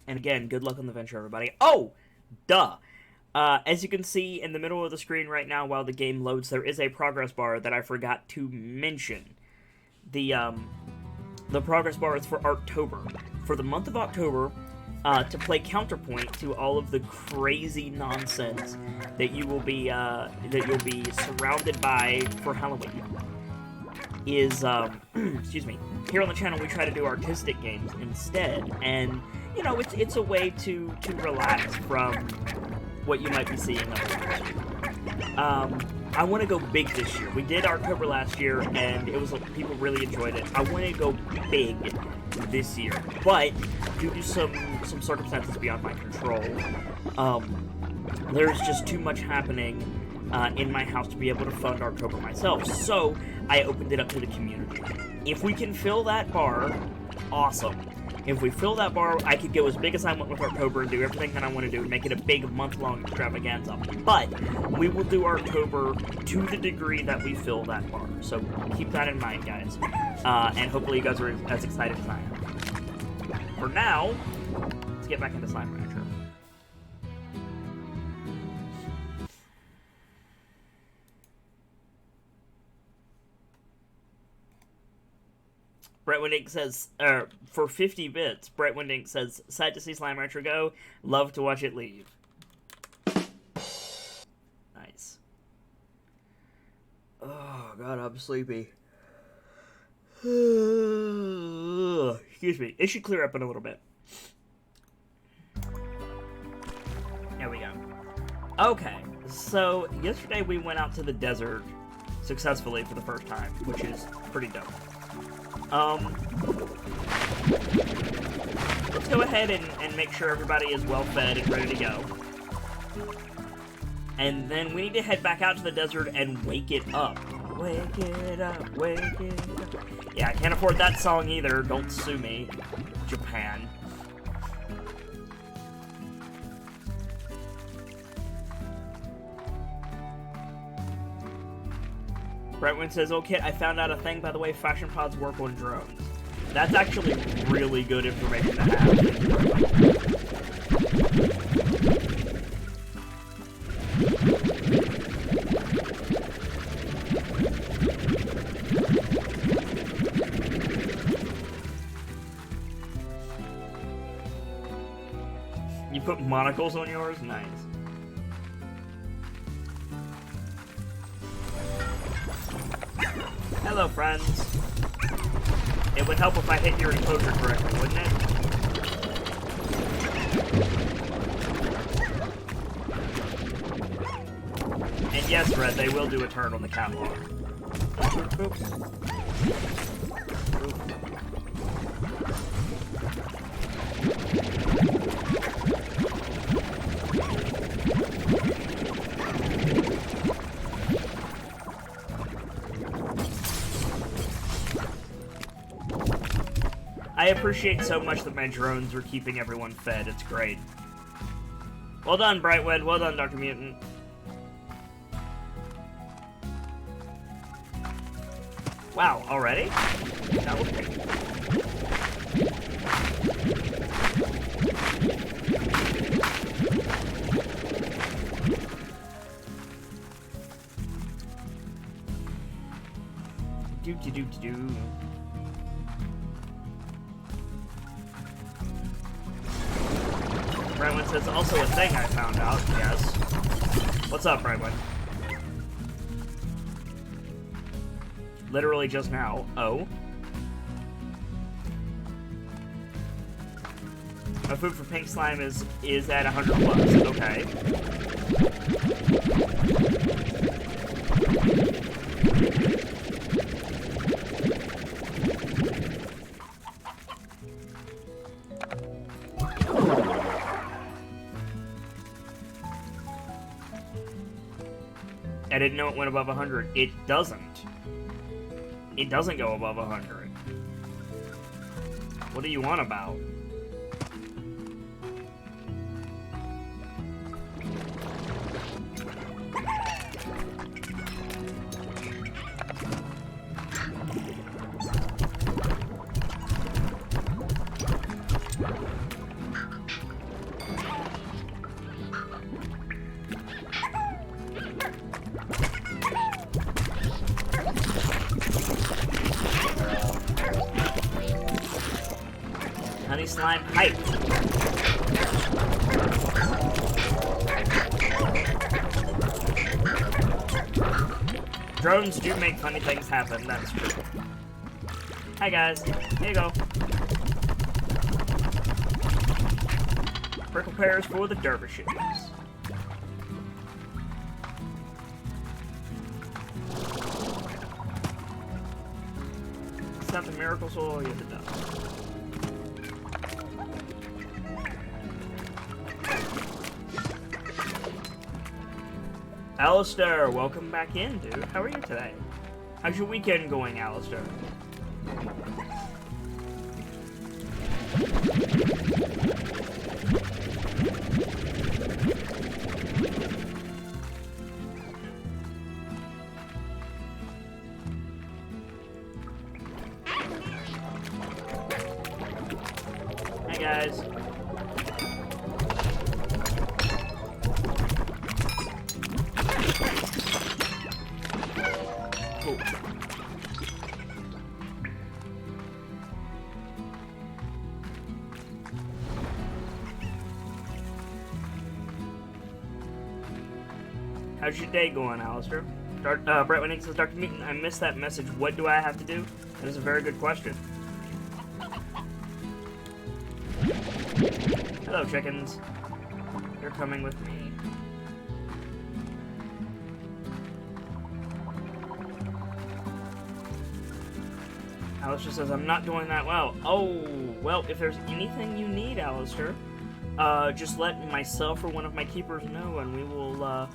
And again, good luck on the venture, everybody. Oh! Duh! As you can see in the middle of the screen right now while the game loads, there is a progress bar that I forgot to mention. The progress bar is for October. For the month of October, to play counterpoint to all of the crazy nonsense that you'll be surrounded by for Halloween, is excuse me. Here on the channel, we try to do artistic games instead, and you know, it's a way to relax from what you might be seeing otherwise. I want to go big this year. We did October last year, and it was people really enjoyed it. I want to go big this year, but due to some circumstances beyond my control, there's just too much happening in my house to be able to fund October myself. So I opened it up to the community. If we can fill that bar, awesome. If we fill that bar, I could go as big as I want with October and do everything that I want to do and make it a big month-long extravaganza. But we will do October to the degree that we fill that bar. So keep that in mind, guys. And hopefully you guys are as excited as I am. For now, let's get back into Slime Rancher. Brett Windink says, for 50 bits, Brett Windink says, sad to see Slime Rancher go, love to watch it leave. Nice. Oh, God, I'm sleepy. Excuse me. It should clear up in a little bit. There we go. Okay, so yesterday we went out to the desert successfully for the first time, which is pretty dope. Let's go ahead and make sure everybody is well fed and ready to go. And then we need to head back out to the desert and wake it up. Wake it up, wake it up. Yeah, I can't afford that song either. Don't sue me, Japan. Brentwood says, okay, I found out a thing, by the way, fashion pods work on drones. That's actually really good information to have. You put monocles on yours? Nice. Hello, friends. It would help if I hit your enclosure correctly, wouldn't it? And yes, Red, they will do a turn on the catwalk. Oops. I appreciate so much that my drones are keeping everyone fed. It's great. Well done, Brightwood. Well done, Dr. Mutant. Wow, already? That was quick. Do-do-do-do-do. Brightwood says, also a thing I found out, yes. What's up, Brightwood? Literally just now. Oh. My food for pink slime is at 100 plus. Okay. I didn't know it went above 100. It doesn't. It doesn't go above 100. What do you want about? slime height. Drones do make funny things happen, that's true. Hi guys, here you go. Prickle pears for the dervishes. Is that the miracle soul? Yes, it does. Alistair, welcome back in, dude. How are you today? How's your weekend going, Alistair? Hi, guys. Cool. How's your day going, Alistair? Brett Winning says, Dr. Meaton, I missed that message. What do I have to do? That is a very good question. Hello, chickens. You're coming with me. Alistair says, I'm not doing that well. Oh, well, if there's anything you need, Alistair, just let myself or one of my keepers know, and we will,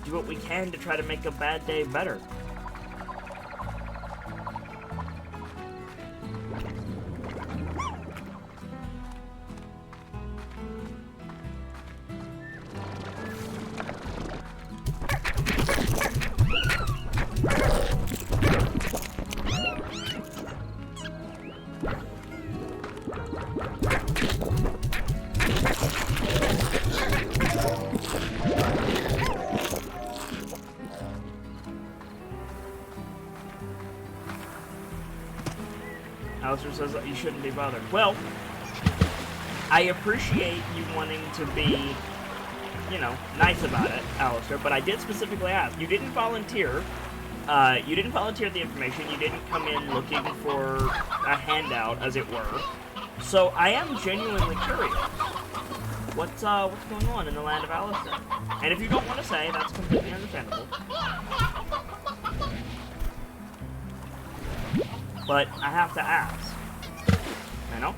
do what we can to try to make a bad day better. Alistair says that you shouldn't be bothered. Well, I appreciate you wanting to be, you know, nice about it, Alistair, but I did specifically ask. You didn't volunteer. You didn't volunteer the information. You didn't come in looking for a handout, as it were. So I am genuinely curious. What's going on in the land of Alistair? And if you don't want to say, that's completely understandable. But I have to ask. I know.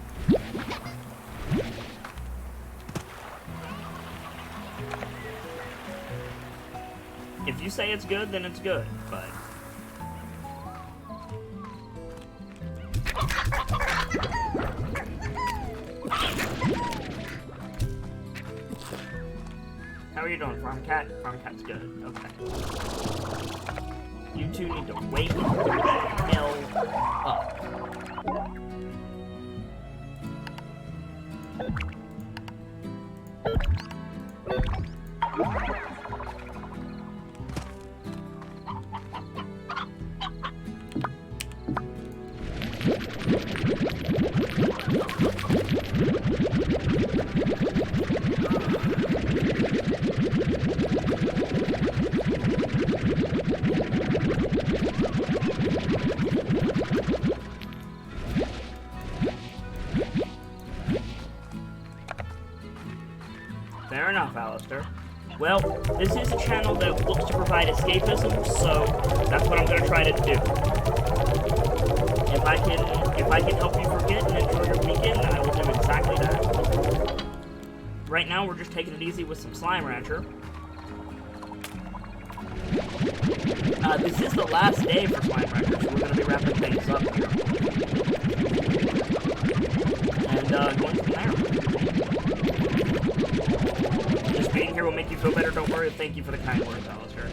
If you say it's good, then it's good, but... How are you doing, Farm Cat? Farm Cat's good. Okay. You two need to wake the hell up. Fair enough, Alistair. Well, this is a channel that looks to provide escapism, so that's what I'm going to try to do. If I can help you forget and enjoy your weekend, then I will do exactly that. Right now, we're just taking it easy with some Slime Rancher. This is the last day for Slime Rancher, so we're going to be wrapping things up here. And going from there. Just being here will make you feel better, don't worry. Thank you for the kind words, Alistair.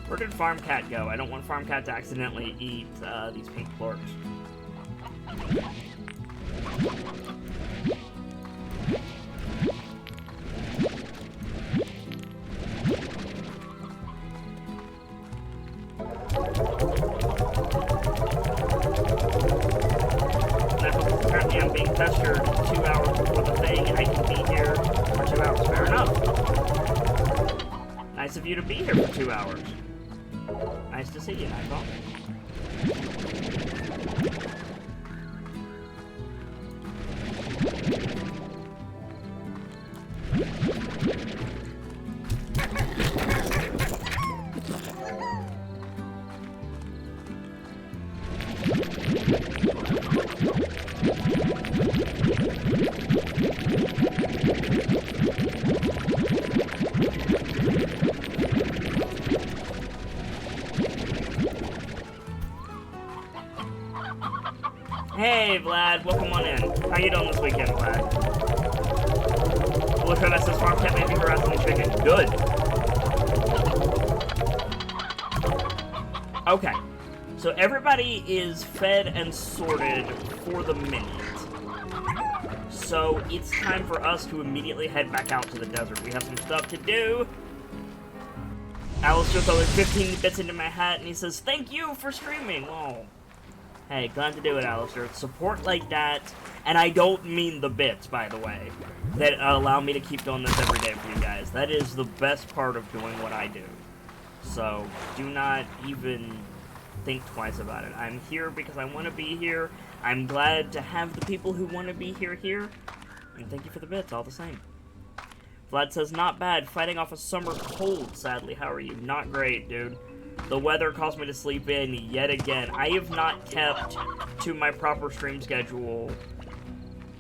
Where did Farm Cat go? I don't want Farm Cat to accidentally eat these pink plorts. pestered 2 hours before the thing, I can be here for 2 hours. Fair enough. Nice of you to be here for 2 hours. Nice to see you, Nightfall. Hey, Vlad, welcome on in. How you doing this weekend, Vlad? Look at us, this farm cat maybe harassing the chicken. Good. Okay. So everybody is fed and sorted for the minute. So it's time for us to immediately head back out to the desert. We have some stuff to do. Alistair throwing 15 bits into my hat, and he says, "Thank you for streaming." Oh. Hey, glad to do it, Alistair. It's support like that, and I don't mean the bits, by the way, that allow me to keep doing this every day for you guys. That is the best part of doing what I do. So, do not even think twice about it. I'm here because I want to be here. I'm glad to have the people who want to be here, and thank you for the bits, all the same. Vlad says, not bad, fighting off a summer cold, sadly. How are you? Not great, dude. The weather caused me to sleep in yet again. I have not kept to my proper stream schedule.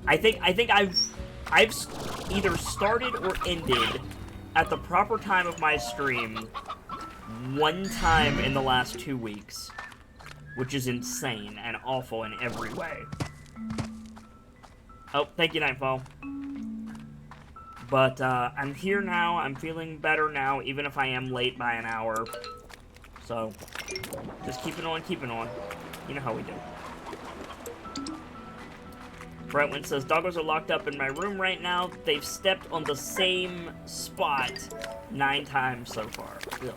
I think I've either started or ended at the proper time of my stream one time in the last 2 weeks, which is insane and awful in every way. Oh, thank you, Nightfall. But I'm here now. I'm feeling better now, even if I am late by an hour. So, just keeping on, keeping on. You know how we do. Brightwind says, doggos are locked up in my room right now. They've stepped on the same spot 9 times so far. Ugh.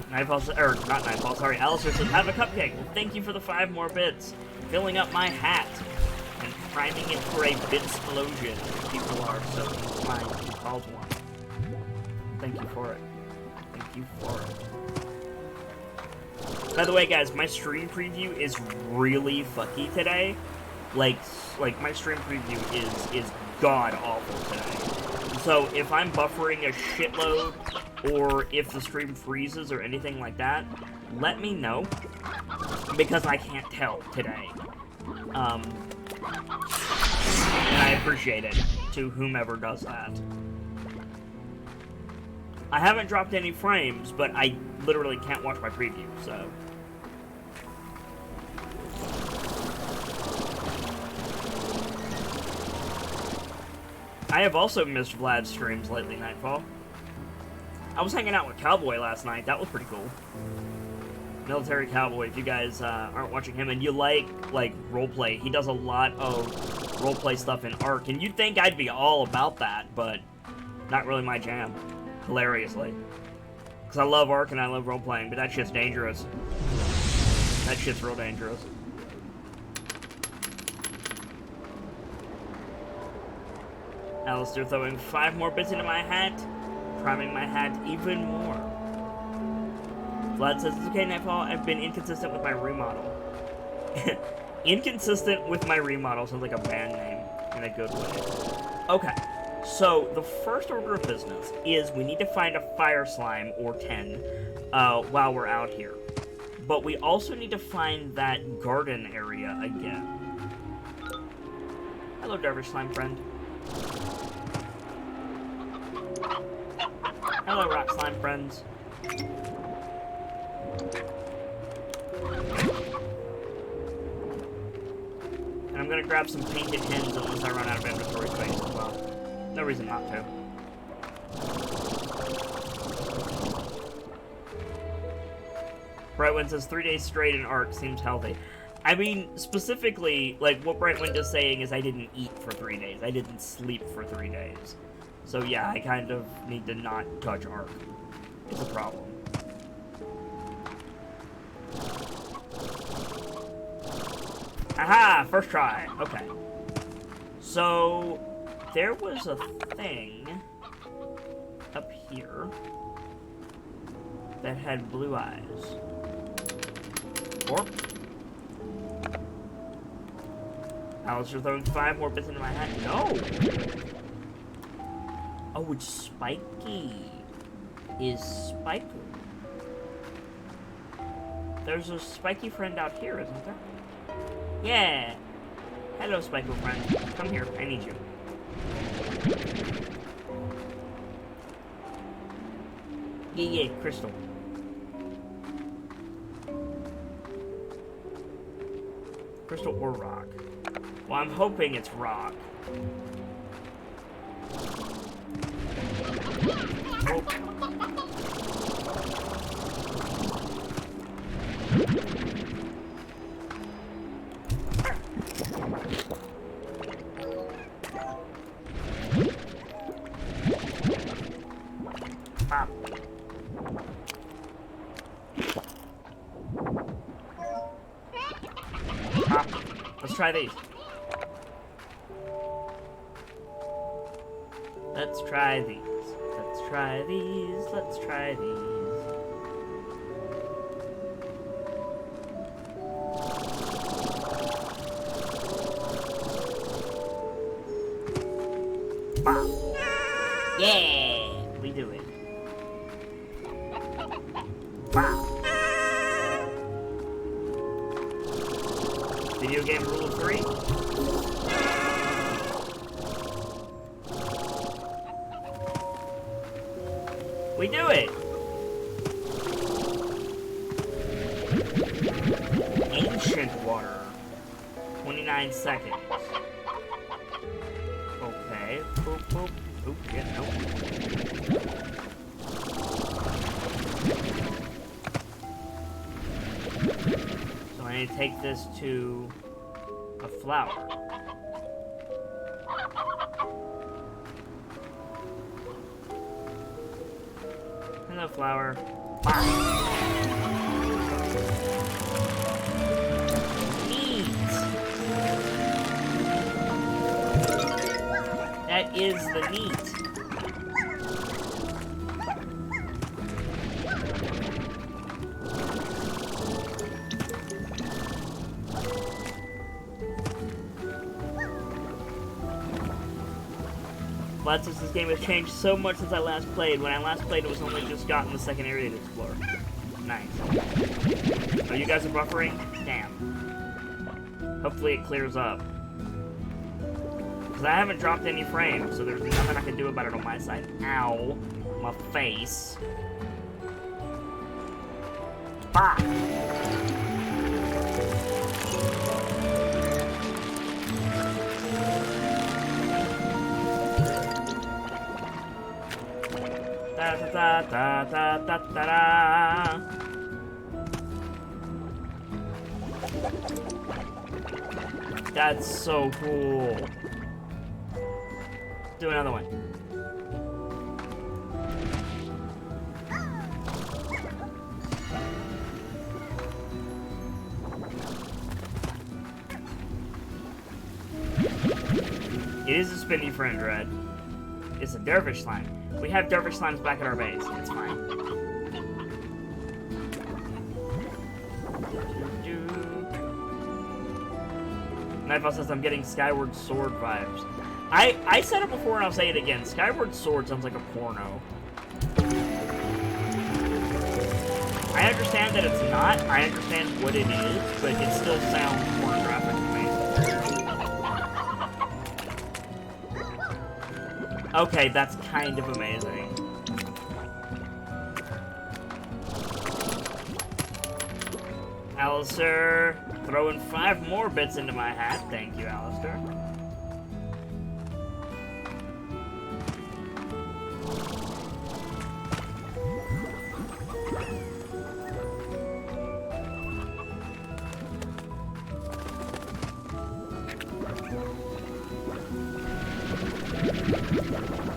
Nightfall, or not Nightfall, sorry, Alistair says, have a cupcake. Well, thank you for the 5 more bits. Filling up my hat and priming it for a bit explosion. People are so kind to cause one. Thank you for it. Thank you for it. By the way, guys, my stream preview is really fucky today. Like my stream preview is god awful today. So if I'm buffering a shitload, or if the stream freezes or anything like that, let me know, because I can't tell today. And I appreciate it, to whomever does that. I haven't dropped any frames, but I literally can't watch my preview, so... I have also missed Vlad's streams lately, Nightfall. I was hanging out with Cowboy last night. That was pretty cool. Military Cowboy, if you guys aren't watching him and you like roleplay, he does a lot of roleplay stuff in Ark, and you'd think I'd be all about that, but not really my jam, hilariously. Because I love Ark and I love roleplaying, but that shit's dangerous. That shit's real dangerous. Alistair throwing 5 more bits into my hat, priming my hat even more. Vlad says, it's okay, Nightfall, I've been inconsistent with my remodel. Inconsistent with my remodel sounds like a band name in a good way. Okay, so the first order of business is we need to find a fire slime or 10 while we're out here. But we also need to find that garden area again. Hello, Dervish Slime friend. Hello, Rock Slime friends. And I'm gonna grab some painted hens unless I run out of inventory space as well. No reason not to. Brightwind says 3 days straight in Ark seems healthy. I mean, specifically, like, what Brightwind is saying is I didn't eat for 3 days. I didn't sleep for 3 days. So yeah, I kind of need to not touch Ark. It's a problem. Aha! First try. Okay. So, there was a thing up here that had blue eyes. Or... Alistair throwing 5 more bits into my hat. No! Oh, it's Spiky. Is Spiky. There's a Spiky friend out here, isn't there? Yeah! Hello, Spiky friend. Come here, I need you. Yeah, Crystal. Crystal or rock? Well, I'm hoping it's rock. Oh. Pop. Pop. Let's try these. Let's try these. Let's try these. Let's try these. Pop. Yeah! We do it. Pop. Video game rule of 3. We do it! Ancient water. 29 seconds. Okay. Boop, boop. Oop, yeah, nope. So I need to take this to a flower. Hello, flower. Neat. That is the neat. Well, since this game has changed so much since I last played. When I last played, it was only just gotten the second area to explore. Nice. Oh, you guys are buffering? Damn. Hopefully it clears up. Because I haven't dropped any frames, so there's nothing I can do about it on my side. Ow. My face. Bah! Da da da da da da da. That's so cool. Do another one. It is a spinny friend, Red. It's a dervish slime. We have dervish slimes back at our base. It's fine. Nightfall says I'm getting Skyward Sword vibes. I said it before and I'll say it again. Skyward Sword sounds like a porno. I understand that it's not. I understand what it is, but it still sounds pornographic to me. Okay, that's kind of amazing. Alistair, throwing 5 more bits into my hat. Thank you, Alistair.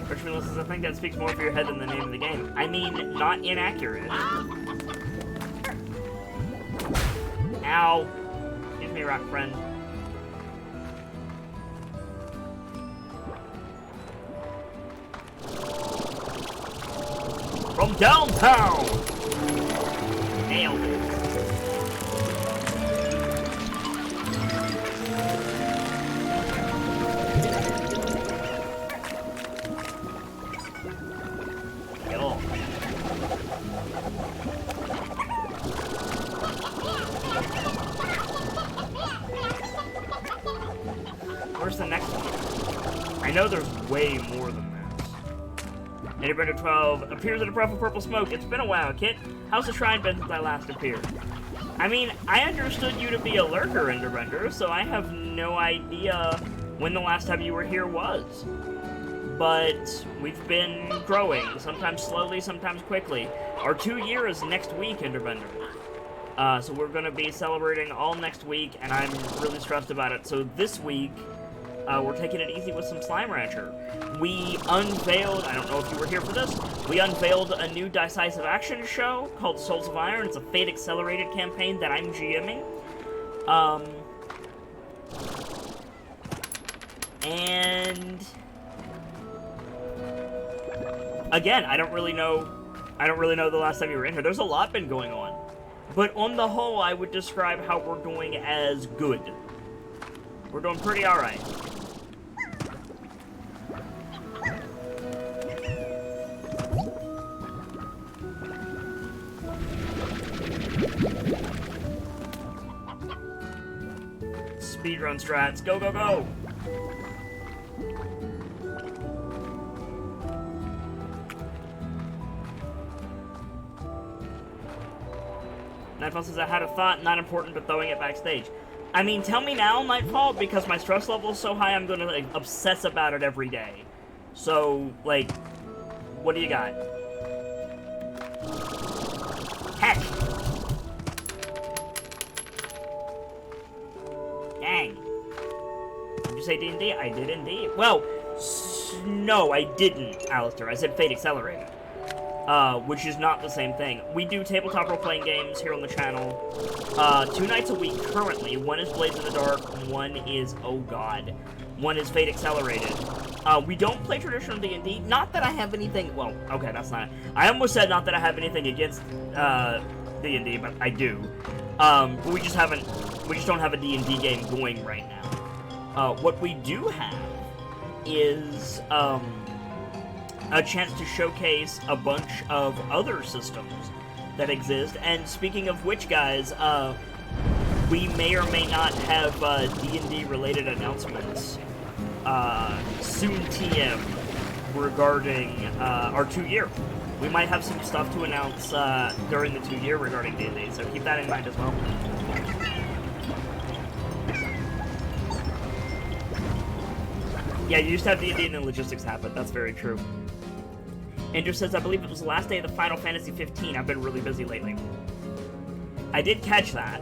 Richmond says, I think that speaks more for your head than the name of the game. I mean, not inaccurate. Ow. Excuse me, rock friend. from downtown! Nailed it. Where's the next one? I know there's way more than this. Enderbender 12 appears in a puff of purple smoke. It's been a while, Kit. How's the shrine been since I last appeared? I mean, I understood you to be a lurker, Enderbender, so I have no idea when the last time you were here was. But we've been growing, sometimes slowly, sometimes quickly. Our 2 years next week, Enderbender. So we're going to be celebrating all next week, and I'm really stressed about it. So this week, we're taking it easy with some Slime Rancher. We unveiled, I don't know if you were here for this, we unveiled a new Decisive Action show called Souls of Iron. It's a Fate Accelerated campaign that I'm GMing. And again, I don't really know the last time you were in here. There's a lot been going on. But on the whole, I would describe how we're doing as good. We're doing pretty alright. Speedrun strats. Go, go, go! Nightfall says, I had a thought, not important, but throwing it backstage. I mean, tell me now, Nightfall, because my stress level is so high, I'm gonna, like, obsess about it every day. So, like, what do you got? Heck! Dang. Did you say D&D? I did indeed. Well, no, I didn't, Alistair. I said Fate Accelerated. Which is not the same thing. We do tabletop role-playing games here on the channel 2 nights a week currently. One is Blades in the Dark, one is, oh god, one is Fate Accelerated. We don't play traditional D&D. Not that I have anything, well, okay, that's not, I almost said not that I have anything against D&D, but I do. But we just don't have a D&D game going right now. What we do have is, a chance to showcase a bunch of other systems that exist. And speaking of which, guys, we may or may not have D&D related announcements soon TM regarding our 2-year. We might have some stuff to announce during the 2-year regarding D&D, so keep that in mind as well. Yeah, you used to have D&D and then logistics happened. That's very true. Andrew says, I believe it was the last day of the Final Fantasy 15. I've been really busy lately. I did catch that.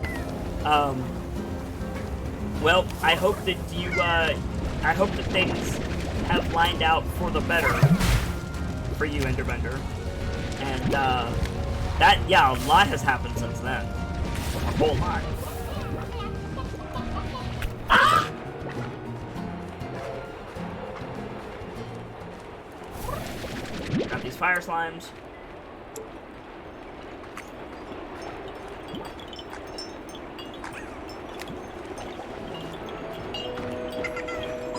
Well, I hope that you, I hope that things have lined out for the better for you, Enderbender. And, yeah, a lot has happened since then. A whole lot. Ah! Got these fire slimes.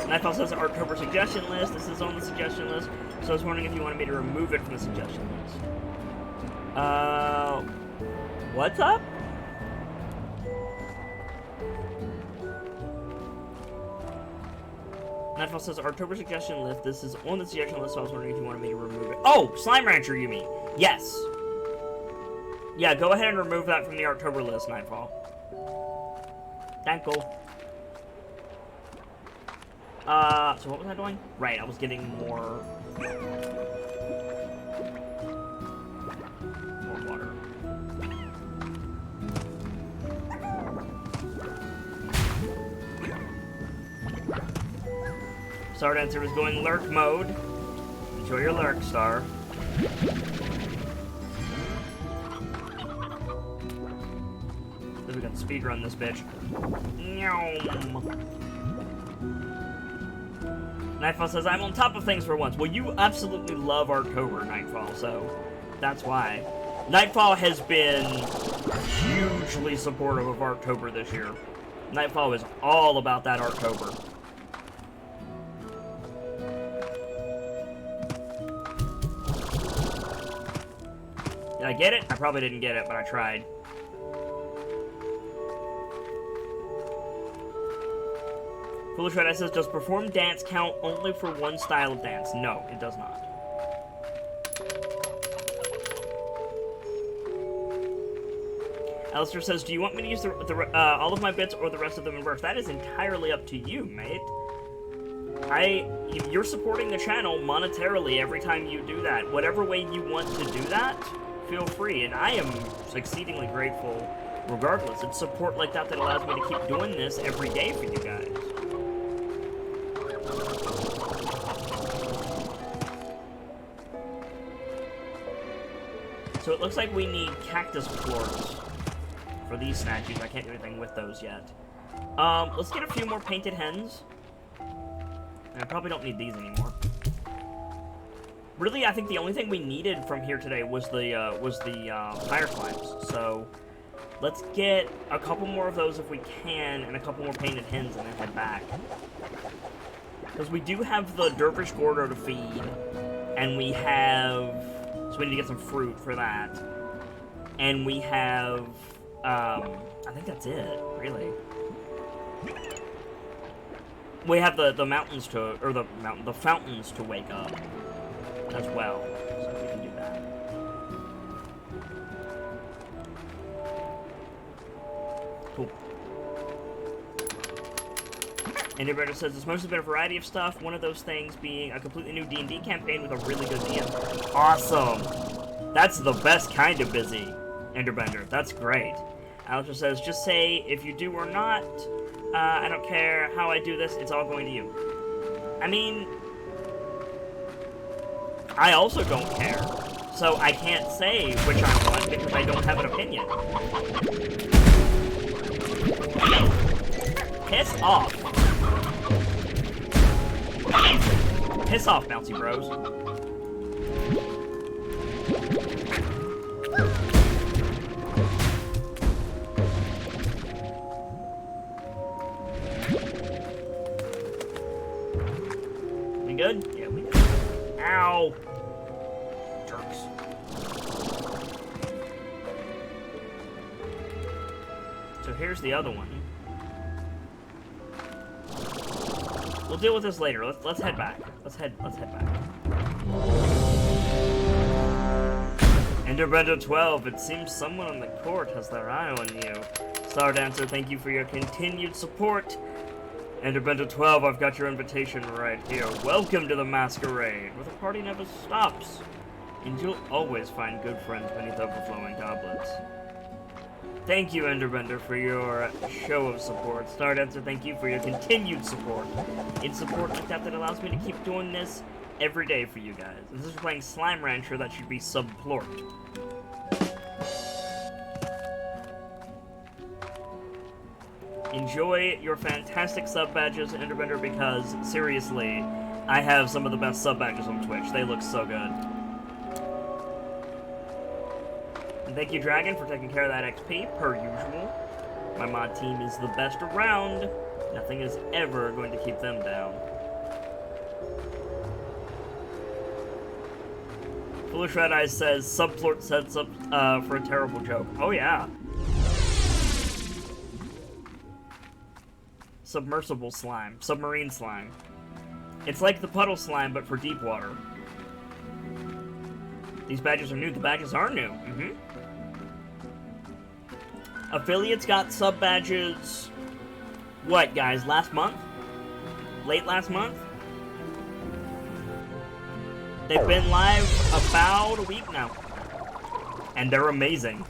Nightfall says October suggestion list. This is on the suggestion list, so I was wondering if you wanted me to remove it from the suggestion list. What's up? Nightfall says October suggestion list. This is on the suggestion list, so I was wondering if you wanted me to remove it. Oh, Slime Rancher, you mean? Yes. Yeah, go ahead and remove that from the October list, Nightfall. Thank you. So what was I doing? Right, I was getting more water. Star Dancer is going lurk mode. Enjoy your lurk, Star. So we can speedrun this bitch. Nightfall says, I'm on top of things for once. Well, you absolutely love October, Nightfall, so That's why. Nightfall has been hugely supportive of Arctober this year. Nightfall is all about that Arctober. Did I get it? I probably didn't get it, but I tried. Foolish Red Eye says, does perform dance count only for one style of dance? No, it does not. Alistair says, do you want me to use all of my bits or the rest of them in burst? That is entirely up to you, mate. You're supporting the channel monetarily every time you do that. Whatever way you want to do that, feel free. And I am exceedingly grateful regardless. It's support like that that allows me to keep doing this every day for you guys. So it looks like we need cactus floors for these statues. I can't do anything with those yet. Let's get a few more painted hens. And I probably don't need these anymore. Really, I think the only thing we needed from here today was the fire climbs. So let's get a couple more of those if we can, and a couple more painted hens, and then head back. Because we do have the Dervish Gordo to feed, and we have... So we need to get some fruit for that. And we have, I think that's it, really. We have the mountains to, or the fountains to wake up as well. So we can do that. Cool. And Roberto says, it's mostly been a variety of stuff, one of those things being a completely new D&D campaign with a really good DM. Awesome! That's the best kind of busy, Enderbender. That's great. Alistair says, just say if you do or not. I don't care how I do this, it's all going to you. I mean, I also don't care. So I can't say which I want because I don't have an opinion. Piss off. Piss off, Bouncy Bros. We good? Yeah, we good. Ow! Jerks. So here's the other one. We'll deal with this later. Let's head back. Let's head back. Enderbender 12, it seems someone on the court has their eye on you. Star Dancer, thank you for your continued support. Enderbender 12, I've got your invitation right here. Welcome to the masquerade, where the party never stops. And you'll always find good friends beneath overflowing goblets. Thank you, Enderbender, for your show of support. Star Dancer, thank you for your continued support. It's support like that that allows me to keep doing this every day for you guys. And since we're playing Slime Rancher, that should be subplort. Enjoy your fantastic sub badges, Enderbender, because, seriously, I have some of the best sub badges on Twitch. They look so good. And thank you, Dragon, for taking care of that XP, per usual. My mod team is the best around. Nothing is ever going to keep them down. Foolish Red Eyes says, subplort sets up for a terrible joke. Oh, yeah. Submersible slime. Submarine slime. It's like the puddle slime, but for deep water. These badges are new. The badges are new. Mm-hmm. Affiliates got sub badges, what, guys, last month? Late last month? They've been live about a week now. And they're amazing.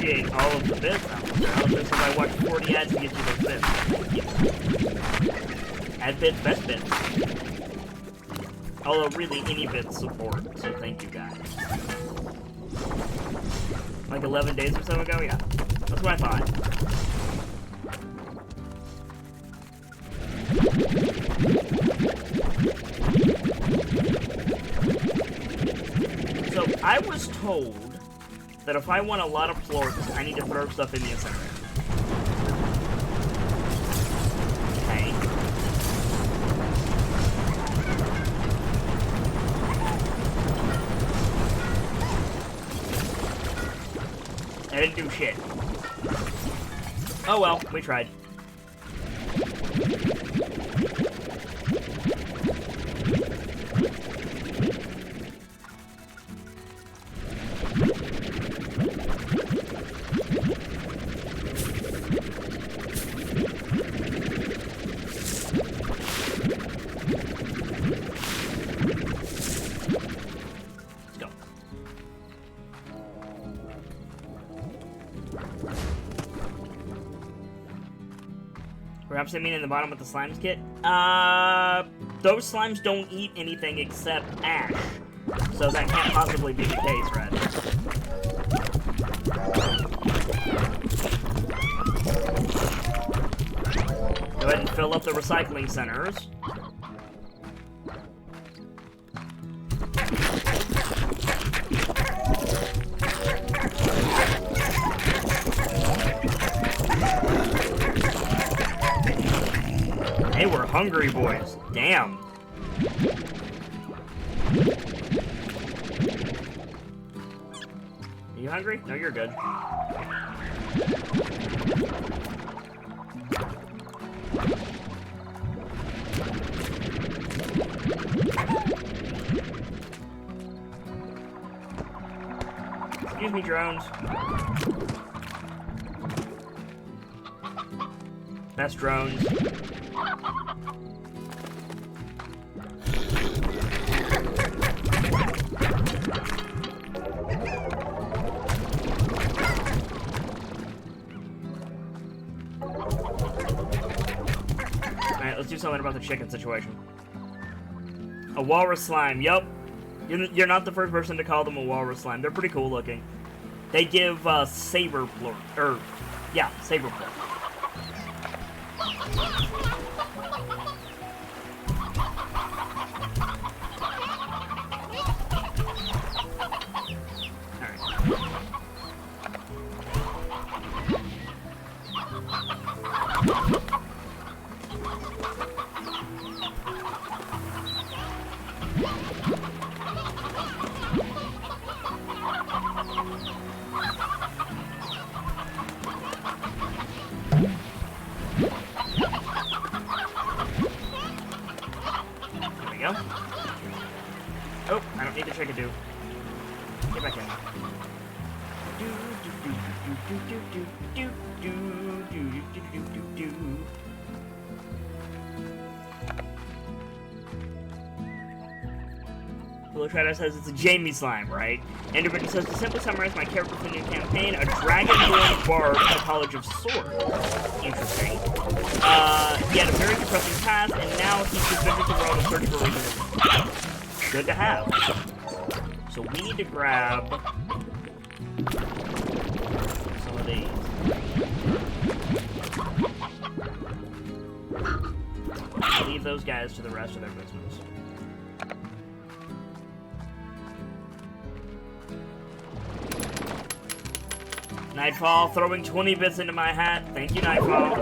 appreciate all of the bits, Alistair. If I watch 40 ads to get you those bits. Ad bits, best bits. Although, really, any bits support, so thank you guys. Like 11 days or so ago? Yeah. That's what I thought. So, I was told that if I want a lot of plorks, I need to throw stuff in the incinerator. Okay. I didn't do shit. Oh well, we tried. Perhaps I mean in the bottom with the slimes kit? Those slimes don't eat anything except ash. So that can't possibly be the case, Red. Go ahead and fill up the recycling centers. They were hungry boys. Damn. Are you hungry? No, you're good. Excuse me, drones. That's drones. Alright, let's do something about the chicken situation. A walrus slime, yup. You're not the first person to call them a walrus slime. They're pretty cool looking. They give saber plort, yeah, saber plort. Oh, I don't need the chickadoo. Get back in. Hello Shadow says it's a Jamie slime, right? Enderman says, to simply summarize my character for the new campaign, a dragon-born bard in the College of Swords. Interesting. He had a very depressing past, and now he's just visiting the world and searching for reasons. Good to have. So we need to grab some of these. Leave those guys to the rest of their business. Nightfall, throwing 20 bits into my hat. Thank you, Nightfall.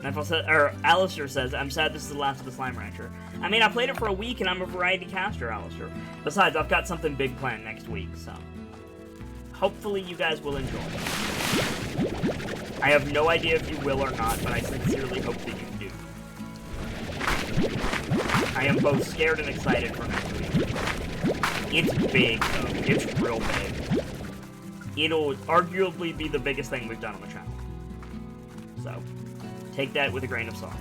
Nightfall says, or Alistair says, I'm sad this is the last of the Slime Rancher. I mean, I played it for a week and I'm a variety caster, Alistair. Besides, I've got something big planned next week, so hopefully you guys will enjoy it. I have no idea if you will or not, but I sincerely hope that you do. I am both scared and excited for next week. It's big, though. It's real big. It'll arguably be the biggest thing we've done on the channel. So, take that with a grain of salt.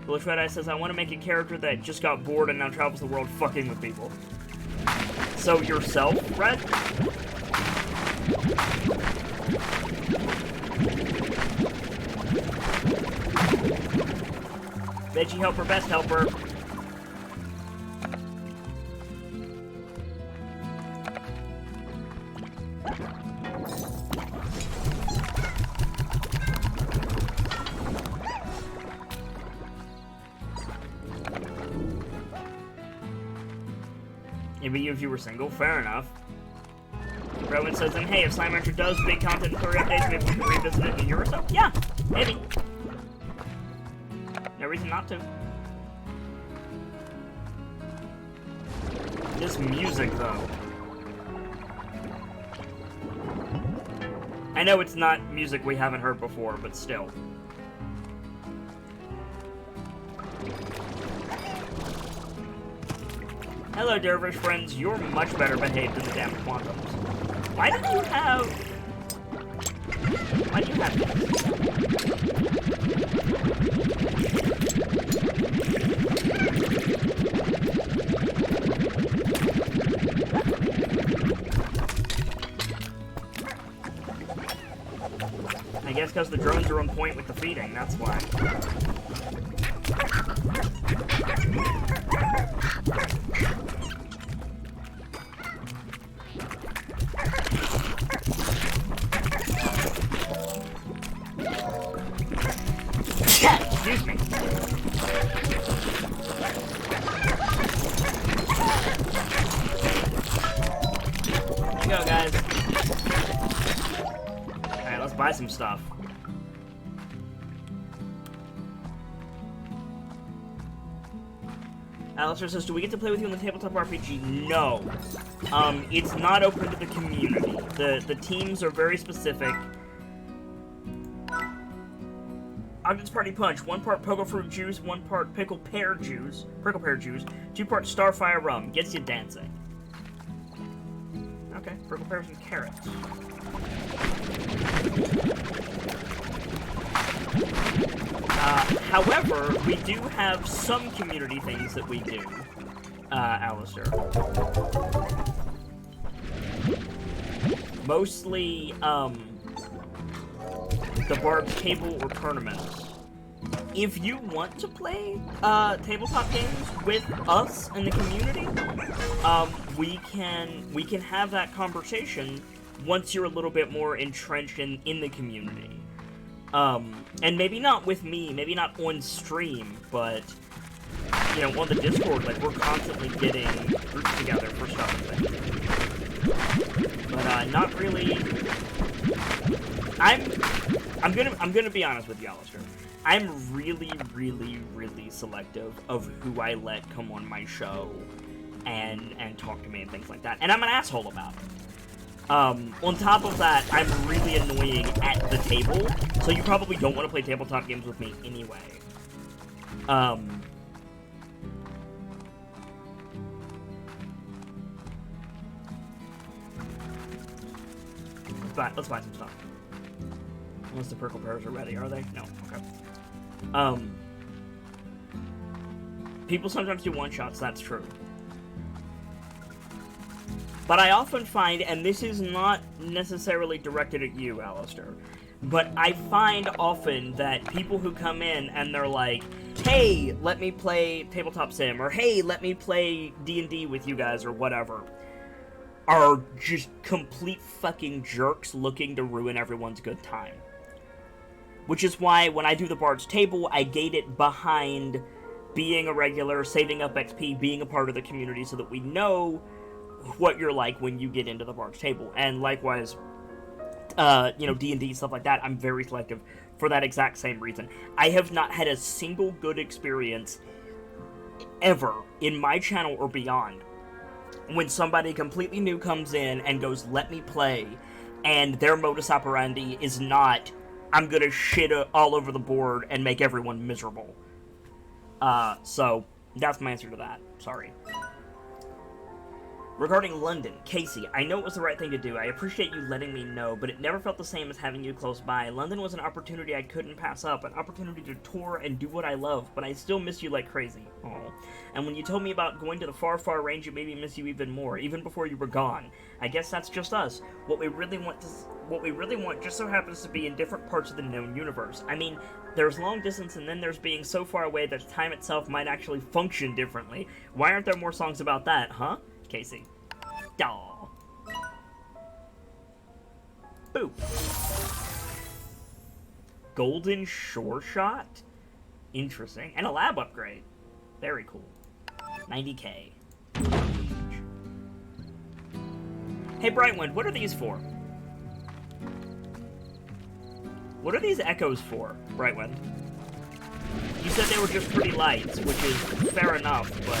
Bullish Red Eye says, I want to make a character that just got bored and now travels the world fucking with people. So yourself, Red? Veggie Helper, Best Helper. Maybe if you were single, fair enough. Rowan says, and hey, if Slime Rancher does big content story updates, maybe we can revisit it in a year or so? Yeah, maybe. No reason not to. This music, though. I know it's not music we haven't heard before, but still. Hello, Dervish friends. You're much better behaved than the damn Quantums. Why do you have... Why do you have this? I guess because the drones are on point with the feeding, that's why. Excuse me. Here you go, guys. Alright, let's buy some stuff. Alistair says, do we get to play with you in the tabletop RPG? No. It's not open to the community. The teams are very specific. Ogden's Party Punch, 1 part Pogo Fruit Juice, 1 part Prickle Pear Juice, 2 parts Starfire Rum. Gets you dancing. Okay, Prickle Pears and Carrots. However, we do have some community things that we do, Alistair. Mostly, the Bard's Table or tournaments. If you want to play tabletop games with us in the community, we can have that conversation once you're a little bit more entrenched in the community. And maybe not with me, maybe not on stream, but you know, on the Discord, like we're constantly getting groups together for stuff and things. But not really. I'm gonna be honest with you, Alistair. I'm really, really, really selective of who I let come on my show and talk to me and things like that. And I'm an asshole about it. On top of that, I'm really annoying at the table, so you probably don't want to play tabletop games with me anyway. Let's buy some stuff. Unless the Prickle Pears are ready, are they? No, okay. People sometimes do one-shots, that's true. But I often find, and this is not necessarily directed at you, Alistair, but I find often that people who come in and they're like, hey, let me play Tabletop Sim, or hey, let me play D&D with you guys, or whatever, are just complete fucking jerks looking to ruin everyone's good time. Which is why when I do the Bard's Table, I gate it behind being a regular, saving up XP, being a part of the community so that we know what you're like when you get into the Bard's Table. And likewise, you know, D&D, stuff like that, I'm very selective for that exact same reason. I have not had a single good experience ever in my channel or beyond when somebody completely new comes in and goes, let me play, and their modus operandi is not, I'm gonna shit all over the board and make everyone miserable. So, that's my answer to that. Sorry. Regarding London, Casey, I know it was the right thing to do. I appreciate you letting me know, but it never felt the same as having you close by. London was an opportunity I couldn't pass up, an opportunity to tour and do what I love, but I still miss you like crazy. Aww. And when you told me about going to the far, far range, it made me miss you even more, even before you were gone. I guess that's just us. What we really want just so happens to be in different parts of the known universe. I mean, there's long distance and then there's being so far away that time itself might actually function differently. Why aren't there more songs about that, huh? Casey. Aw. Boop. Golden Shore Shot? Interesting. And a lab upgrade. Very cool. 90k. Hey, Brightwind, what are these for? What are these echoes for, Brightwind? You said they were just pretty lights, which is fair enough, but...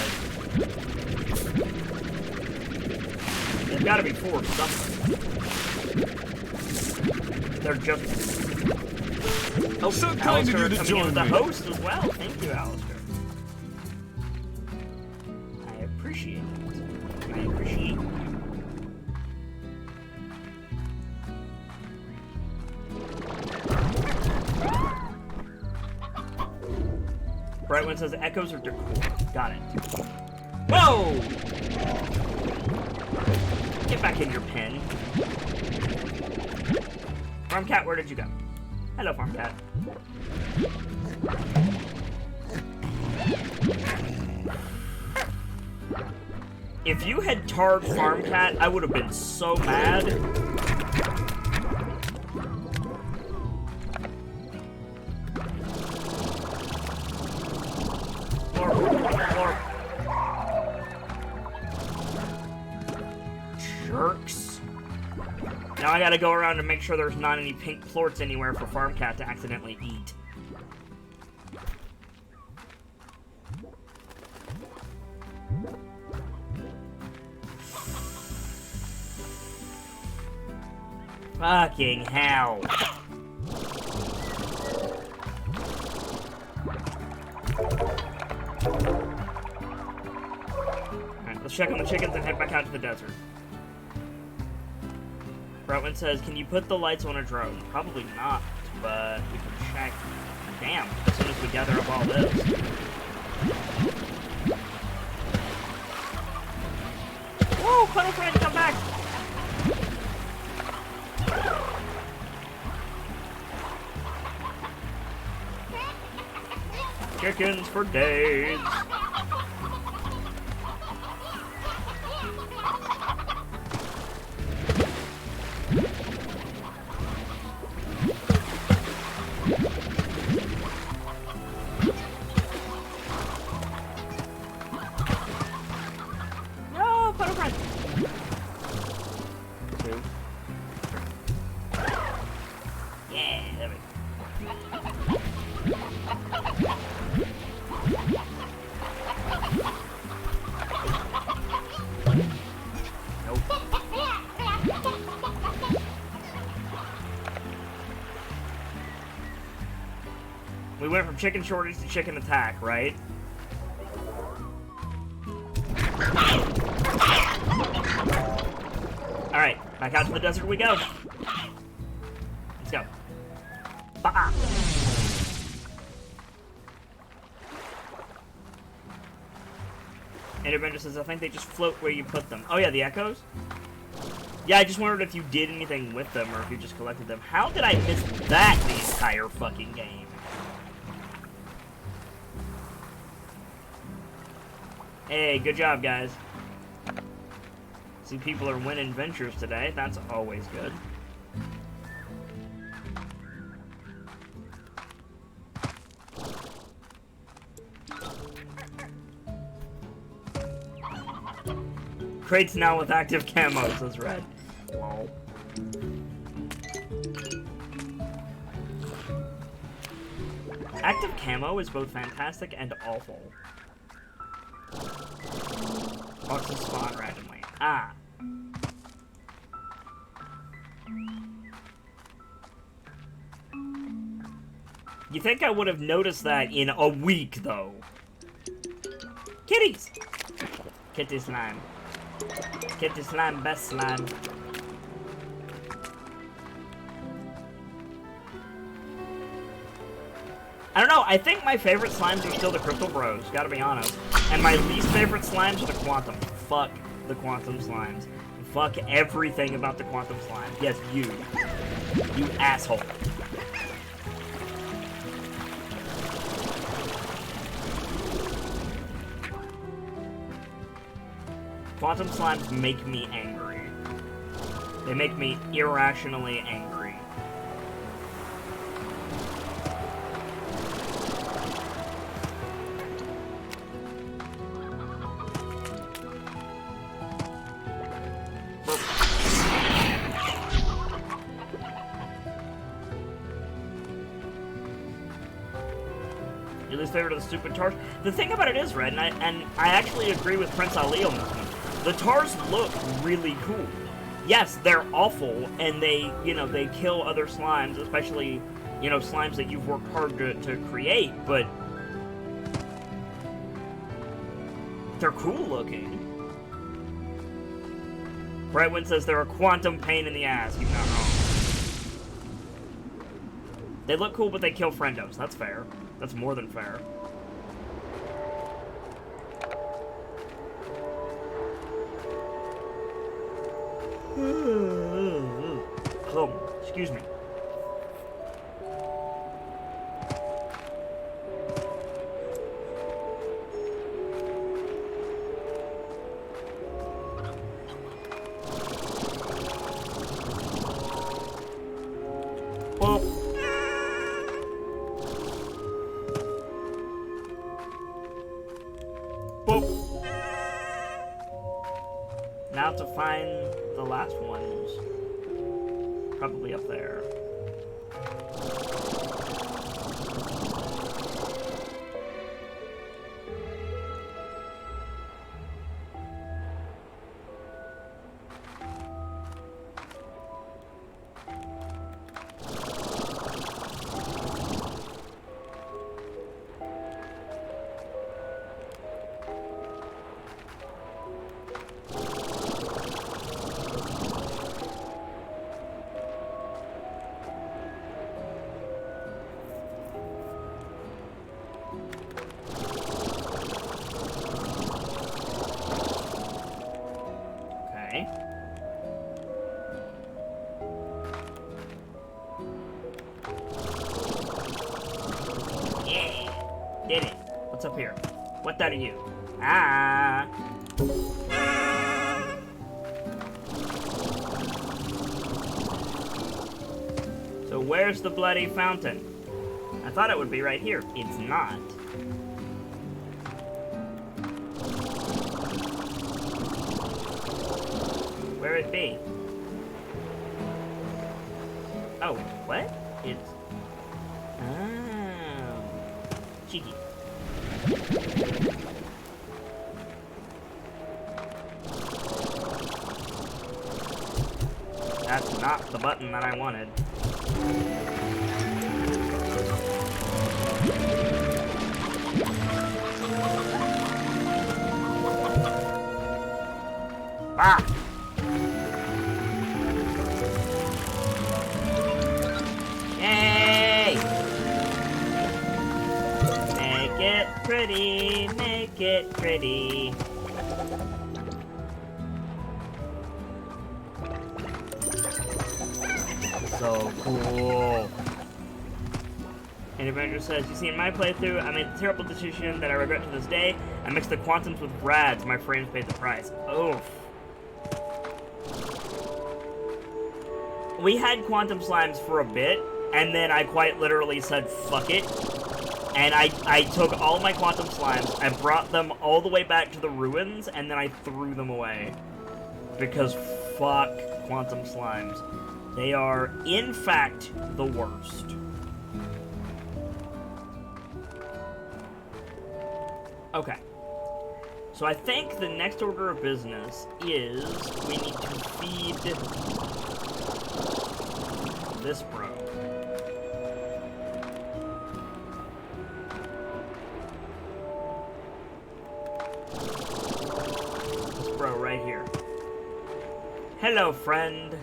they've got to be for something. They're just... oh, so kind Alistair of you to coming in join as the me. host as well. Thank you, Alistair. I appreciate it. I appreciate it. Brightwind says echoes are decor. Got it. Whoa! Get back in your pen. Farm Cat, where did you go? Hello, Farm Cat. If you had tarred Farm Cat, I would have been so mad. Jerks. Now I gotta go around and make sure there's not any pink plorts anywhere for Farm Cat to accidentally eat. Fucking hell. Alright, let's check on the chickens and head back out to the desert. Brightwind says, can you put the lights on a drone? Probably not, but we can check. Damn, as soon as we gather up all this. Whoa, Cuddle Friend, come back! Chickens for days. No, Cuddle Friend. Two. Yeah, there we go. We went from chicken shortage to chicken attack, right? Alright, back out to the desert we go. Let's go. Bah! Enderbender says, I think they just float where you put them. Oh yeah, the echoes? Yeah, I just wondered if you did anything with them or if you just collected them. How did I miss that the entire fucking game? Hey, good job, guys. See, people are winning ventures today. That's always good. Crates now with active camos, says Red. Lol. Active camo is both fantastic and awful. Boxes spawn randomly. Ah. You think I would have noticed that in a week, though? Kitties! Kitty slime. Get the slime, best slime. I don't know, I think my favorite slimes are still the Crystal Bros, gotta be honest. And my least favorite slimes are the Quantum. Fuck the Quantum slimes. Fuck everything about the Quantum slime. Yes, you. You asshole. Quantum slimes make me angry. They make me irrationally angry. Your least favorite of the stupid tars? The thing about it is, Red, and I actually agree with Prince Ali on this one. The tars look really cool. Yes, they're awful, and they, you know, they kill other slimes, especially, you know, slimes that you've worked hard to create, but they're cool looking. Brightwind says they're a quantum pain in the ass. You're not wrong. They look cool, but they kill friendos. That's fair. That's more than fair. Oh, excuse me. Well, now to find the last ones. Probably up there. Did it. What's up here? What that are you? Ah. So where's the bloody fountain? I thought it would be right here. It's not. Where it be? Oh, what? It's... Oh. Cheeky. That's not the button that I wanted. Ah! Yay! Make it pretty, make it pretty. So cool. And Avenger says, you see, in my playthrough, I made the terrible decision that I regret to this day. I mixed the quantums with rads. My frames paid the price. Oof. We had quantum slimes for a bit, and then I quite literally said, fuck it. And I took all my quantum slimes, I brought them all the way back to the ruins, and then I threw them away. Because fuck quantum slimes. They are, in fact, the worst. Okay. So I think the next order of business is we need to feed this bro. This bro right here. Hello, friend.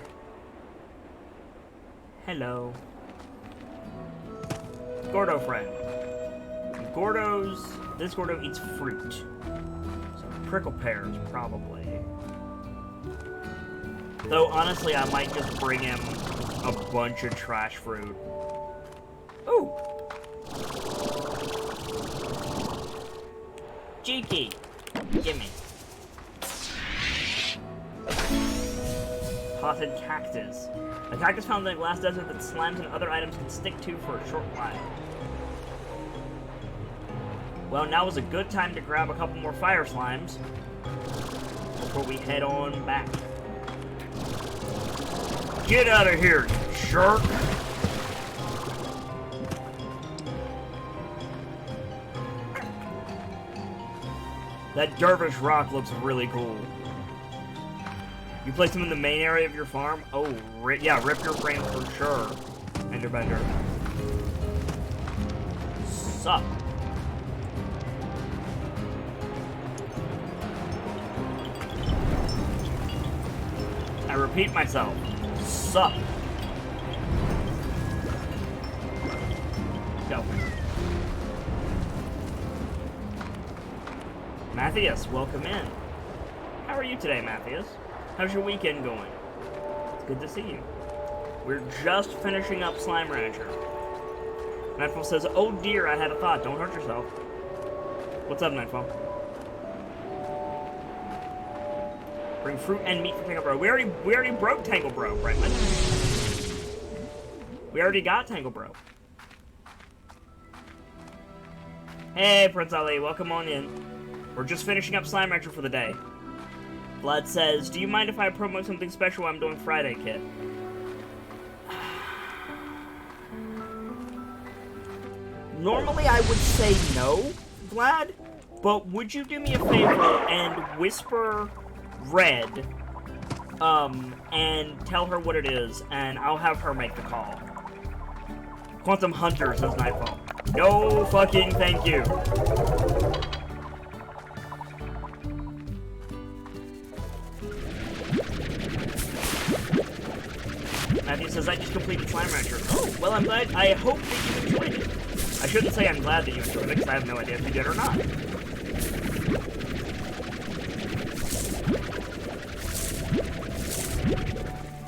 Hello. Gordo friend. This Gordo eats fruit. So prickle pears, probably. Though, honestly, I might just bring him a bunch of trash fruit. Ooh! Cheeky! Gimme. Potted cactus. A cactus found in the glass desert that slimes and other items can stick to for a short while. Well, now is a good time to grab a couple more fire slimes before we head on back. Get out of here, you shark! That Dervish rock looks really cool. You place them in the main area of your farm? Oh, yeah, rip your brain for sure, Enderbender. Sup? I repeat myself. Sup? Go. Matthias, welcome in. How are you today, Matthias? How's your weekend going? It's good to see you. We're just finishing up Slime Rancher. Nightfall says, oh dear, I had a thought. Don't hurt yourself. What's up, Nightfall? Bring fruit and meat for Tangle Bro. We already broke Tangle Bro, Brightman. We already got Tangle Bro. Hey, Prince Ali, welcome on in. We're just finishing up Slime Rancher for the day. Vlad says, do you mind if I promote something special I'm doing Friday, kid? Normally I would say no, Vlad, but would you do me a favor and whisper Red, and tell her what it is, and I'll have her make the call. Quantum Hunter says Nightfall. No fucking thank you. Matthew says, I just completed Slime Rancher. Oh, well, I'm glad. I hope that you enjoyed it. I shouldn't say I'm glad that you enjoyed it, because I have no idea if you did or not.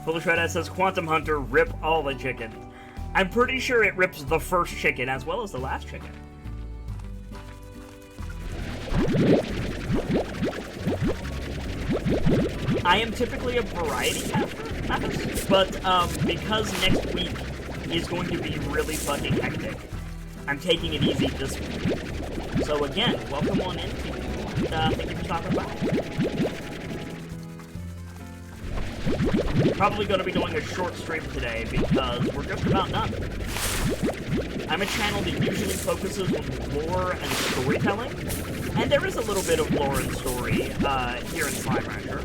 Foolish Redhead says, Quantum Hunter, rip all the chickens. I'm pretty sure it rips the first chicken as well as the last chicken. I am typically a variety caster, but because next week is going to be really fucking hectic, I'm taking it easy this week. So again, welcome on in, and thank you for stopping by. Probably going to be doing a short stream today because we're just about done. I'm a channel that usually focuses on lore and storytelling, and there is a little bit of lore and story here in Slime Rancher,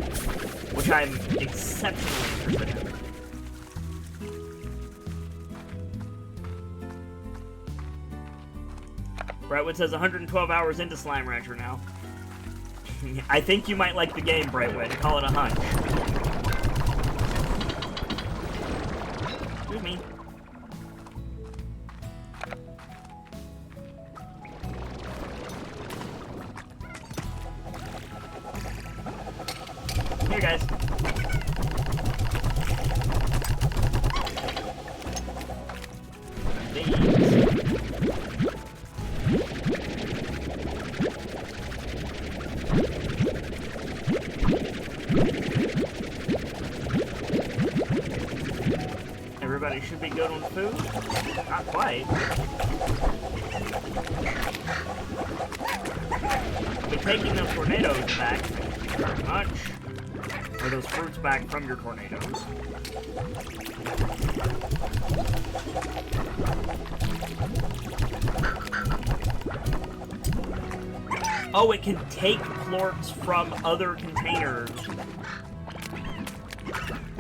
which I'm exceptionally interested in. Brightwood says 112 hours into Slime Rancher now. I think you might like the game, Brightwood. Call it a hunch. Excuse me. Here, guys. Everybody should be good on food. Not quite. But taking those tornadoes back, very much. Or those fruits back from your tornadoes. Oh, it can take plorts from other containers.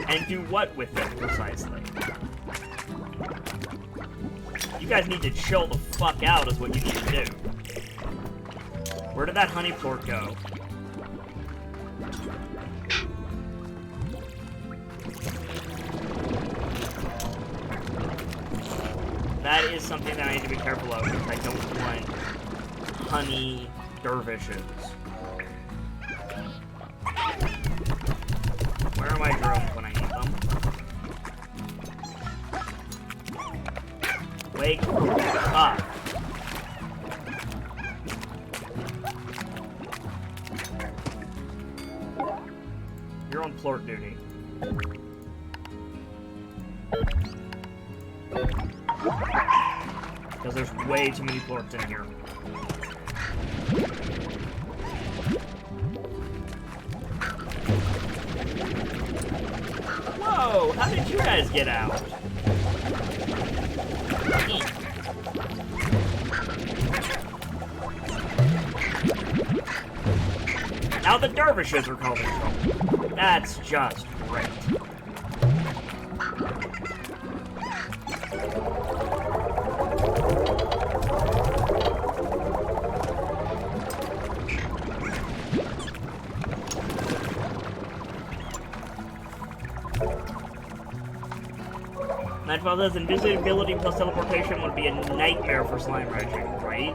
And do what with it, precisely? You guys need to chill the fuck out is what you need to do. Where did that honey plort go? That is something that I need to be careful of, because I don't want honey dervishes. Where are my drones when I need them? Wake up. You're on plort duty. Because there's way too many plorts in here. Whoa! How did you guys get out? Now the dervishes are causing trouble. That's just great. Nightfall says invisibility plus teleportation would be a nightmare for slime raging, right?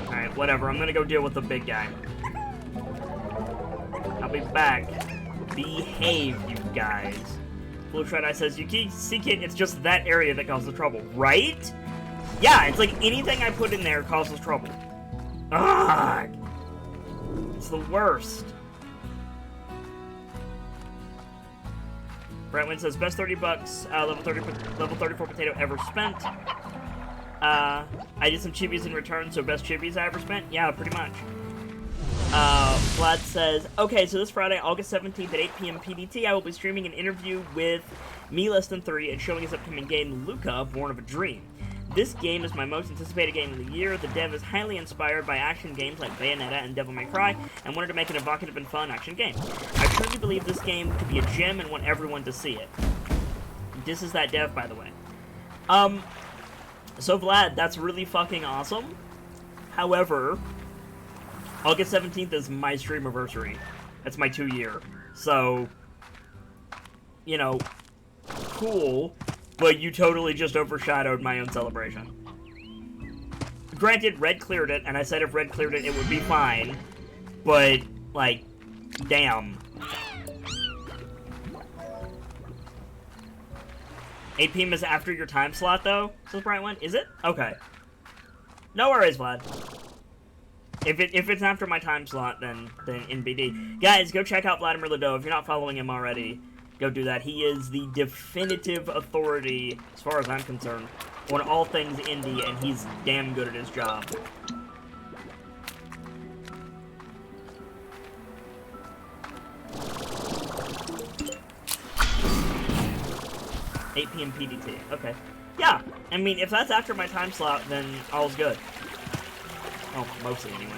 Alright, whatever. I'm gonna go deal with the big guy. I'll be back. Behave, you guys. Blue Shred-Eye says, you see, kid, it's just that area that causes trouble, right? Yeah, it's like anything I put in there causes trouble. Ugh! It's the worst. Brentwin says, best 30 bucks, level 34 potato ever spent. I did some chibis in return, so best chibis I ever spent? Yeah, pretty much. Vlad says, okay, so this Friday, August 17th at 8 p.m. PDT, I will be streaming an interview with Me Less Than 3 and showing his upcoming game, Luca, Born of a Dream. This game is my most anticipated game of the year. The dev is highly inspired by action games like Bayonetta and Devil May Cry, and wanted to make an evocative and fun action game. I truly believe this game could be a gem and want everyone to see it. This is that dev, by the way. So Vlad, that's really fucking awesome. However, August 17th is my streamiversary. That's my 2-year. So, you know, cool. But you totally just overshadowed my own celebration. Granted, Red cleared it, and I said if Red cleared it, it would be fine. But, like, damn. 8 p.m. is after your time slot, though? Says Bright One. Is it? Okay. No worries, Vlad. If it's after my time slot, then NBD. Guys, go check out Vladimir Ledo. If you're not following him already, go do that. He is the definitive authority, as far as I'm concerned, on all things indie, and he's damn good at his job. $8 p.m. PDT. Okay. Yeah. I mean, if that's after my time slot, then all's good. Oh, mostly anyway.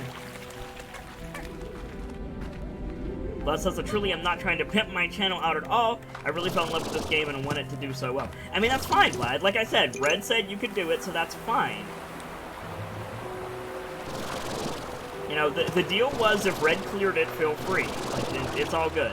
But says, truly, I'm not trying to pimp my channel out at all. I really fell in love with this game and wanted to do so well. I mean, that's fine, lad. Like I said, Red said you could do it, so that's fine. You know, the deal was if Red cleared it, feel free. Like, it's all good.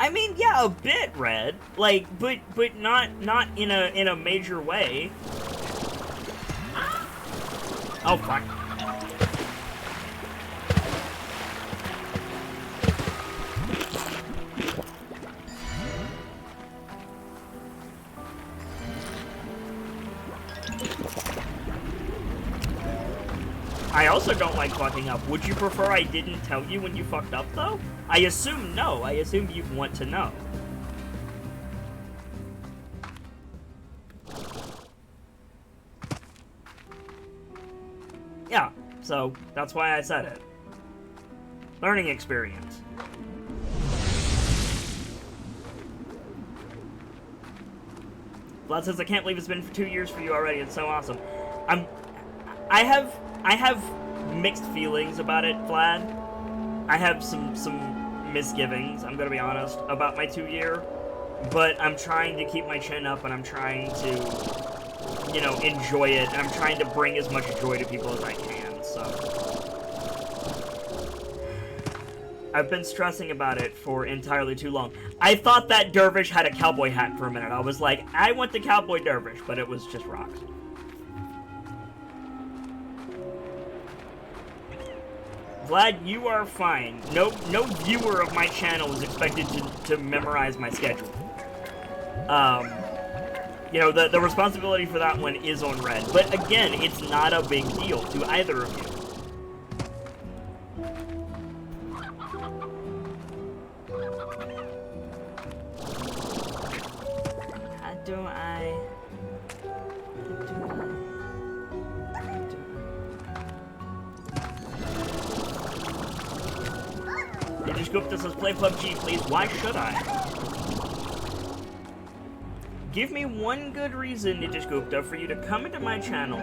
I mean, yeah, a bit, Red. Like, but not in a major way. Oh fuck. I also don't like fucking up. Would you prefer I didn't tell you when you fucked up, though? I assume no. I assume you'd want to know. Yeah, so that's why I said it. Learning experience. Vlad says, I can't believe it's been 2 years for you already. It's so awesome. I have mixed feelings about it, Vlad. I have some misgivings, I'm gonna be honest, about my 2-year. But I'm trying to keep my chin up, and I'm trying to, you know, enjoy it, and I'm trying to bring as much joy to people as I can, so. I've been stressing about it for entirely too long. I thought that dervish had a cowboy hat for a minute. I was like, I want the cowboy dervish, but it was just rocks. Vlad, you are fine. No viewer of my channel is expected to memorize my schedule. You know, the responsibility for that one is on Red. But again, it's not a big deal to either of you. How do I... Gupta says, play PUBG, please. Why should I? Give me one good reason, Nitish Gupta, for you to come into my channel.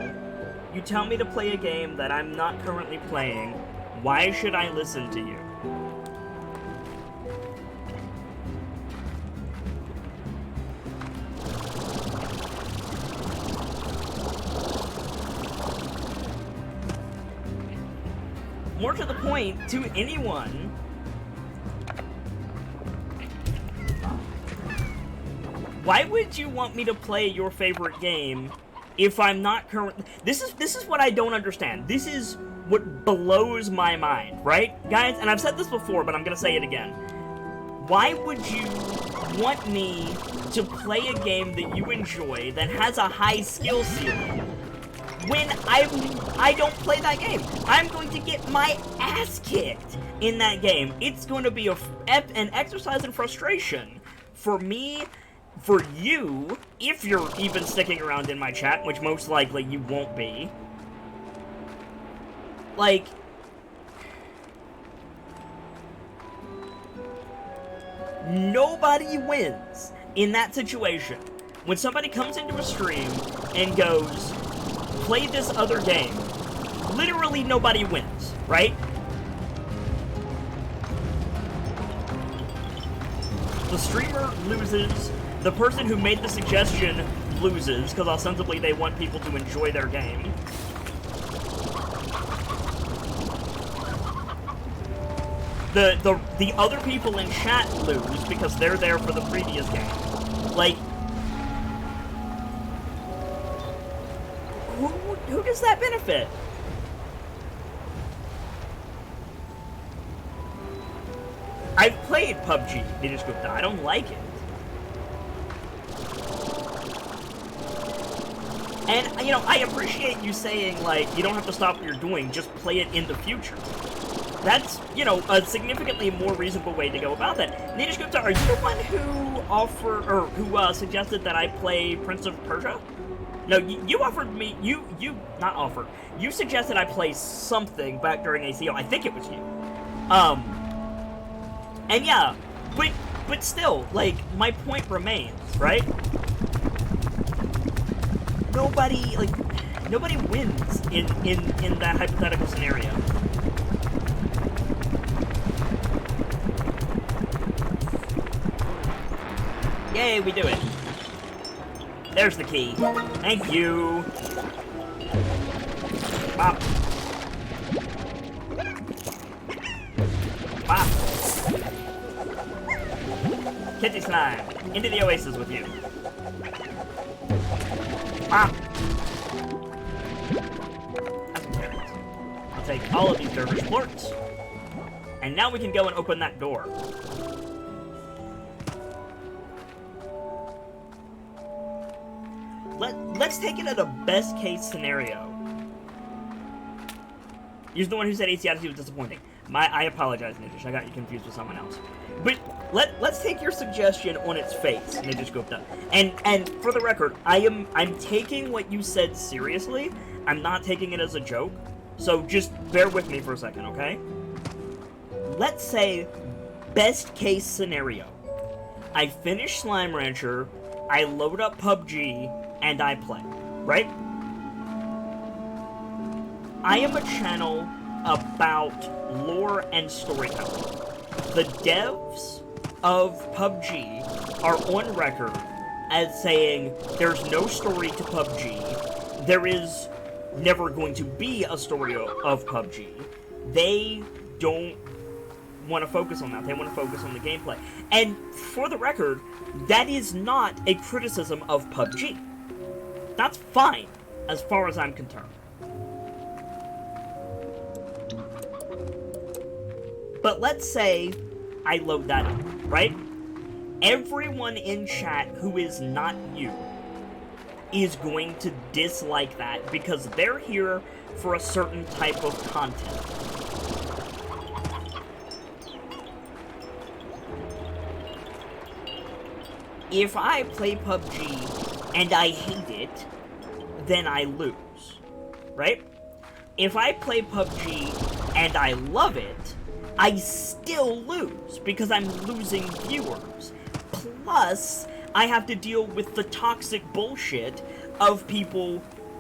You tell me to play a game that I'm not currently playing. Why should I listen to you? More to the point, to anyone... Why would you want me to play your favorite game if I'm not currently... This is what I don't understand. This is what blows my mind, right? Guys, and I've said this before, but I'm gonna say it again. Why would you want me to play a game that you enjoy that has a high skill ceiling when I don't play that game? I'm going to get my ass kicked in that game. It's going to be an exercise in frustration for me... For you, if you're even sticking around in my chat, which most likely you won't be, like, nobody wins in that situation. When somebody comes into a stream and goes, play this other game, literally nobody wins, right? The streamer loses. The person who made the suggestion loses, because ostensibly they want people to enjoy their game. The other people in chat lose, because they're there for the previous game. Like... Who does that benefit? I've played PUBG, Nitish Gupta. I don't like it. And, you know, I appreciate you saying, like, you don't have to stop what you're doing, just play it in the future. That's, you know, a significantly more reasonable way to go about that. Nitish Gupta, are you the one who suggested that I play Prince of Persia? No, you offered me, not offered, you suggested I play something back during ACO. I think it was you. And yeah, but still, like, my point remains, right? Nobody wins in that hypothetical scenario. Yay, we do it. There's the key. Thank you. Bop. Bop. Kitty slime. Into the oasis with you. Ah! I'll take all of these dervish plorts. And now we can go and open that door. Let's take it at a best case scenario. You're the one who said ACIT was disappointing. I apologize, Nitish. I got you confused with someone else. But let's take your suggestion on its face, Nitish Gupta. And for the record, I'm taking what you said seriously. I'm not taking it as a joke. So just bear with me for a second, okay? Let's say best case scenario. I finish Slime Rancher, I load up PUBG, and I play, right? I am a channel about lore and storytelling. the devs of PUBG are on record as saying there's no story to PUBG. There is never going to be a story of PUBG. They don't want to focus on that. They want to focus on the gameplay. And for the record, that is not a criticism of PUBG. That's fine, as far as I'm concerned. But let's say I load that up, right? Everyone in chat who is not you is going to dislike that because they're here for a certain type of content. If I play PUBG and I hate it, then I lose, right? If I play PUBG and I love it, I still lose because I'm losing viewers. Plus, I have to deal with the toxic bullshit of people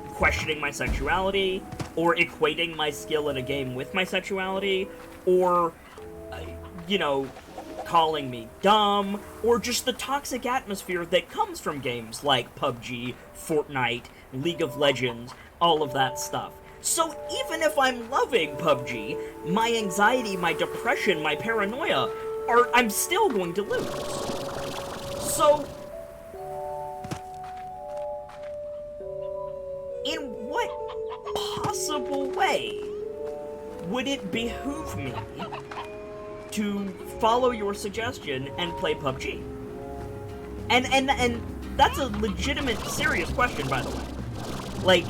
questioning my sexuality, or equating my skill in a game with my sexuality, or, you know, calling me dumb, or just the toxic atmosphere that comes from games like PUBG, Fortnite, League of Legends, all of that stuff. So even if I'm loving PUBG, my anxiety, my depression, my paranoia, I'm still going to lose. So, in what possible way would it behoove me to follow your suggestion and play PUBG? And that's a legitimate, serious question, by the way. Like,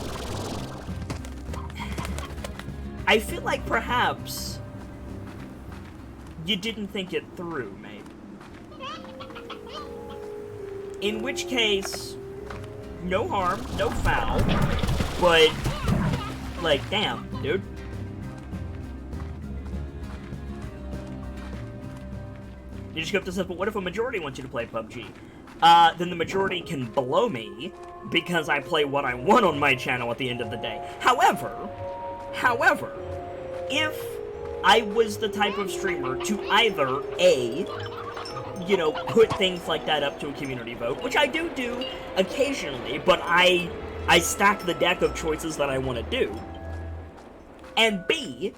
I feel like perhaps you didn't think it through, maybe. In which case, no harm, no foul, but, like, damn, dude. You just go up to says, but what if a majority wants you to play PUBG? Then the majority can blow me, because I play what I want on my channel at the end of the day. However, if I was the type of streamer to either, you know, put things like that up to a community vote, which I do occasionally, but I stack the deck of choices that I want to do, and B,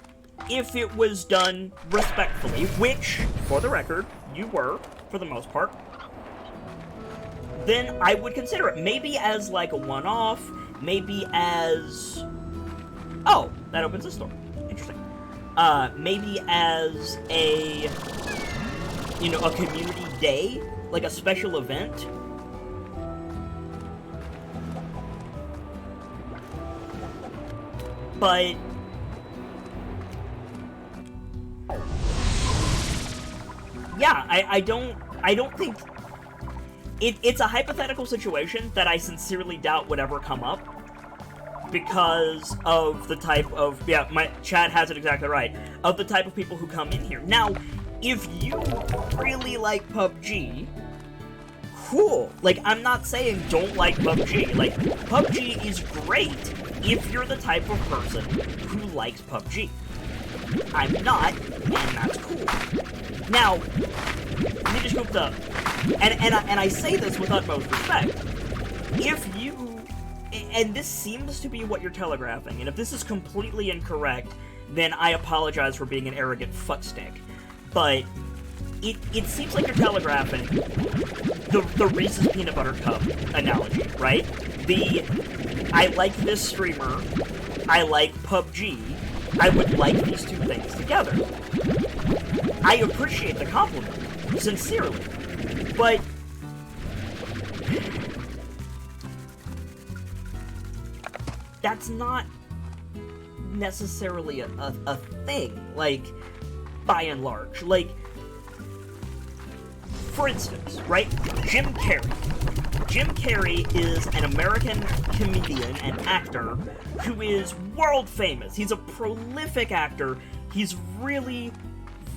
if it was done respectfully, which, for the record, you were, for the most part, then I would consider it. Maybe as, like, a one-off, maybe as... Oh, that opens this door. Interesting. Maybe as a, you know, a community day, like a special event. But yeah, I don't think it's a hypothetical situation that I sincerely doubt would ever come up. Because of the type of, yeah, my chat has it exactly right, of the type of people who come in here. Now, if you really like PUBG, cool. Like, I'm not saying don't like PUBG. Like, PUBG is great if you're the type of person who likes PUBG. I'm not, and that's cool. Now, let me just go up, and I say this with utmost respect. If you... And this seems to be what you're telegraphing, and if this is completely incorrect, then I apologize for being an arrogant fuckstick. But it seems like you're telegraphing the Reese's Peanut Butter Cup analogy, right? I like this streamer, I like PUBG, I would like these two things together. I appreciate the compliment, sincerely, but... that's not necessarily a thing, like, by and large. Like, for instance, right, Jim Carrey. Jim Carrey is an American comedian and actor who is world famous. He's a prolific actor. He's really,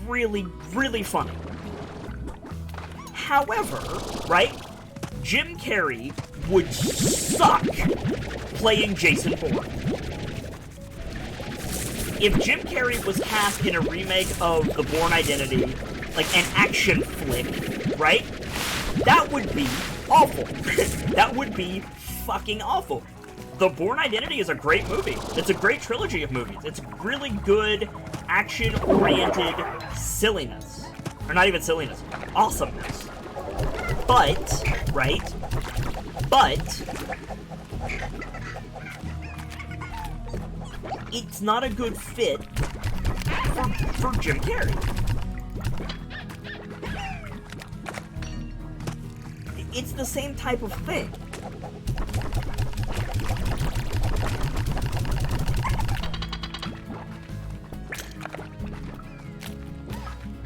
really, really funny. However, right, Jim Carrey would suck playing Jason Bourne. If Jim Carrey was cast in a remake of The Bourne Identity, like an action flick, right? That would be awful. That would be fucking awful. The Bourne Identity is a great movie. It's a great trilogy of movies. It's really good, action-oriented silliness. Or not even silliness, awesomeness. But, right? But it's not a good fit for Jim Carrey. It's the same type of thing.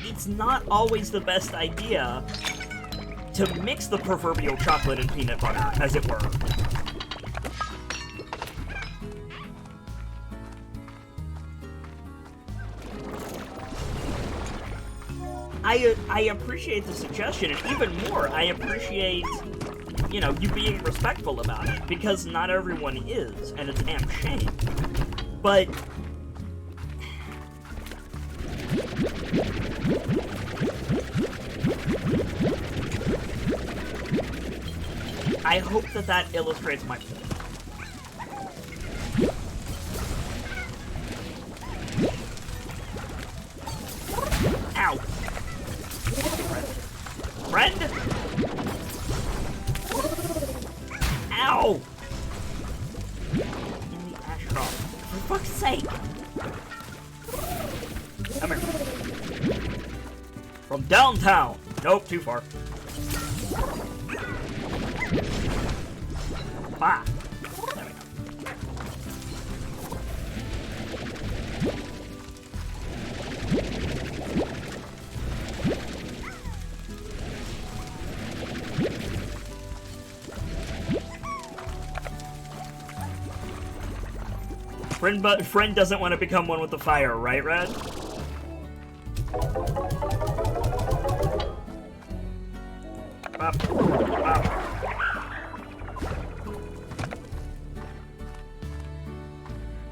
It's not always the best idea to mix the proverbial chocolate and peanut butter, as it were. I appreciate the suggestion, and even more, I appreciate, you know, you being respectful about it, because not everyone is, and it's a damn shame. But I hope that that illustrates my point. Ow! Friend? Ow! In the Ashcroft. For fuck's sake! Come here. From downtown! Nope, too far. Bah! There we go. Friend doesn't want to become one with the fire, right, Red?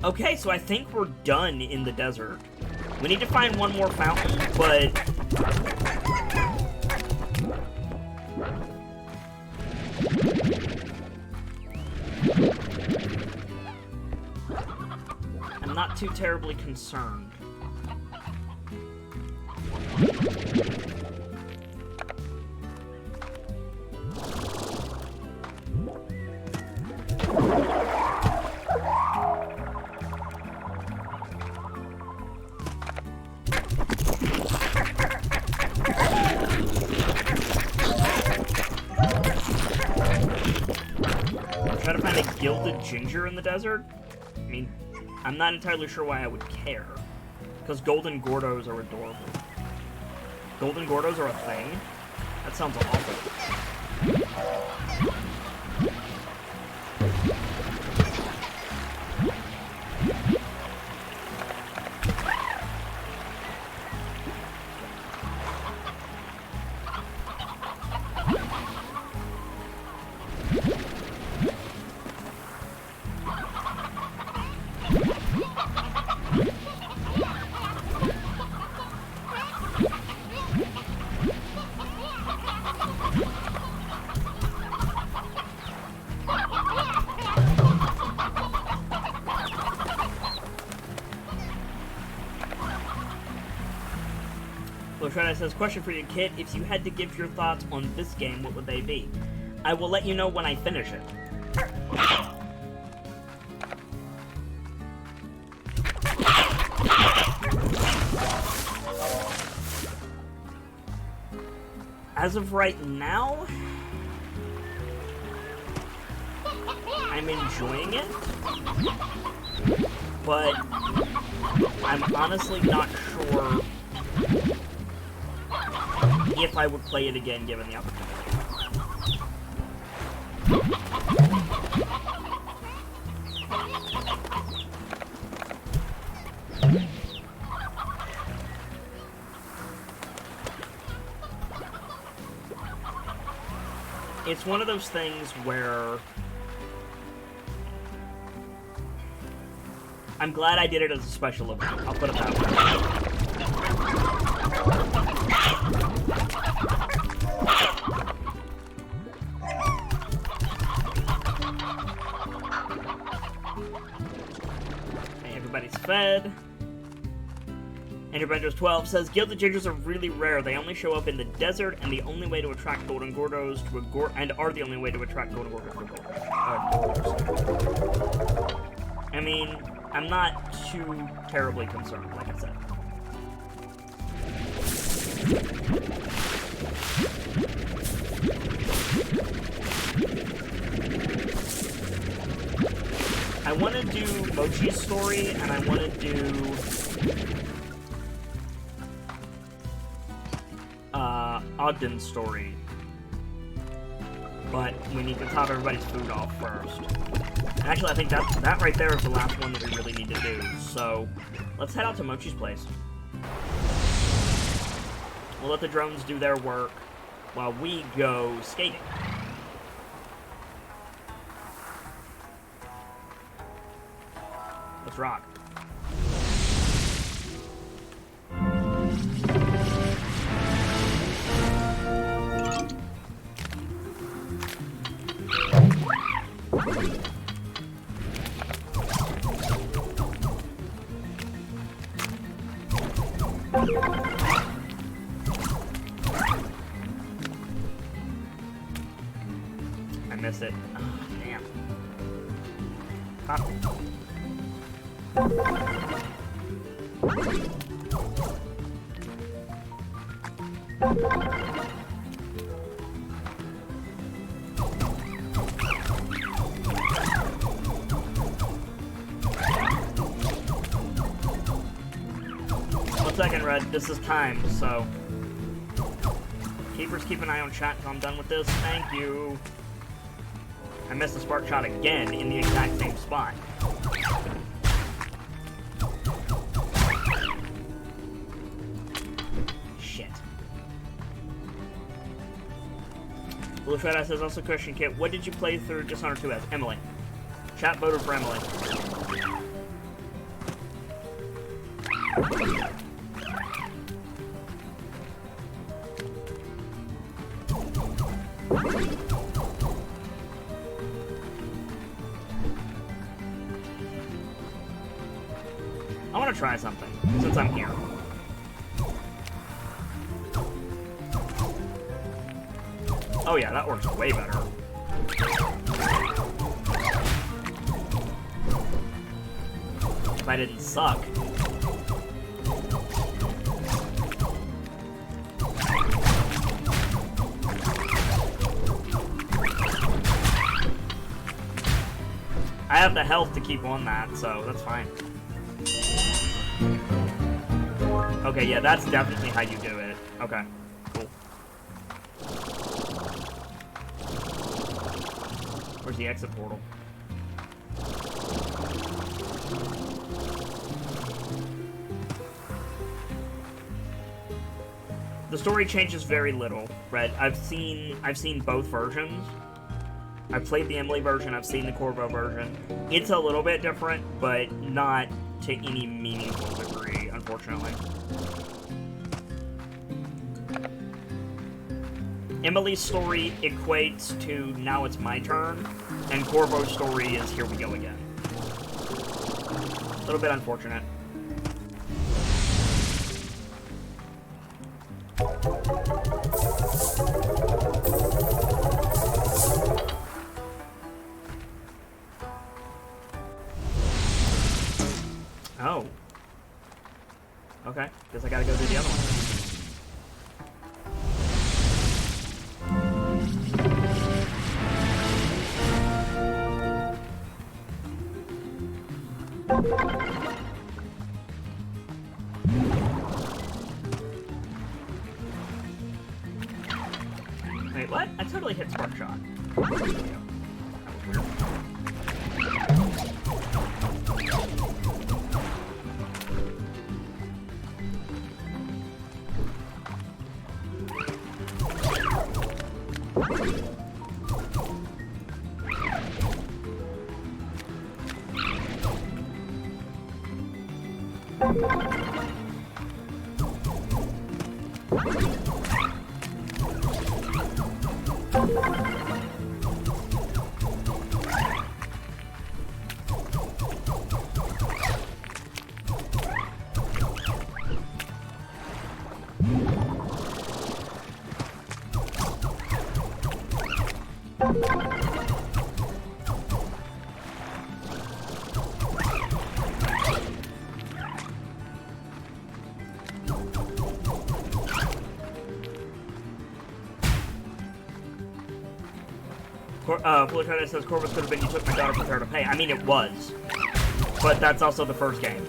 Okay, so I think we're done in the desert. We need to find one more fountain, but I'm not too terribly concerned. Try to find a gilded ginger in the desert? I mean, I'm not entirely sure why I would care. Because golden Gordos are adorable. Golden Gordos are a thing? That sounds awful. Lotrana says, question for you, Kit. If you had to give your thoughts on this game, what would they be? I will let you know when I finish it. As of right now, I'm enjoying it, but I'm honestly not sure if I would play it again given the opportunity. It's one of those things where I'm glad I did it as a special event. I'll put it that way. Gingers12 says, Gilded Gingers are really rare. They only show up in the desert, and the only way to attract Golden Gordos to a and are the only way to attract Golden Gordos to Gordos. I mean, I'm not too terribly concerned, like I said. I want to do Mochi's story, and I want to do Ogden's story. But we need to top everybody's food off first. And actually, I think that right there is the last one that we really need to do. So, let's head out to Mochi's place. We'll let the drones do their work while we go skating. Let's rock. I missed it. Oh, damn. Pop. One second, Red. This is time, so... Keepers, keep an eye on chat until I'm done with this. Thank you. I missed the spark shot again in the exact same spot. Shit. Blue Fred says also Christian Kit. What did you play through Dishonored 2 as? Emily. Chat voted for Emily. I want to try something, since I'm here. Oh yeah, that works way better. If I didn't suck. I have the health to keep on that, so that's fine. Okay, yeah, that's definitely how you do it. Okay, cool. Where's the exit portal? The story changes very little, Red. I've seen both versions. I've played the Emily version, I've seen the Corvo version. It's a little bit different, but not to any meaningful degree, unfortunately. Emily's story equates to now it's my turn, and Corvo's story is here we go again. A little bit unfortunate. Oh. Okay, guess I gotta go do the other one. Wait, what? I totally hit Spark Shot. That was weird. Fullerton says Corvus could have been you took my daughter from her to pay. I mean, it was. But that's also the first game.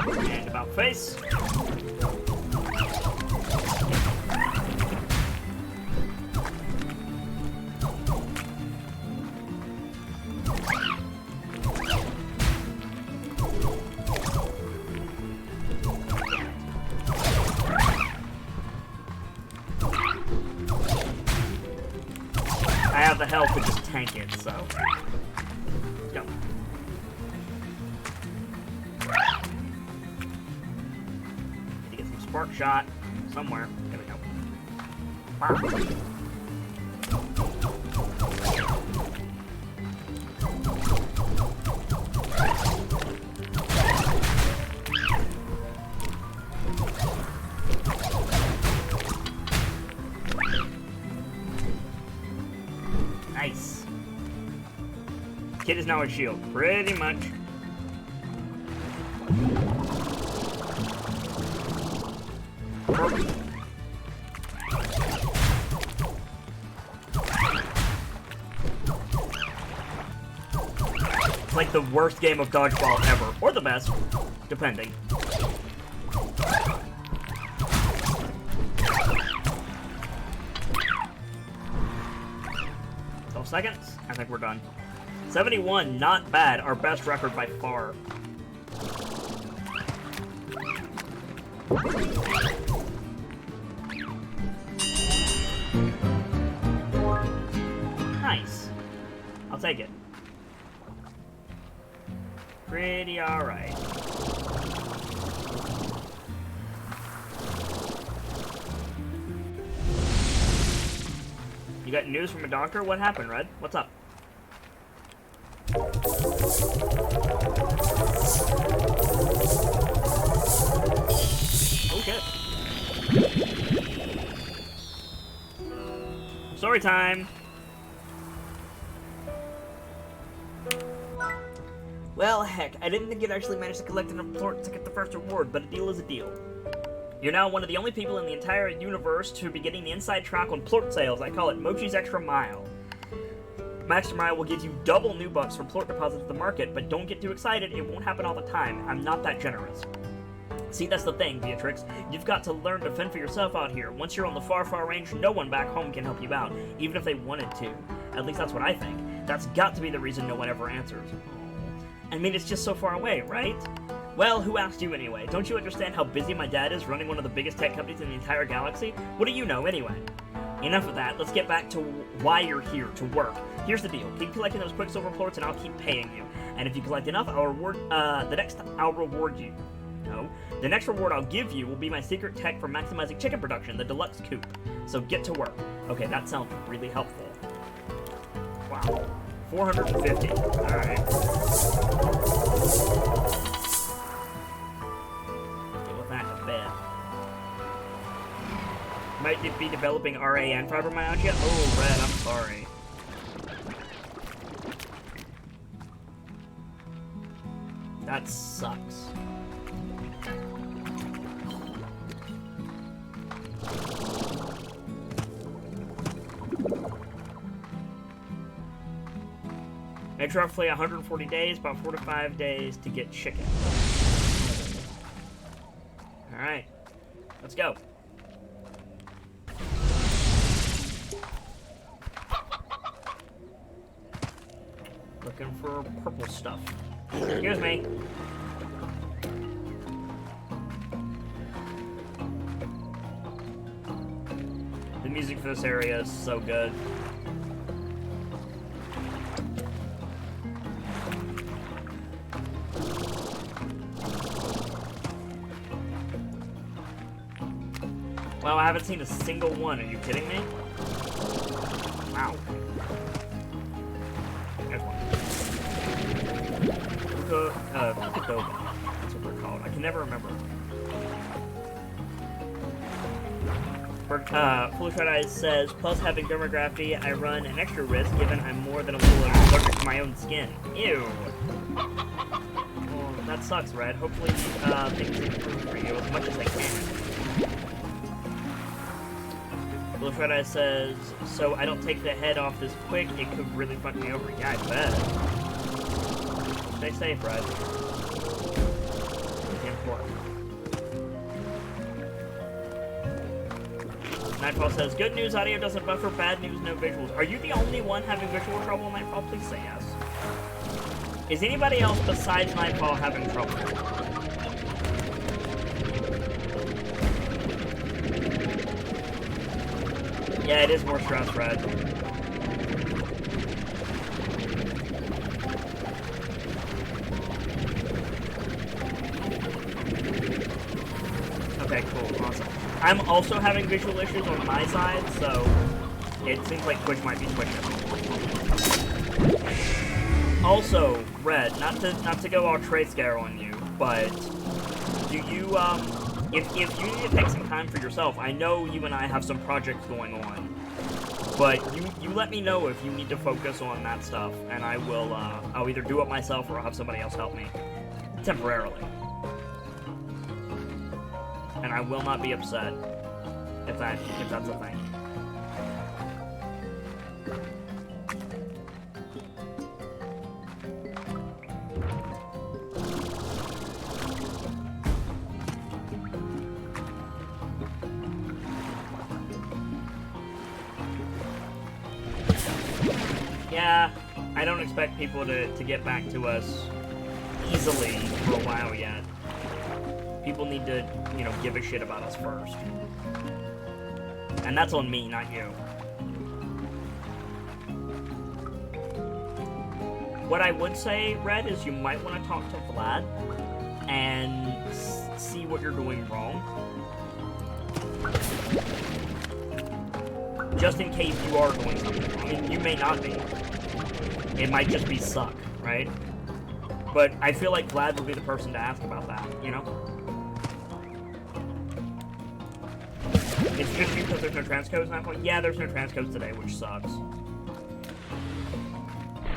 And about face. I have the health to just tank it, so. Go. Need to get some spark shot somewhere. There we go. Wow. Nice. Kid is now a shield, pretty much. It's like the worst game of dodgeball ever, or the best, depending. 12 seconds. I think we're done. 71, not bad. Our best record by far. Nice. I'll take it. Pretty alright. You got news from a doctor? What happened, Red? What's up? Oh shit. Story time! Well, heck, I didn't think you'd actually manage to collect enough plorts to get the first reward, but a deal is a deal. You're now one of the only people in the entire universe to be getting the inside track on plort sales. I call it Mochi's Extra Mile. My Extra Mile will give you double new bucks for plort deposits at the market, but don't get too excited, it won't happen all the time. I'm not that generous. See, that's the thing, Beatrix. You've got to learn to fend for yourself out here. Once you're on the far, far range, no one back home can help you out, even if they wanted to. At least that's what I think. That's got to be the reason no one ever answers. I mean, it's just so far away, right? Well, who asked you anyway? Don't you understand how busy my dad is running one of the biggest tech companies in the entire galaxy? What do you know anyway? Enough of that. Let's get back to why you're here, to work. Here's the deal. Keep collecting those Quicksilver plorts and I'll keep paying you. And if you collect enough, I'll reward, I'll reward you. No. The next reward I'll give you will be my secret tech for maximizing chicken production, the Deluxe Coop. So get to work. Okay, that sounds really helpful. Wow. 450. Alright. Deal with that in a bit. Might be developing RA and fibromyalgia? Oh, Red, I'm sorry. That sucks. It's roughly 140 days, about 4 to 5 days to get chicken. Alright, let's go. Looking for purple stuff. Excuse me. The music for this area is so good. Wow, I haven't seen a single one. Are you kidding me? Wow. There's one. Puka, that's what they're called. I can never remember. Foolish Red Eyes says, plus having dermography, I run an extra risk given I'm more than a little allergic to my own skin. Ew. Well, that sucks, Red. Hopefully, things improve for you as much as I can. Foolish Red Eyes says, so I don't take the head off this quick, it could really fuck me over. Yeah, I bet. Stay safe, Red. Nightfall says, good news, audio doesn't buffer, bad news, no visuals. Are you the only one having visual trouble, Nightfall? Please say yes. Is anybody else besides Nightfall having trouble? Yeah, it is more stress, Red. Okay, cool, awesome. I'm also having visual issues on my side, so it seems like Twitch might be switching. Also, Red, not to go all trade scare on you, but do you if you need to take some time for yourself, I know you and I have some projects going on, but you let me know if you need to focus on that stuff, and I will I'll either do it myself or I'll have somebody else help me temporarily. And I will not be upset if that's a thing. Yeah, I don't expect people to get back to us easily for a while yet. People need to, you know, give a shit about us first. And that's on me, not you. What I would say, Red, is you might want to talk to Vlad and see what you're doing wrong. Just in case you are doing something. I mean, you may not be. It might just be suck, right? But I feel like Vlad would be the person to ask about that, you know? It's just because there's no transcodes now? Yeah, there's no transcodes today, which sucks.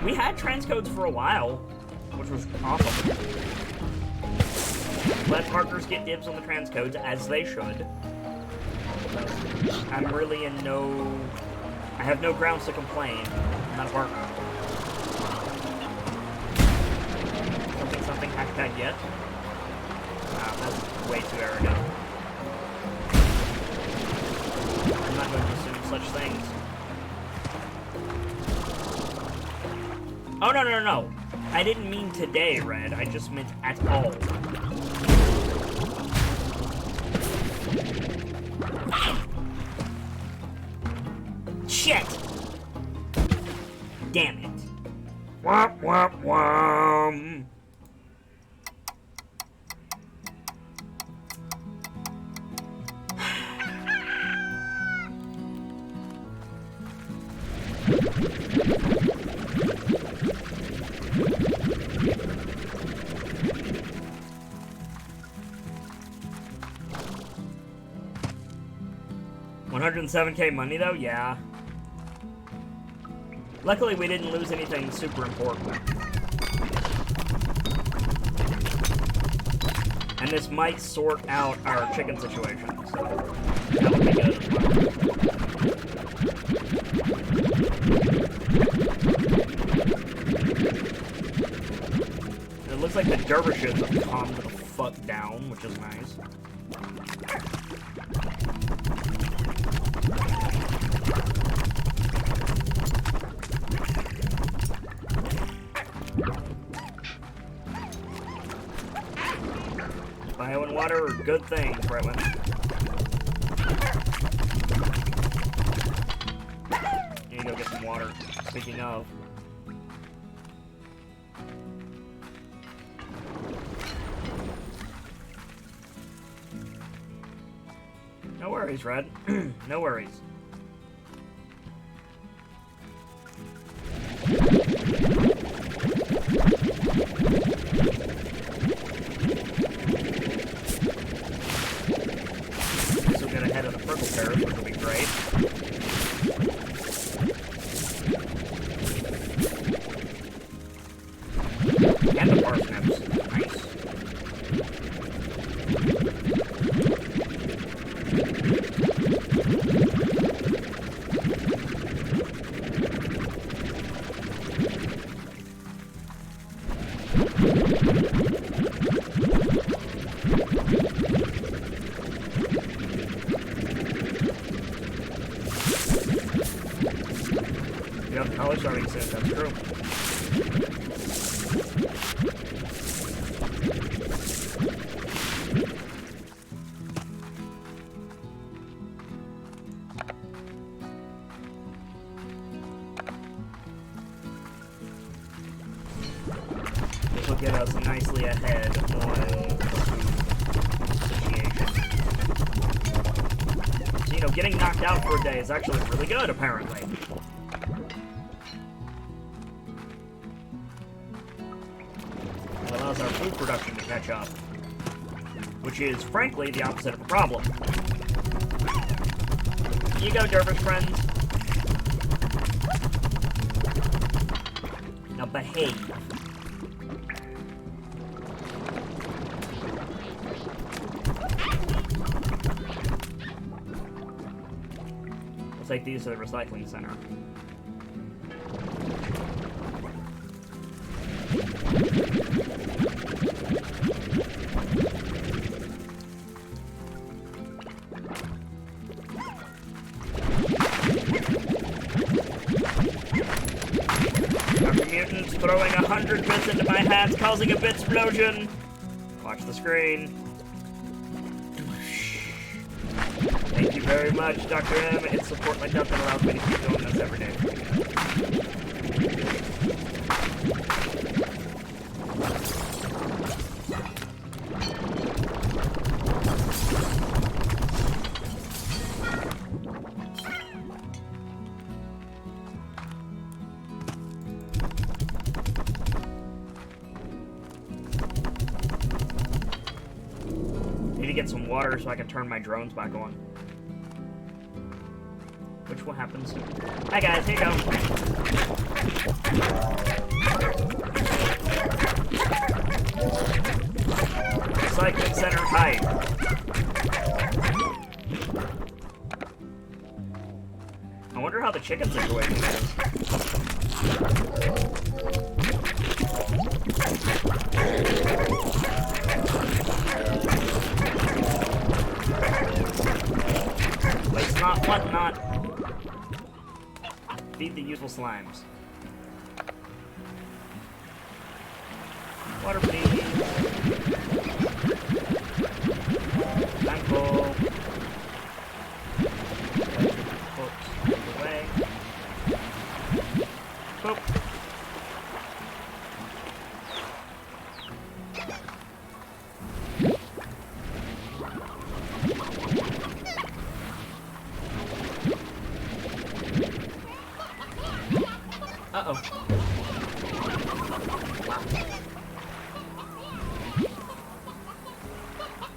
We had transcodes for a while, which was awesome. Let partners get dibs on the transcodes, as they should. I'm really in no... I have no grounds to complain. I'm not a partner. Something, hashtag yet. Wow, that's way too arrogant. I'm not going to assume such things. Oh, no. I didn't mean today, Red. I just meant at all. Shit! Damn it. Womp, womp, womp. $107K money though? Yeah. Luckily we didn't lose anything super important. And this might sort out our chicken situation, so that'll be good as well. It looks like the dervishes have calmed the fuck down, which is nice. Bio and water are good things, right, women? Need to go get some water. Speaking of. No worries, Red. No worries. This will get ahead of the purple parrot, which will be great. And the parsnips. Nice. Yep, college starting soon, that's true. This will get us nicely ahead on situation. So, you know, getting knocked out for a day is actually really good, apparently. It allows our food production to catch up, which is, frankly, the opposite of a problem. You go, Dervish friends. Now behave. Let's take these to the recycling center. Dr. Mutant's throwing 100 bits into my hands, causing a bit explosion. Watch the screen. Thank you very much, Dr. M. It's support like that that allows me to keep doing this every day. Need to get some water so I can turn my drones back on. Which will happen soon. Hi guys, here you go. Recycling center height. I wonder how the chicken situation is. Let's not, what not? Feed the useful slimes. Water, please. I'm full. Oops. Away. Boop. Uh-oh.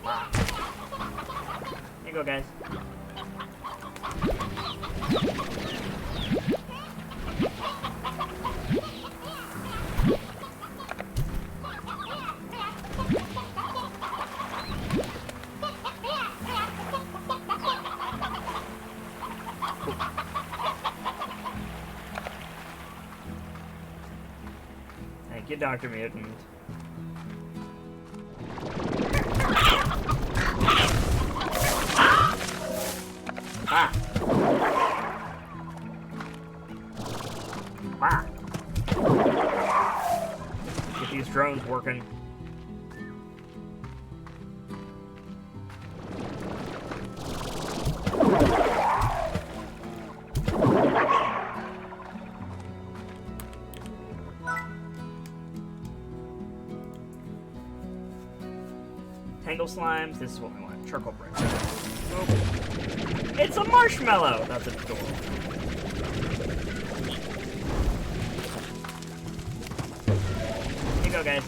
Wow. Here you go, guys. Thank you, Dr. Mutant. Ah! Ah! Get these drones working. Tangle slimes. This is what we want. Charcoal brick. Oh. It's a marshmallow! That's adorable. Here you go, guys.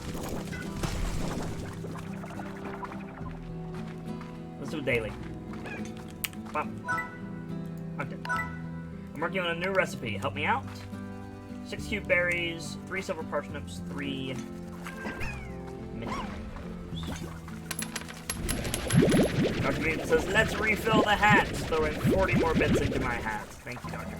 Let's do it daily. Wow. Okay. I'm working on a new recipe. Help me out. 6 cube berries, 3 silver parsnips, 3 mini mangoes. Dr. Mutant says, let's refill the hats, throwing 40 more bits into my hat. Thank you, Dr. Mutant.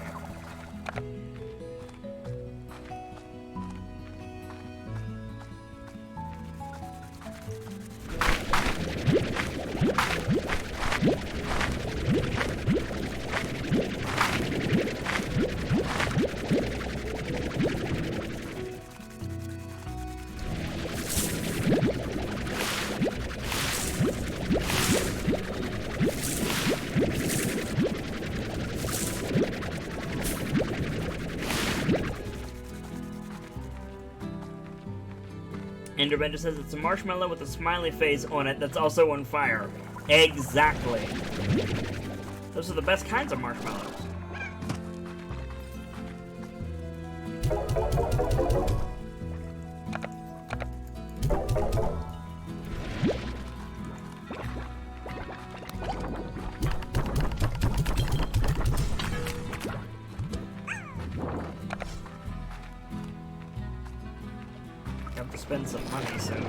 Enderbender says it's a marshmallow with a smiley face on it that's also on fire. Exactly. Those are the best kinds of marshmallows. Have to spend some money soon.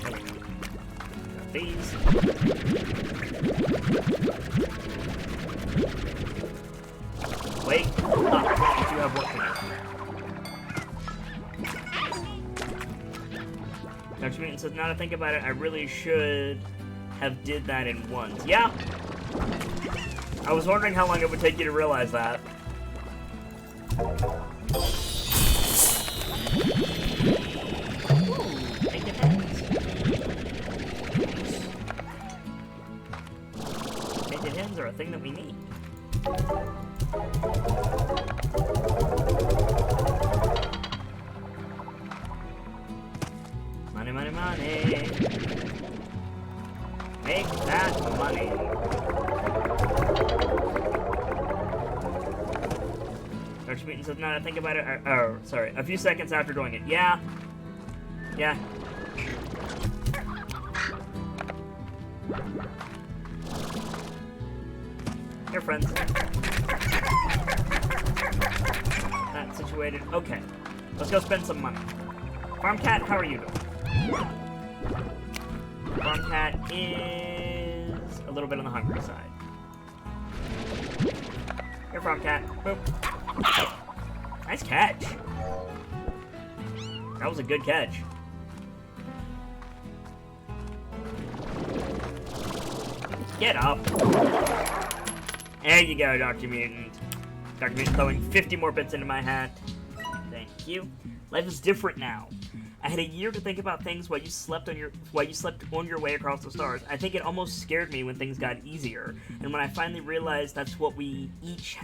Got these. Wait, you have work to do. Dr. Mutant says, now to think about it, I really should have did that in ones. Yeah. I was wondering how long it would take you to realize that. Painted hens. Painted hens are a thing that we need. Money, money, money. Make that money. Dr. Mutant says, now to think about it, sorry, a few seconds after doing it. Yeah. Yeah. Here, friends. That's situated. Okay. Let's go spend some money. Farm Cat, how are you doing? Farm Cat is a little bit on the hungry side. Here, Farm Cat. Boop. Nice catch. That was a good catch. Get up. There you go, Dr. Mutant. Dr. Mutant throwing 50 more bits into my hat. Thank you. Life is different now. I had a year to think about things while you slept on your way across the stars. I think it almost scared me when things got easier, and when I finally realized that's what we each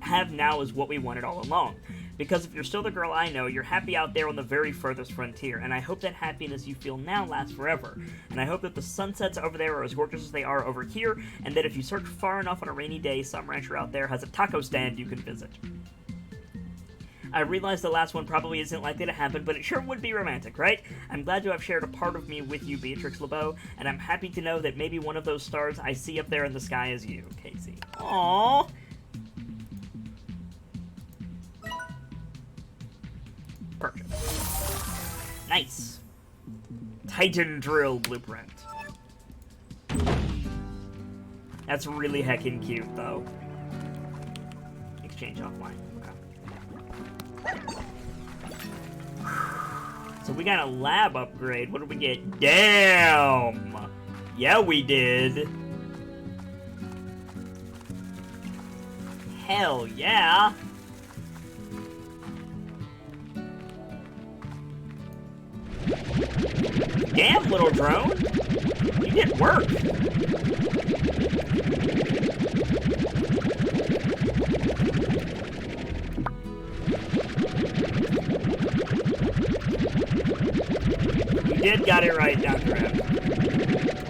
have now is what we wanted all along. Because if you're still the girl I know, you're happy out there on the very furthest frontier, and I hope that happiness you feel now lasts forever. And I hope that the sunsets over there are as gorgeous as they are over here, and that if you search far enough on a rainy day, some rancher out there has a taco stand you can visit. I realize the last one probably isn't likely to happen, but it sure would be romantic, right? I'm glad to have shared a part of me with you, Beatrix LeBeau, and I'm happy to know that maybe one of those stars I see up there in the sky is you, Casey. Aww. Perfect. Nice. Titan drill blueprint. That's really heckin' cute, though. Exchange offline. So we got a lab upgrade. What did we get? Damn! Yeah, we did. Hell yeah! Damn, little drone! You did work! Brett got it right, Dr. M.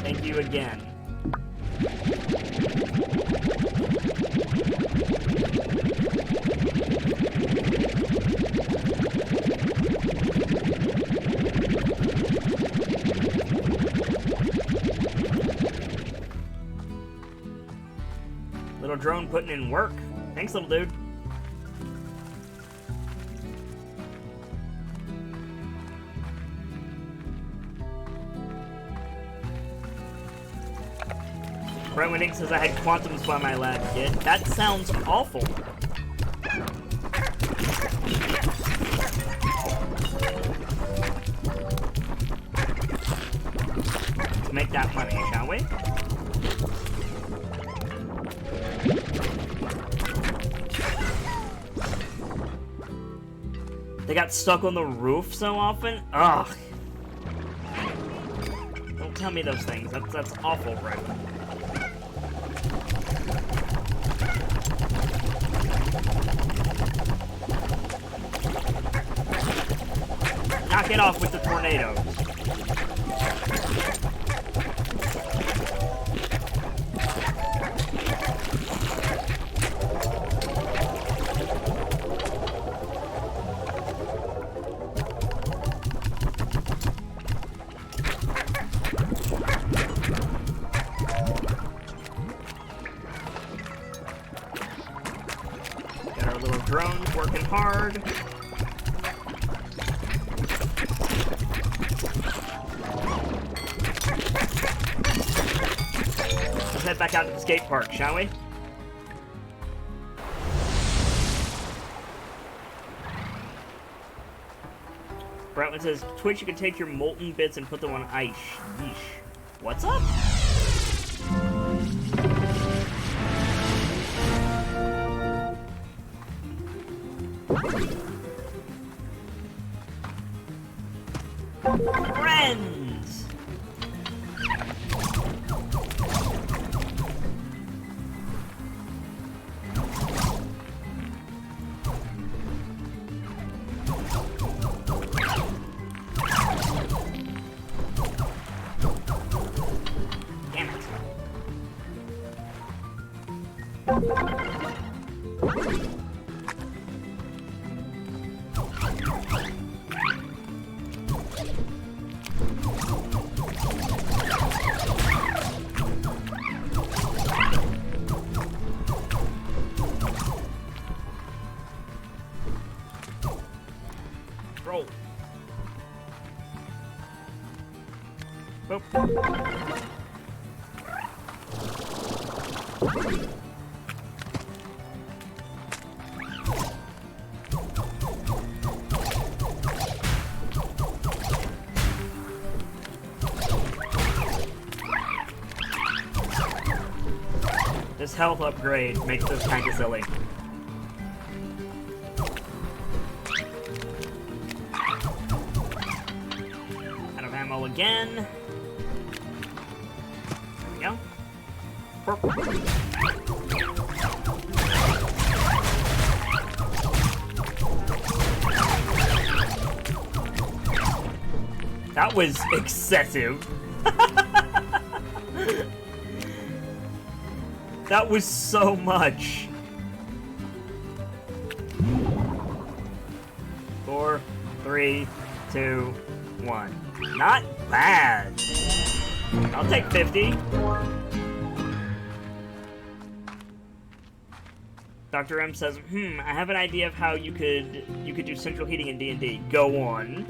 Thank you again. Little drone putting in work. Thanks, little dude. Brent Winnick says I had quantums by my lab kid. That sounds awful. Let's make that money, shall we? They got stuck on the roof so often? Ugh. Don't tell me those things. That's awful, Brent. Knock it off with the tornadoes. Got our little drones working hard. Let's head back out to the skate park, shall we? Brentwood says, Twitch, you can take your molten bits and put them on ice. Yeesh. What's up? Friends! Damn it. Roll. Boop. This health upgrade makes this kind of silly. Out of ammo again. There we go. Purple. That was excessive. That was so much. 4, 3, 2, 1. Not bad. I'll take 50. Dr. M says, I have an idea of how you could do central heating in D&D. Go on.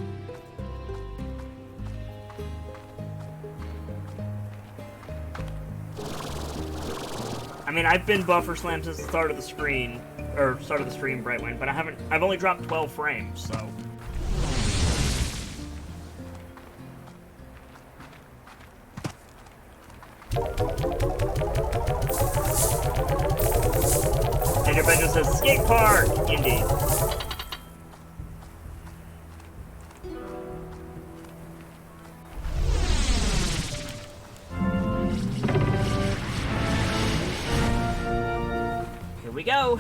I mean, I've been buffer slammed since the start of the stream, Brightwind, but I've only dropped 12 frames, so. And your bedroom says, skate park! Indeed. Here we go.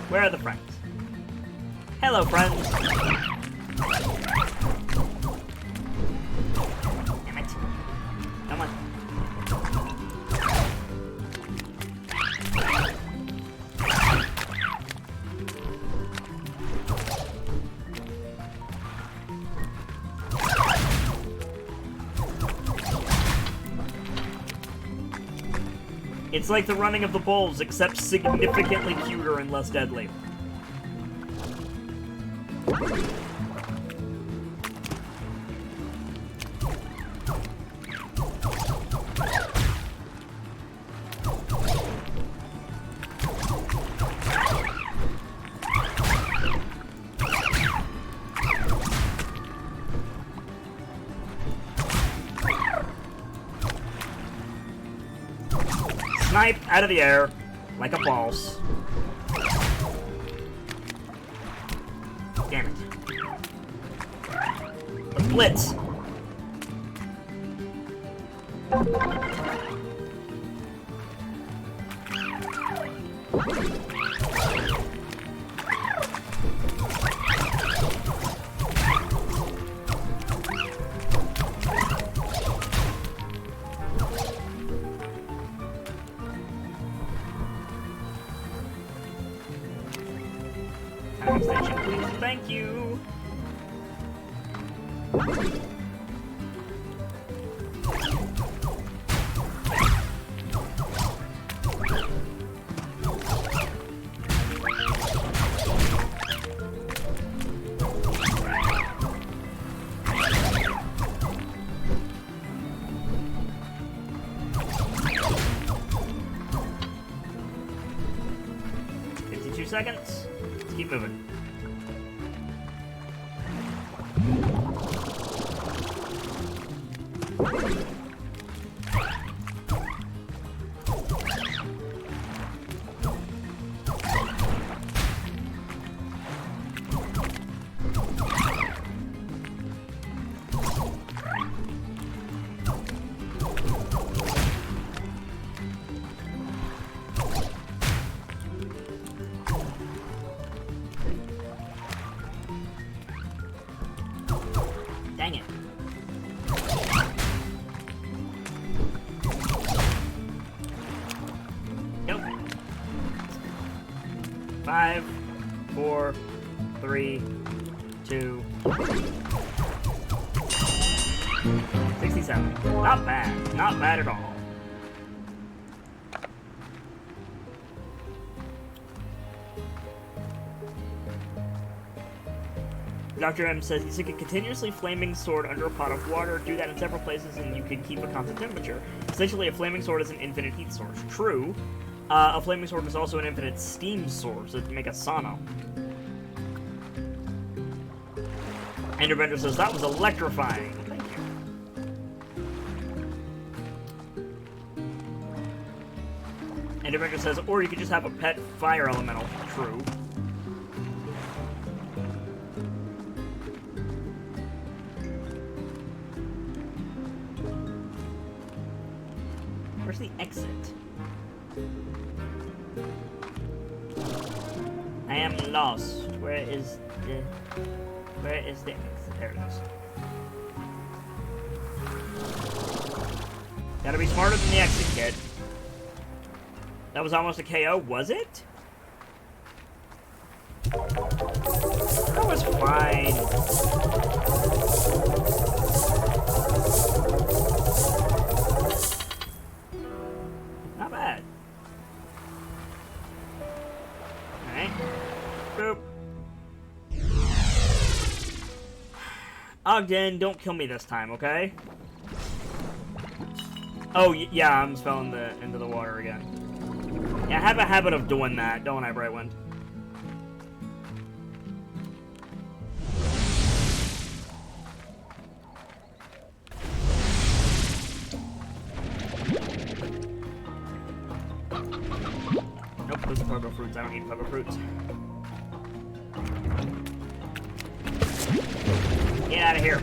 Where are the friends? Hello, friends. Damn it. Come on. It's like the running of the bulls, except significantly cuter and less deadly. Snipe out of the air, like a boss. Damn it. The blitz. Time station, please. Thank you. Seconds. Let's keep moving. Dang it. Nope. 5, 4, 3, 2, 67. Not bad. Not bad at all. Dr. M says you stick a continuously flaming sword under a pot of water, do that in several places, and you can keep a constant temperature. Essentially, a flaming sword is an infinite heat source. True. A flaming sword is also an infinite steam source, so to make a sauna. Enderbender says, that was electrifying. Thank you. Enderbender says, or you could just have a pet fire elemental. True. Where's the exit? I am lost. Where is the exit? There it is. Gotta be smarter than the exit, kid. That was almost a KO, was it? That was fine. Not bad. Alright. Boop. Ogden, don't kill me this time, okay? Oh, yeah, I'm spelling into the water again. Yeah, I have a habit of doing that, don't I, Brightwind? Nope, those are pogo fruits. I don't need pogo fruits. Get out of here.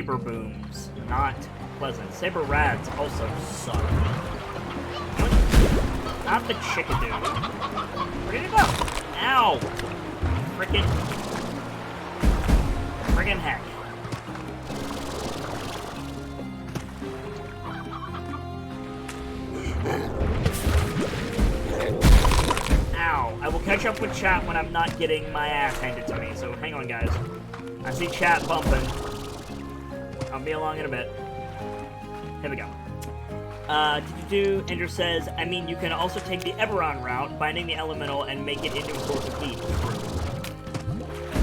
saber booms. Not pleasant. Saber rads also suck. Not the chickadoo. Where did it go? Ow! Frickin' heck. Ow. I will catch up with chat when I'm not getting my ass handed to me, so hang on, guys. I see chat bumping. I'll be along in a bit. Here we go. Ender says, I mean, you can also take the Eberron route, binding the elemental and make it into a source of heat.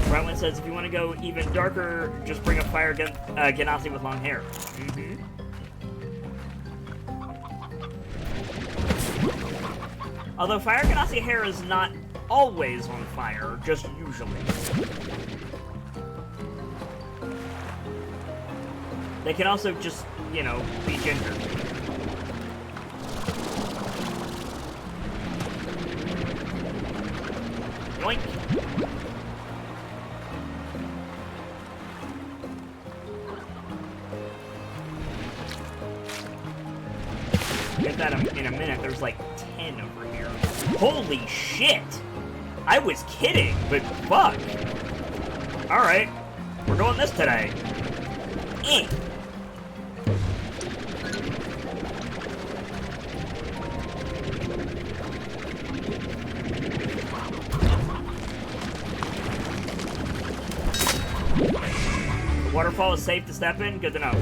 Brightwind says, if you want to go even darker, just bring a fire Genasi with long hair. Mm-hmm. Although fire Genasi hair is not always on fire, just usually. They can also just, you know, be ginger. Yoink! Get that in a minute. There's like 10 over here. Holy shit! I was kidding, but fuck. Alright. We're doing this today. Eh. Waterfall is safe to step in? Good to know.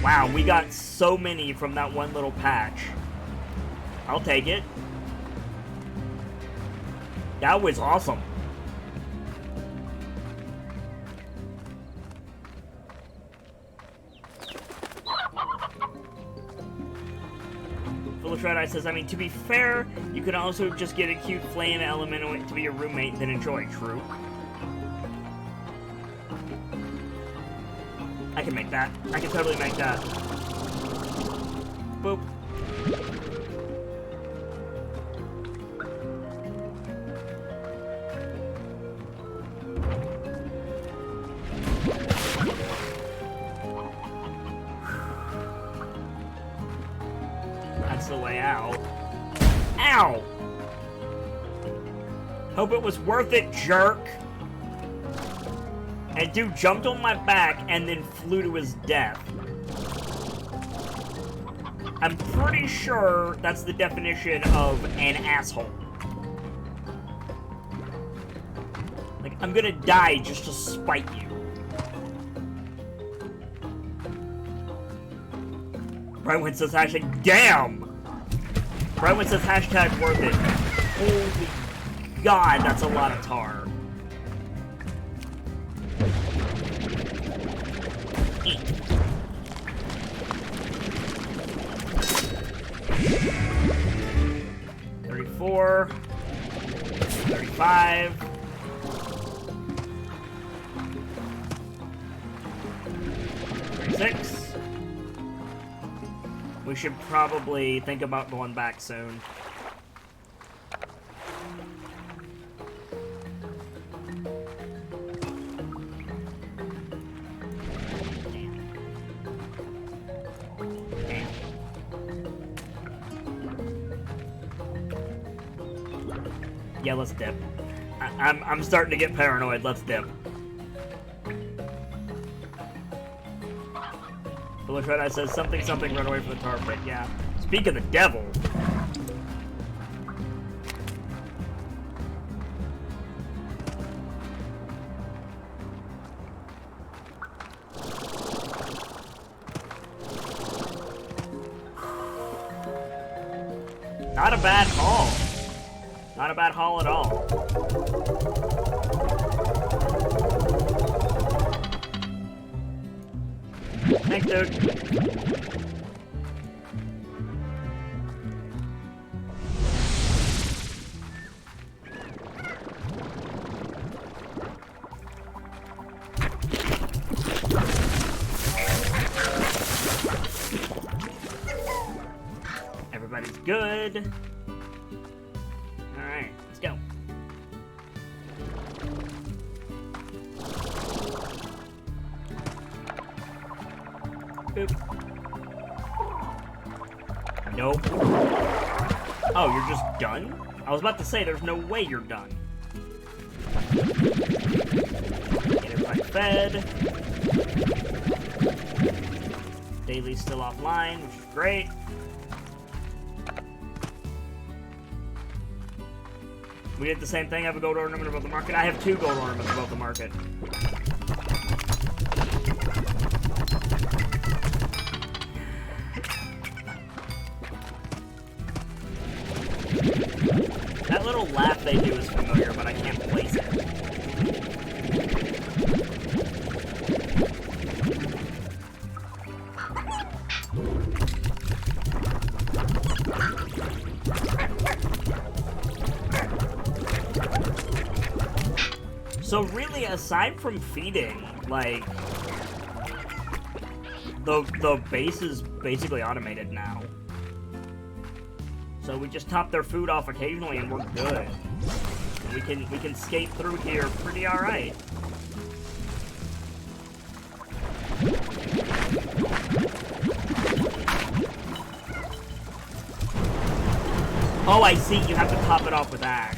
Wow, we got so many from that one little patch. I'll take it. That was awesome. Foolish Red Eye says, I mean, to be fair, you could also just get a cute flame elemental to be your roommate and then enjoy. True. I can make that. I can totally make that. Boop. That's the way out. Ow! Hope it was worth it, jerk! And dude jumped on my back and then flew to his death. I'm pretty sure that's the definition of an asshole. Like, I'm gonna die just to spite you. Brightwind says hashtag damn! Brightwind says hashtag worth it. Holy god, that's a lot of tar. 34, 35. Six. We should probably think about going back soon. Yeah, let's dip. I'm starting to get paranoid. Let's dip. Foolish Red Eye says something, run away from the tar pit. Yeah. Speak of the devil. Not a bad haul. Not a bad haul at all. Thanks, dude. Everybody's good. Boop. Nope. Oh, you're just done? I was about to say, there's no way you're done. Get everybody fed. Daily's still offline, which is great. We did the same thing. I have a gold ornament above the market. I have 2 gold ornaments above the market. That little laugh they do is familiar, but I can't place it. So really, aside from feeding, like, the base is basically automated now. So we just top their food off occasionally and we're good. We can skate through here pretty alright. Oh, I see. You have to top it off with ash.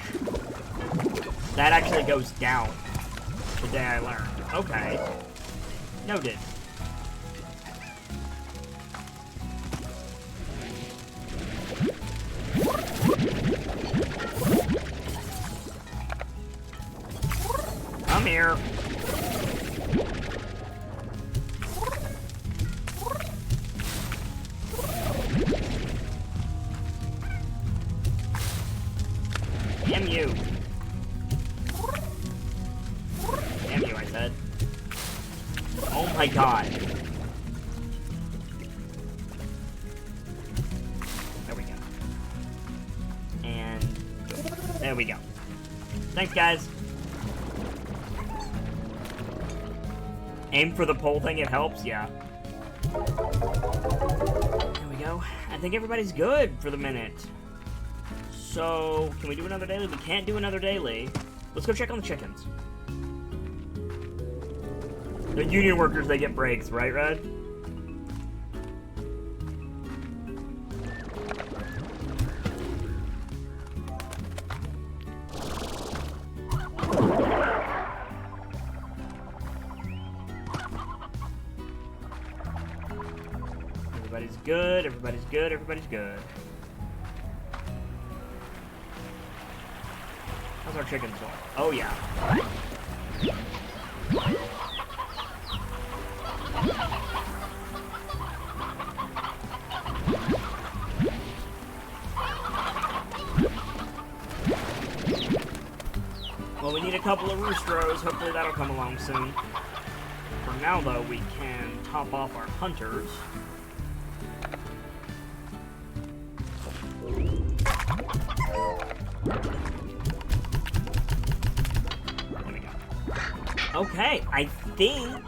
That actually goes down. Today I learned. Okay. Noted. Come here. Damn you. Damn you, I said. Oh my god. There we go. And there we go. Thanks, guys. Aim for the pole thing, it helps, yeah. There we go. I think everybody's good for the minute. So, can we do another daily? We can't do another daily. Let's go check on the chickens. They're union workers, they get breaks, right, Red? Everybody's good, everybody's good, everybody's good. How's our chickens going? Oh, yeah. Well, we need a couple of roosters. Hopefully that'll come along soon. For now, though, we can top off our hunters. There we go. Okay, I think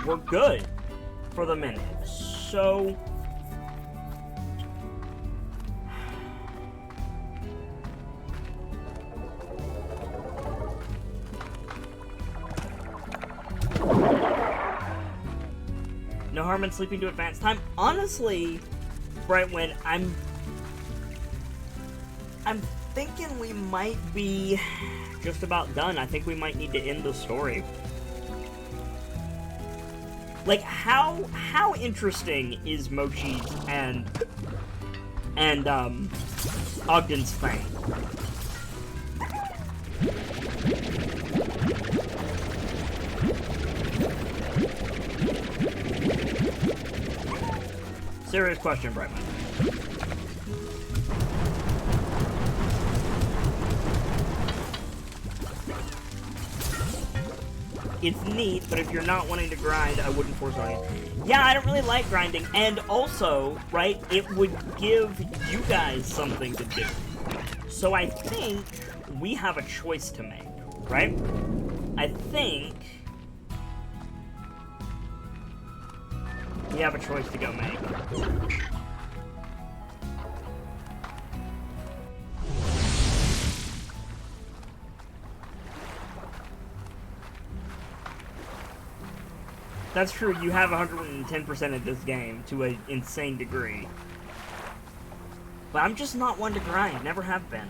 we're good for the minute. So... no harm in sleeping to advance time. Honestly, Brightwind, I'm thinking we might be just about done. I think we might need to end the story. Like, how interesting is Mochi's and Ogden's thing? Serious question, Brightman. It's neat, but if you're not wanting to grind, I wouldn't force it on you. Yeah, I don't really like grinding, and also, right, it would give you guys something to do. So I think we have a choice to make, right? I think we have a choice to go make. That's true, you have 110% of this game to an insane degree. But I'm just not one to grind, never have been.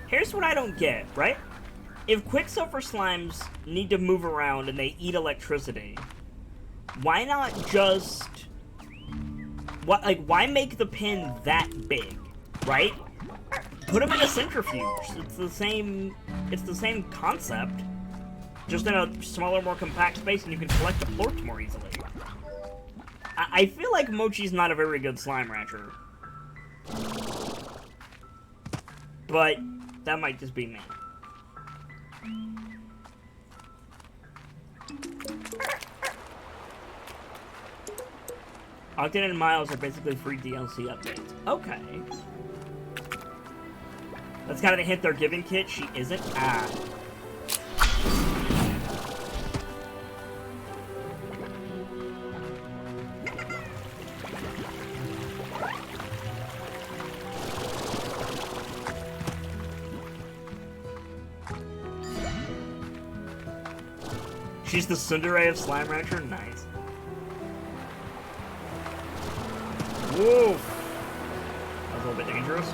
Here's what I don't get, right? If Quicksilver Slimes need to move around and they eat electricity, why not just... why make the pin that big, right? Put them in a centrifuge. It's the same concept, just in a smaller, more compact space, and you can collect the plorts more easily. I feel like Mochi's not a very good slime rancher. But that might just be me. Octane and Miles are basically free DLC updates. Okay. That's kind of the hint they're giving Kit. She isn't. Ah. She's the tsundere of Slime Rancher? Nice. Whoa! That was a little bit dangerous.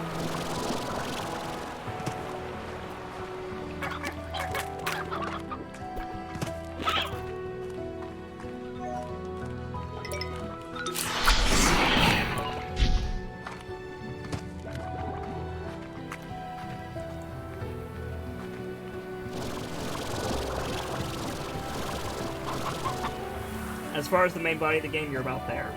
As far as the main body of the game, you're about there.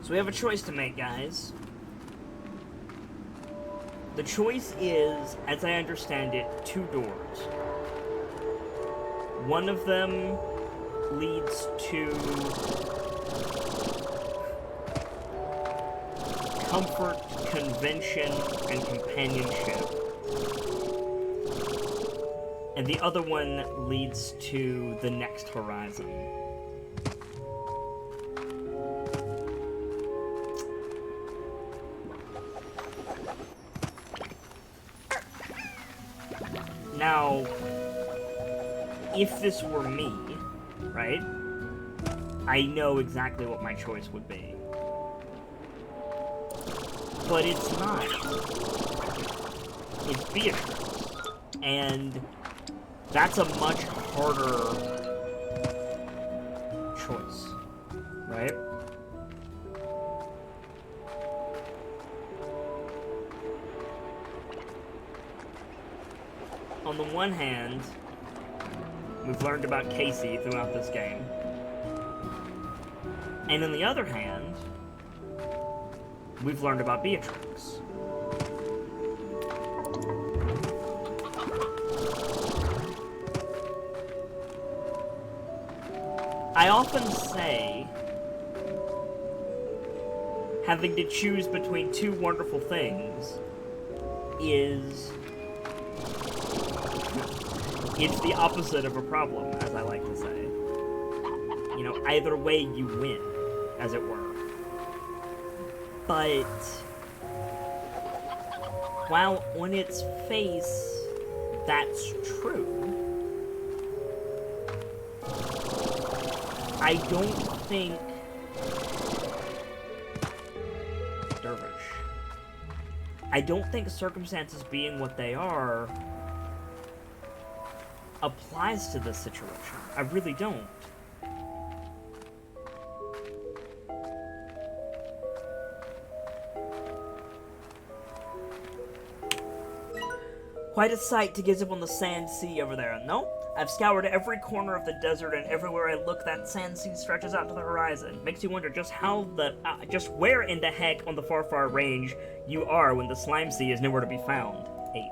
So we have a choice to make, guys. The choice is, as I understand it, 2 doors. One of them leads to comfort, convention, and companionship. And the other one leads to the next horizon. Now, if this were me, right, I know exactly what my choice would be. But it's not. It's Beatrice. And that's a much harder choice, right? On the one hand, we've learned about Casey throughout this game. And on the other hand, we've learned about Beatrix. I often say, having to choose between 2 wonderful things is... it's the opposite of a problem, as I like to say. You know, either way you win, as it were. But while on its face, that's true, I don't think Dervish. I don't think circumstances being what they are applies to this situation. I really don't. Quite a sight to gaze up on the sand sea over there. No, I've scoured every corner of the desert, and everywhere I look, that sand sea stretches out to the horizon. Makes you wonder just how just where in the heck on the far, far range you are when the slime sea is nowhere to be found. H.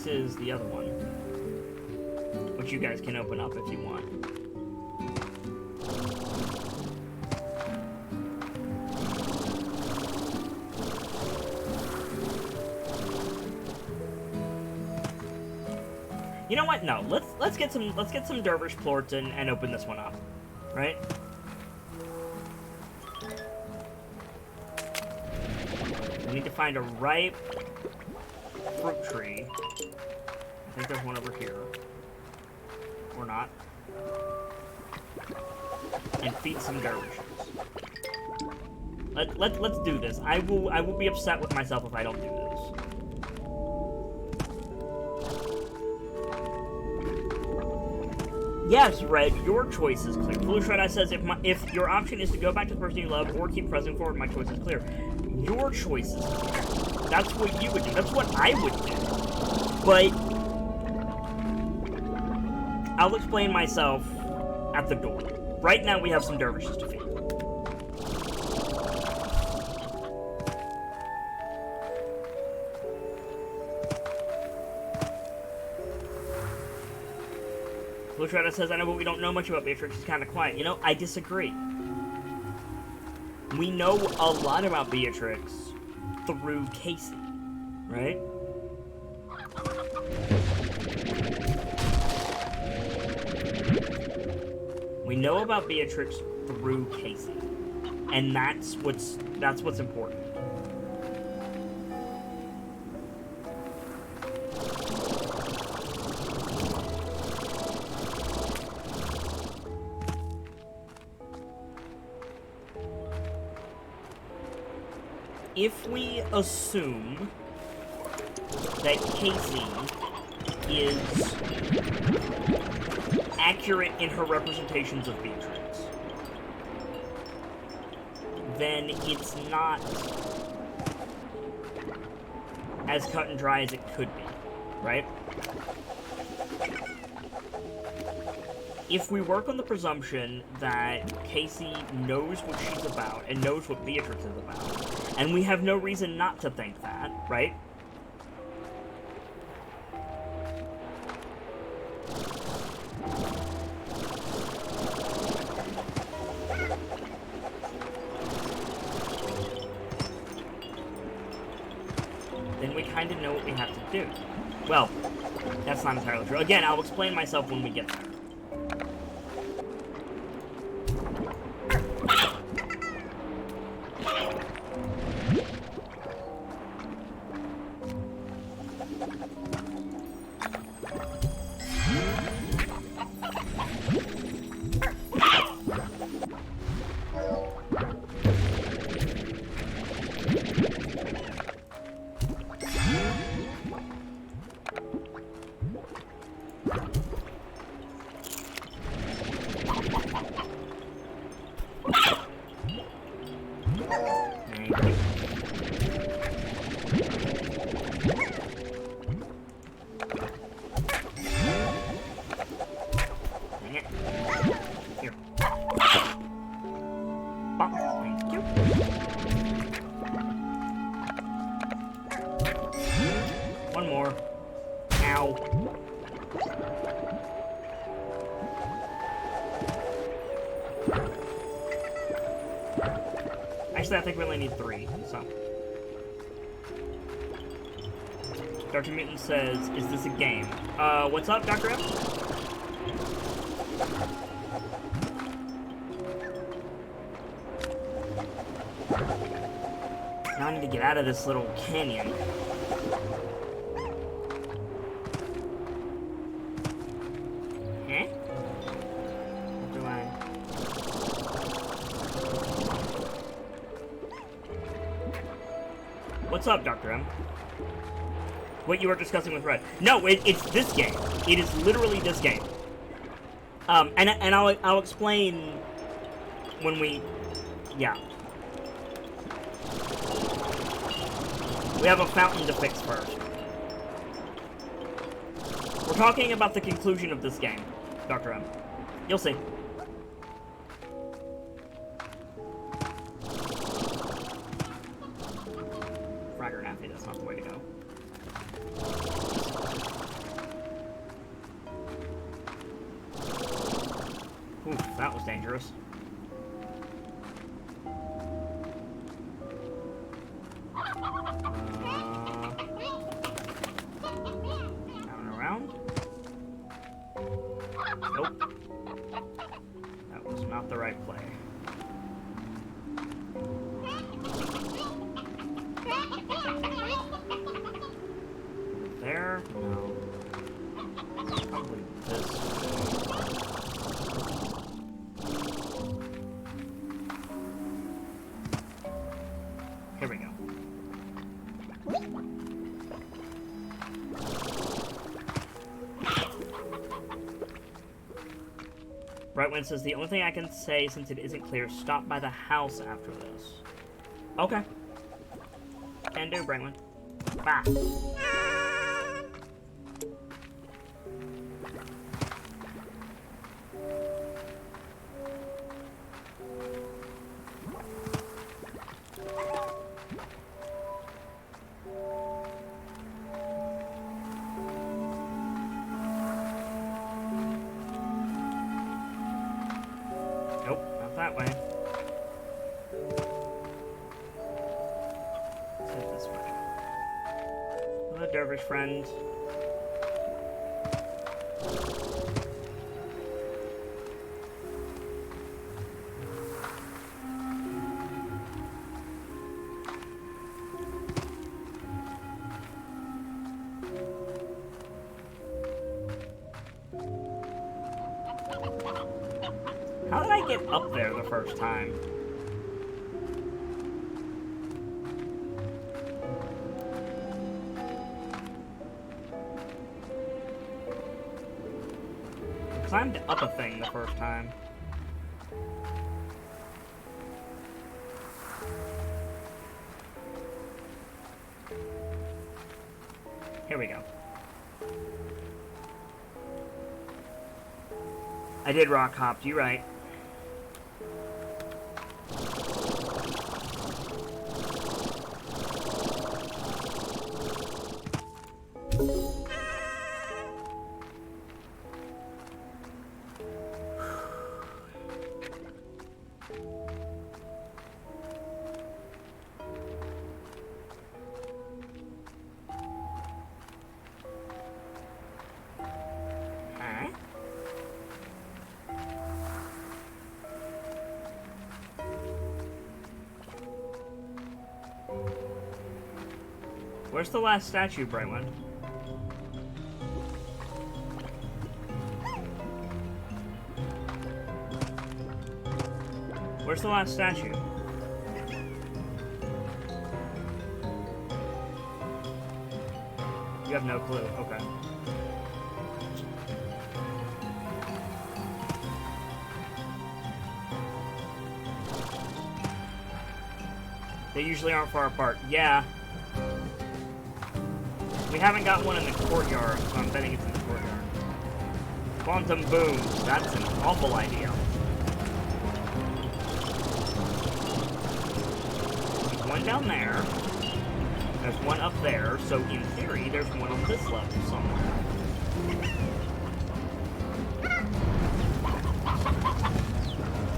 this is the other one, which you guys can open up if you want. You know what? No, let's get some dervish plorts and open this one up, right? We need to find a ripe fruit tree. I think there's one over here, or not. And feed some dervishes. Let's do this. I will be upset with myself if I don't do this. Yes, Red, your choice is clear. Foolish Red Eye says, if your option is to go back to the person you love or keep pressing forward, my choice is clear. Your choice is clear. That's what you would do. That's what I would do. But I'll explain myself at the door. Right now, we have some dervishes to feed. Lutrata says, I know, but we don't know much about Beatrix. She's kind of quiet. You know, I disagree. We know a lot about Beatrix through Casey, right? We know about Beatrix through Casey, and that's what's important. If we assume that Casey is accurate in her representations of Beatrix, then it's not as cut and dry as it could be, right? If we work on the presumption that Casey knows what she's about and knows what Beatrix is about, and we have no reason not to think that, right? Then we kind of know what we have to do. Well, that's not entirely true. Again, I'll explain myself when we get there. One more. Ow. Actually, I think we only need 3, so. Dr. Mutant says, is this a game? What's up, Dr. M? Now I need to get out of this little canyon. What's up, Dr. M? What you were discussing with Red. No, it's this game. It is literally this game. And I'll explain when we... Yeah. We have a fountain to fix first. We're talking about the conclusion of this game, Dr. M. You'll see. Fragger Nappy, that's not the way to go. Oof, that was dangerous. Down and around. Nope. That was not the right play. There? No. Probably this way. Here we go. Brightwind says, the only thing I can say since it isn't clear, stop by the house after this. Okay. Can do, Brightwind. Bah. Nope, not that way. Let's head this way. Hello, dervish friend. How did I get up there the first time? I climbed up a thing the first time. Here we go. I did rock hopped, you right. Where's the last statue, Brightwind? Where's the last statue? You have no clue. Okay. They usually aren't far apart. Yeah. We haven't got one in the courtyard, so I'm betting it's in the courtyard. Quantum Boom. That's an awful idea. There's one down there. There's one up there, so in theory, there's one on this level somewhere.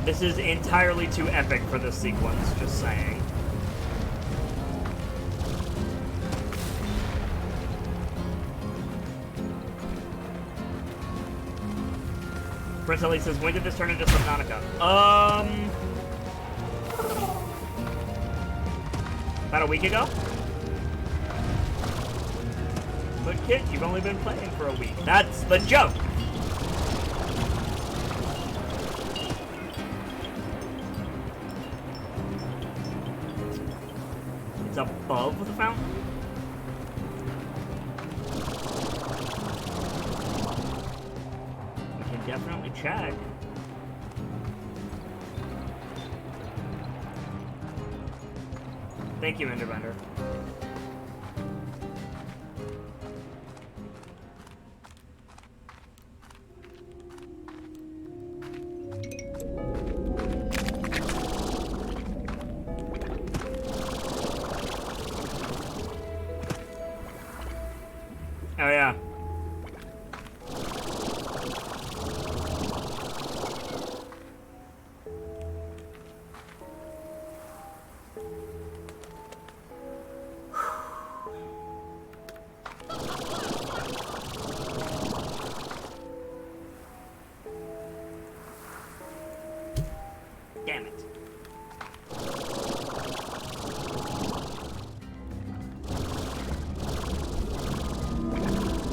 This is entirely too epic for this sequence, just saying. Prince Ellie says, when did this turn into Subnautica? About a week ago? But kid, you've only been playing for a week. That's the joke! It's above the fountain? We can definitely check. Thank you, Enderbender. Oh, yeah. Damn it.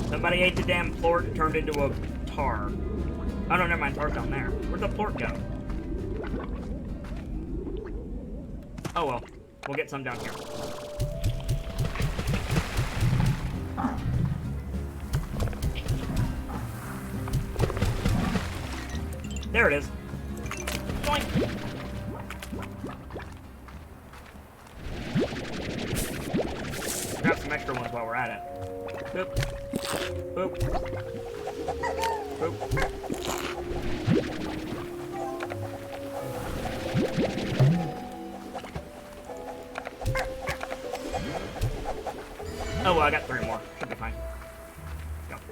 Somebody ate the damn plort and turned into a tar. Oh no, never mind, tar's down there. Where'd the plort go? Oh well, we'll get some down here. There it is. Boink. Grab some extra ones while we're at it. Boop. Boop. Boop. Oh, well, I got 3 more. Should be fine. Let's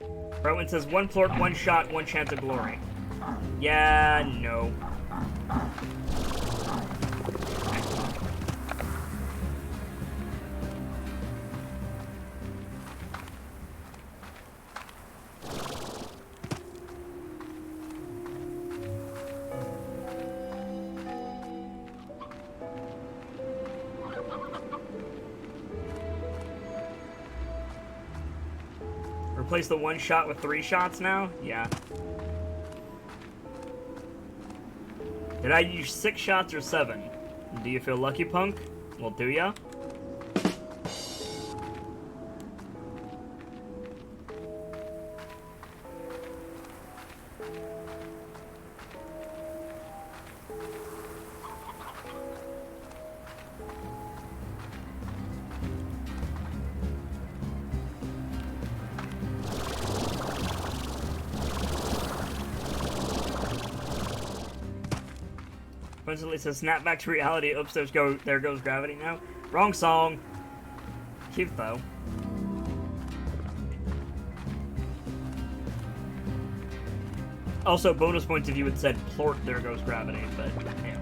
go. Rowan says, 1 plort, 1 shot, 1 chance of glory. Yeah, no. Replace the 1 shot with 3 shots now? Yeah. Did I use 6 shots or 7? Do you feel lucky, punk? Well, do ya? Coincidentally says snap back to reality. Oops, there goes gravity now. Wrong song. Cute though. Also, bonus points if you had said plort, there goes gravity, but yeah.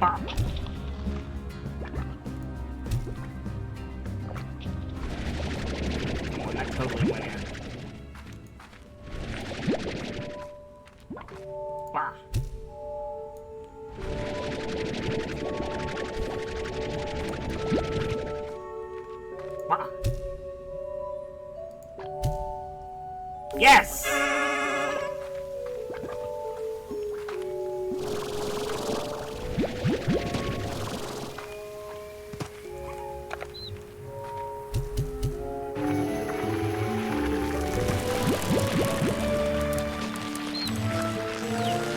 Ah. Come on, that totally went in. Bah. Yes!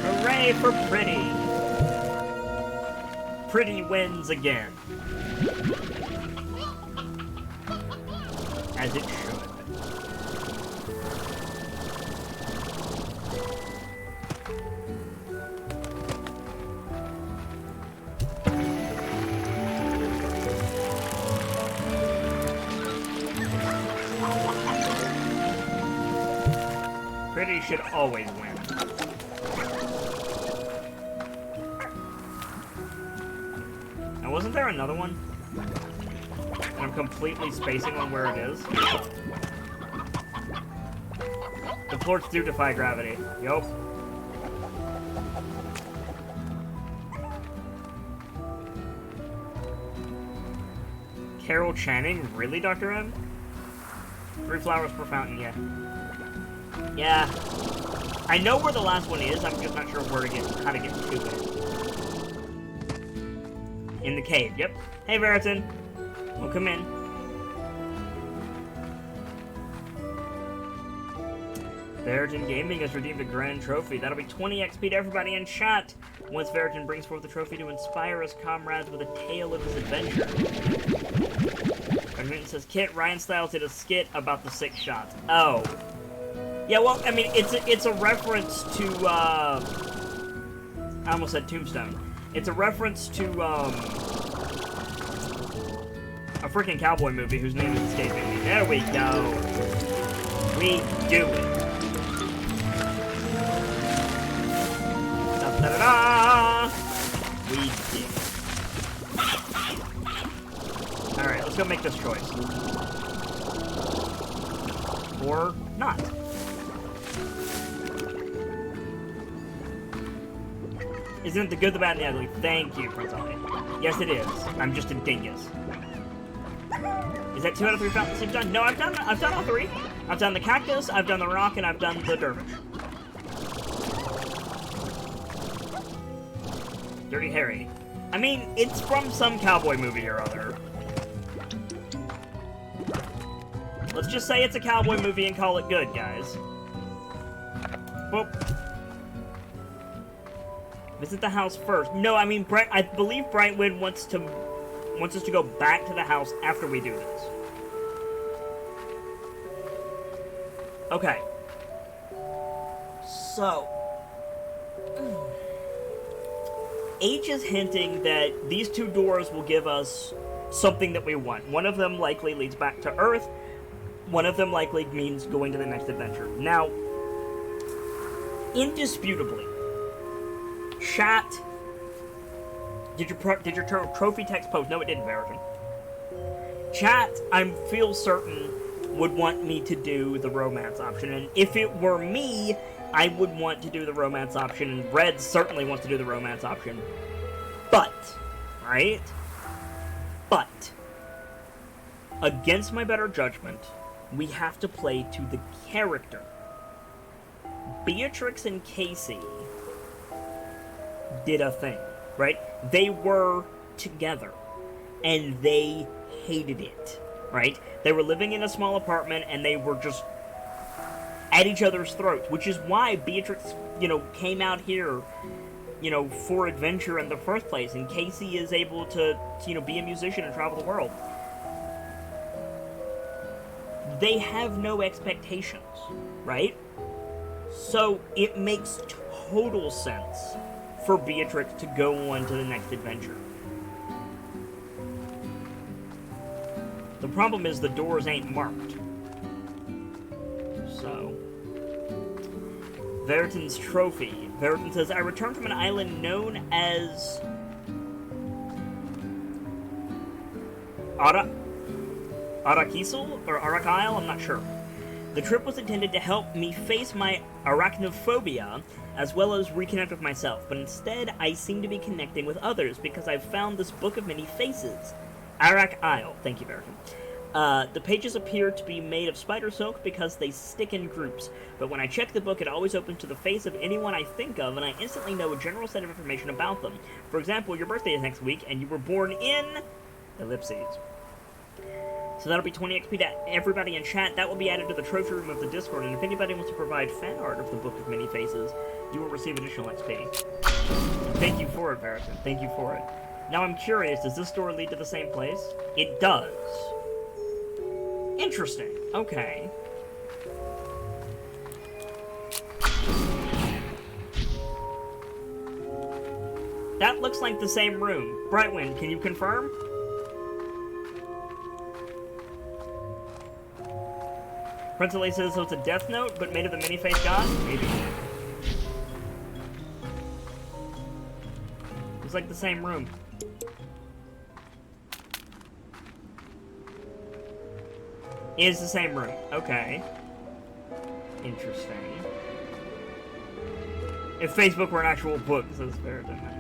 Hooray for Pretty! Pretty wins again. As it should. Pretty should always win. Now, wasn't there another one? And I'm completely spacing on where it is. The plorts do defy gravity. Yup. Carol Channing? Really, Dr. M? 3 flowers per fountain, yeah. Yeah. I know where the last one is, I'm just not sure how to get to it. In the cave, yep. Hey, Veritan. Welcome in. Veritan Gaming has redeemed a grand trophy. That'll be 20 XP to everybody in chat once Veritan brings forth the trophy to inspire his comrades with a tale of his adventure. It says, Kit, Ryan Stiles did a skit about the 6 shots. Oh. Yeah, well, I mean, it's a reference to, I almost said Tombstone. It's a reference to, a freaking cowboy movie whose name is escaping me. There we go. We do it. Da-da-da-da! We did it. Alright, let's go make this choice. Or not. Isn't it the good, the bad, and the ugly? Thank you, Prince Ali. Yes, it is. I'm just a dingus. Is that 2 out of 3 fountains you've done? No, I've done all 3. I've done the cactus, I've done the rock, and I've done the dervish. Dirty Harry. I mean, it's from some cowboy movie or other. Let's just say it's a cowboy movie and call it good, guys. Well, visit the house first. No, I mean, I believe Brightwood wants us to go back to the house after we do this. Okay. So, H is hinting that these 2 doors will give us something that we want. One of them likely leads back to Earth. One of them likely means going to the next adventure. Now, indisputably, chat. Did your trophy text post? No, it didn't, Veritan. Chat, I feel certain, would want me to do the romance option, and if it were me, I would want to do the romance option, and Red certainly wants to do the romance option. But, right? But, against my better judgment, we have to play to the character. Beatrix and Casey did a thing, right? They were together, and they hated it, right? They were living in a small apartment, and they were just at each other's throats, which is why Beatrix, came out here, for adventure in the first place, and Casey is able to, be a musician and travel the world. They have no expectations, right? So it makes total sense for Beatrix to go on to the next adventure. The problem is the doors ain't marked. So, Veritan's trophy. Veritan says, I returned from an island known as Arakisel or Arakisle, I'm not sure. The trip was intended to help me face my arachnophobia as well as reconnect with myself, but instead I seem to be connecting with others because I've found this book of many faces. Arakisle. Thank you, Veritan. The pages appear to be made of spider silk because they stick in groups, but when I check the book, it always opens to the face of anyone I think of, and I instantly know a general set of information about them. For example, your birthday is next week, and you were born in... ellipses. So that'll be 20 XP to everybody in chat. That will be added to the trophy room of the Discord, and if anybody wants to provide fan art of the Book of Many Faces, you will receive additional XP. Thank you for it, Veritan. Thank you for it. Now I'm curious, does this door lead to the same place? It does. Interesting. Okay. That looks like the same room. Brightwind, can you confirm? Prince Ali says, so it's a death note, but made of the many-faced god? Maybe. It's like the same room. It is the same room. Okay. Interesting. If Facebook were an actual book, says Veritan. Nice.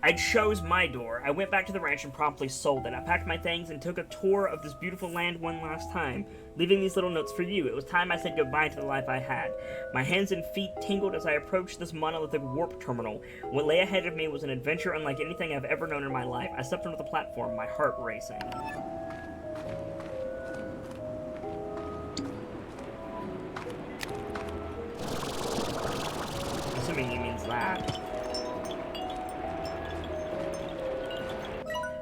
I chose my door. I went back to the ranch and promptly sold it. I packed my things and took a tour of this beautiful land one last time, leaving these little notes for you. It was time I said goodbye to the life I had. My hands and feet tingled as I approached this monolithic warp terminal. What lay ahead of me was an adventure unlike anything I've ever known in my life. I stepped onto the platform, my heart racing. Assuming he means that.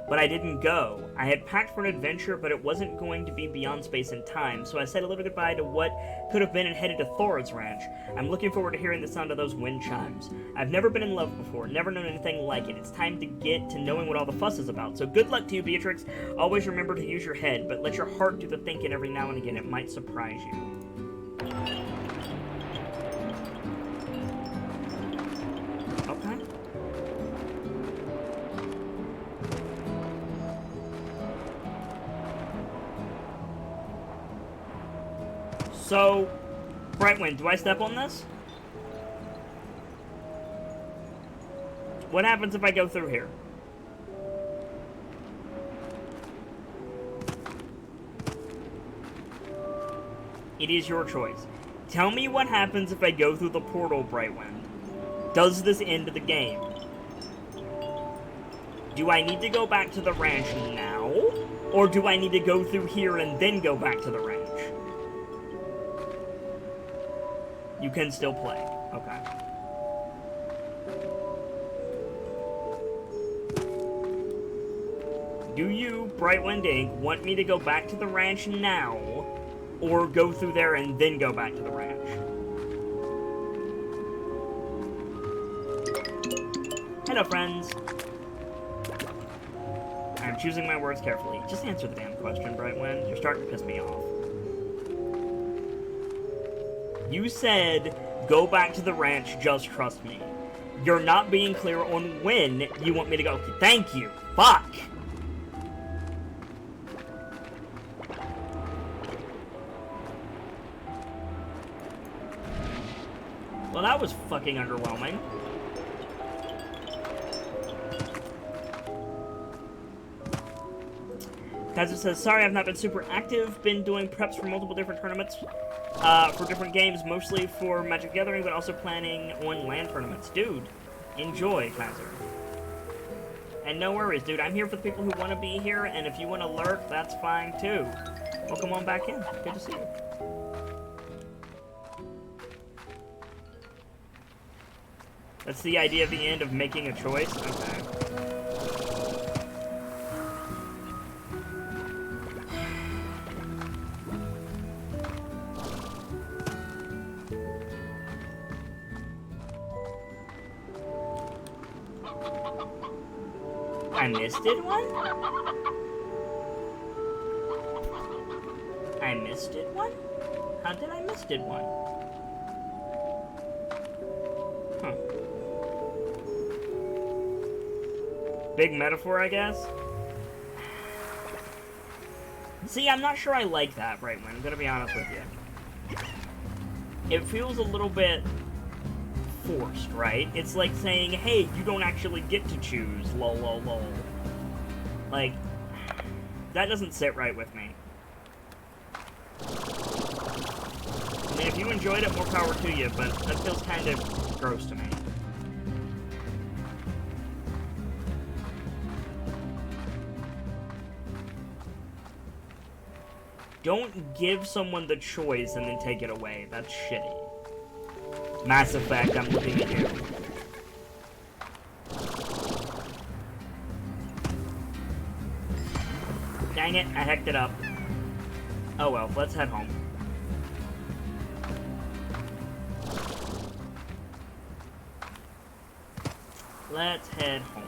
But I didn't go. I had packed for an adventure, but it wasn't going to be beyond space and time, so I said a little goodbye to what could have been and headed to Thorad's ranch. I'm looking forward to hearing the sound of those wind chimes. I've never been in love before, never known anything like it. It's time to get to knowing what all the fuss is about. So good luck to you, Beatrix. Always remember to use your head, but let your heart do the thinking every now and again. It might surprise you. Okay. So, Brightwind, do I step on this? What happens if I go through here? It is your choice. Tell me what happens if I go through the portal, Brightwind. Does this end the game? Do I need to go back to the ranch now? Or do I need to go through here and then go back to the ranch? You can still play. Okay. Do you, Brightwind Inc., want me to go back to the ranch now? Or go through there and then go back to the ranch? Hello, friends. I'm choosing my words carefully. Just answer the damn question, Brightwind. You're starting to piss me off. You said, go back to the ranch, just trust me. You're not being clear on when you want me to go. Thank you. Fuck. Well, that was fucking underwhelming. Kaiser says, sorry I've not been super active, been doing preps for multiple different tournaments, for different games, mostly for Magic the Gathering, but also planning on LAN tournaments. Dude, enjoy, Kaiser. And no worries, dude, I'm here for the people who want to be here, and if you want to lurk, that's fine too. Welcome on back in. Good to see you. That's the idea of the end of making a choice? Okay. I missed it one? I missed it one? How did I miss it one? Huh. Big metaphor, I guess? See, I'm not sure I like that, Brightwind. I'm gonna be honest with you. It feels a little bit forced, right? It's like saying, hey, you don't actually get to choose, lol, lol, lol. Like, that doesn't sit right with me. I mean, if you enjoyed it, more power to you, but that feels kind of gross to me. Don't give someone the choice and then take it away. That's shitty. Mass Effect, I'm looking at you. Dang it, I hecked it up. Oh well, let's head home. Let's head home.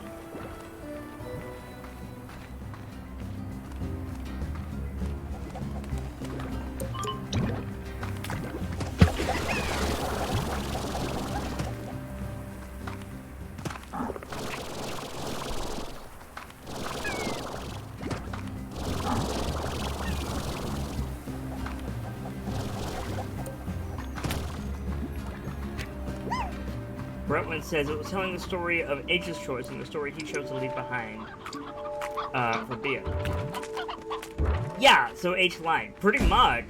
Brentwood says it was telling the story of H's choice and the story he chose to leave behind for Bia. Yeah, so H lied. Pretty much.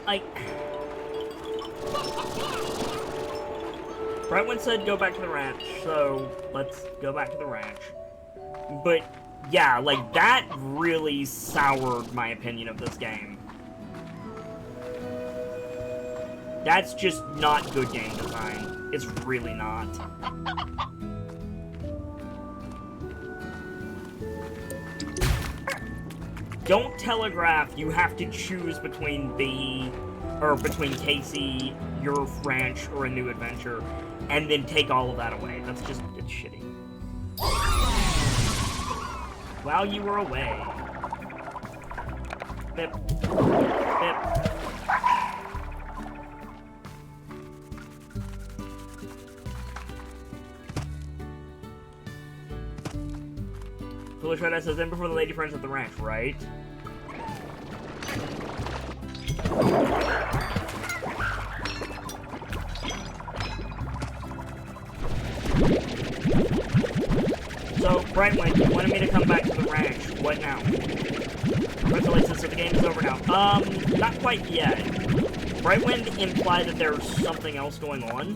Like, Brentwood said go back to the ranch, so let's go back to the ranch. But yeah, like, that really soured my opinion of this game. That's just not good game design. It's really not. Don't telegraph you have to choose between between Casey, your ranch, or a new adventure, and then take all of that away. That's just, it's shitty. While you were away. Bip. Bip. Foolish Red Eye says, in before the lady friends at the ranch, right? So, Brightwind, you wanted me to come back to the ranch. What now? Congratulations, so the game is over now. Not quite yet. Brightwind implied that there's something else going on,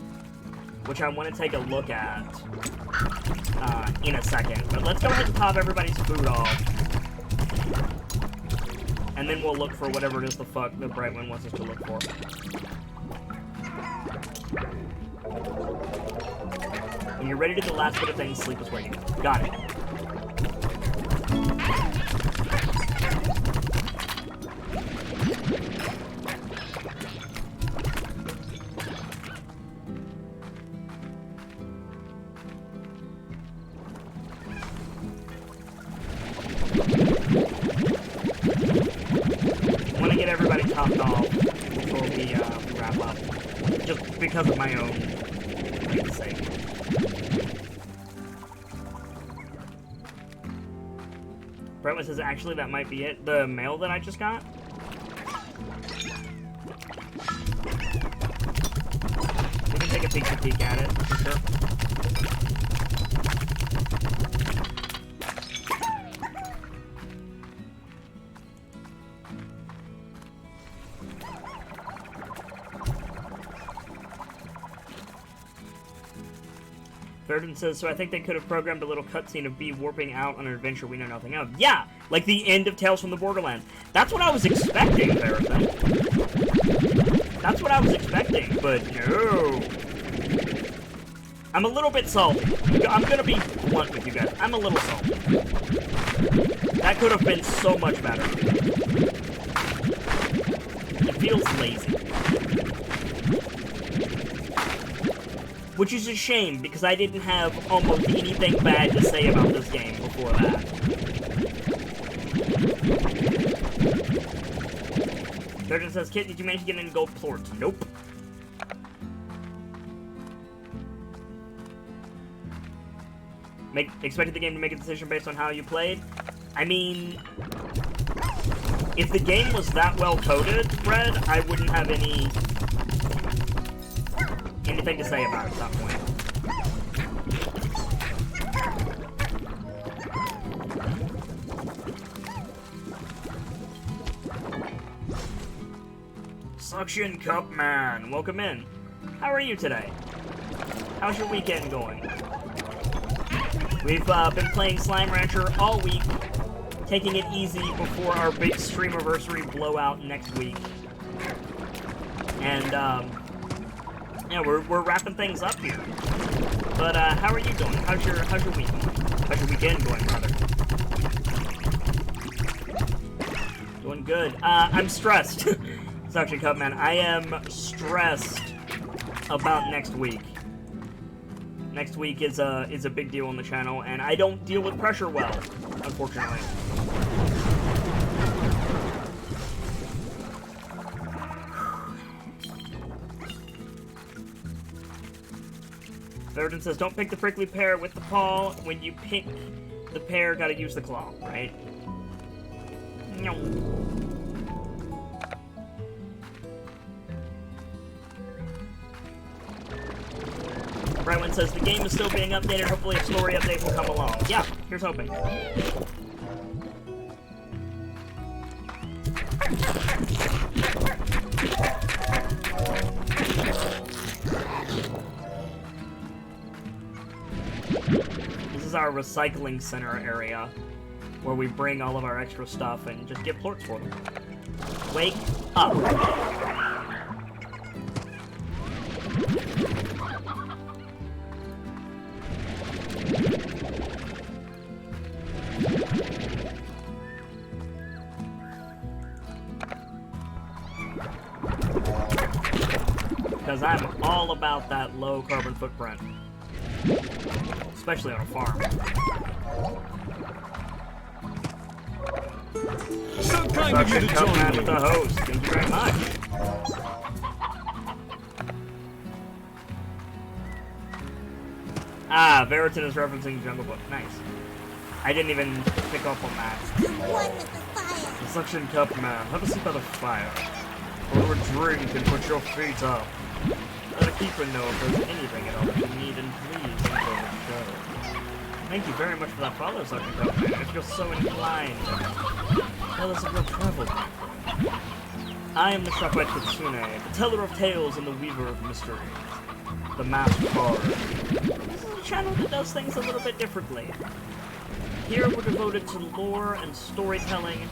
which I want to take a look at in a second. But let's go ahead and top everybody's food off. And then we'll look for whatever it is the fuck that Brightwind wants us to look for. When you're ready to do the last bit of things, sleep is where you go. Got it. I want to get everybody topped off before we wrap up. Just because of my own sake. Brentwood says, actually, that might be it. The mail that I just got? We can take a peek at it, for sure. Verdon says, so I think they could have programmed a little cutscene of Bee warping out on an adventure we know nothing of. Yeah! Like the end of Tales from the Borderlands. That's what I was expecting, Verdon. That's what I was expecting, but no. I'm a little bit salty. I'm gonna be blunt with you guys. I'm a little salty. That could have been so much better. It feels lazy. Which is a shame, because I didn't have almost anything bad to say about this game before that. Durden says, Kit, did you manage to get any gold plorts? Nope. Expected the game to make a decision based on how you played? I mean, if the game was that well coded, Fred, I wouldn't have anything to say about it at that point. Suction Cup Man, welcome in. How are you today? How's your weekend going? We've been playing Slime Rancher all week, taking it easy before our big Streamiversary blowout next week. And, yeah, we're wrapping things up here. But, how are you doing? How's your week going? How's your weekend going, rather? Doing good. I'm stressed. Suction Cup Man, I am stressed about next week. Next week is a big deal on the channel, and I don't deal with pressure well, unfortunately. Verdon says, don't pick the prickly pear with the paw. When you pick the pear, gotta use the claw, right? No. Brightwind says, the game is still being updated. Hopefully a story update will come along. Yeah, here's hoping. This is our recycling center area, where we bring all of our extra stuff and just get plorts for them. Wake up! Because I'm all about that low carbon footprint. Especially on a farm. So kind of you to join me. With the host. Thank you very much. Ah, Veritan is referencing Jungle Book. Nice. I didn't even pick up on that. You won with the fire. The suction cup man, have a seat by the fire. Or a drink and put your feet up. Let a keeper know if there's anything at all that you need, and please enjoy the show. Thank you very much for that follow, Sergeant Coachman. If you're so inclined, tell us of your travel. I am the Shopwright Kitsune, the teller of tales and the weaver of mysteries. The Masked Bard. This is a channel that does things a little bit differently. Here we're devoted to lore and storytelling,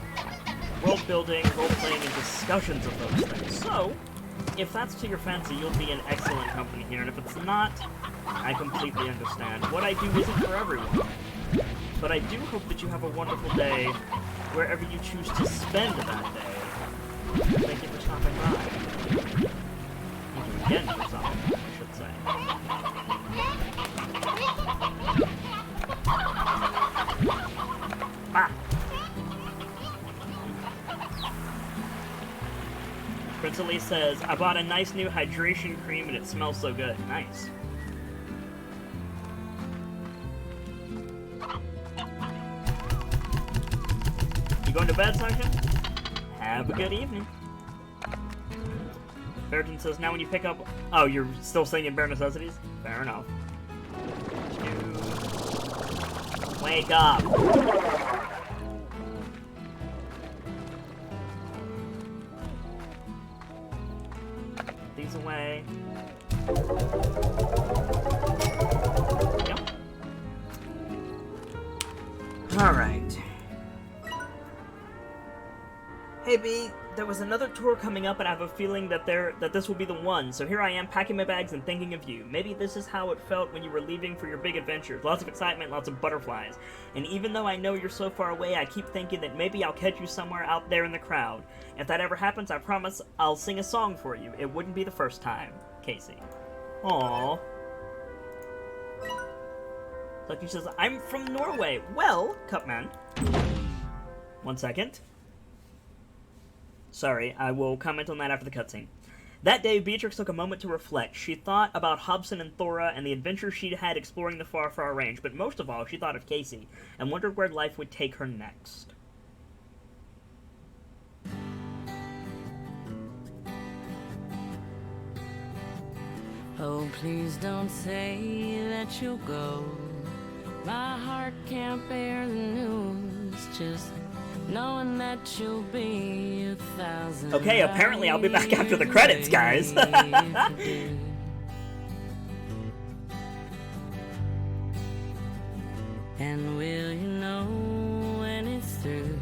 world building, role playing, and discussions of those things. So, if that's to your fancy, you'll be in excellent company here, and if it's not, I completely understand. What I do isn't for everyone, but I do hope that you have a wonderful day wherever you choose to spend that day. Thank you for stopping by. Thank you again for stopping by, I should say. Ah! Prince Elise says, I bought a nice new hydration cream and it smells so good. Nice. You going to bed, Sunshine? Have a good evening. Ferritin says, now when you pick up... Oh, you're still singing Bare Necessities? Fair enough. Wake up! These away. Yep. Alright. Hey B, there was another tour coming up and I have a feeling that this will be the one, so here I am packing my bags and thinking of you. Maybe this is how it felt when you were leaving for your big adventures. Lots of excitement, lots of butterflies. And even though I know you're so far away, I keep thinking that maybe I'll catch you somewhere out there in the crowd. If that ever happens, I promise I'll sing a song for you. It wouldn't be the first time. Casey. Aww. Lucky says, I'm from Norway. Well, Cupman. 1 second. Sorry, I will comment on that after the cutscene. That day, Beatrix took a moment to reflect. She thought about Hobson and Thora and the adventures she'd had exploring the far, far range, but most of all, she thought of Casey and wondered where life would take her next. Oh, please don't say that you'll go. My heart can't bear the news, just knowing that you'll be 1,000. Okay, apparently I'll be back after the credits, guys. And will you know when it's through?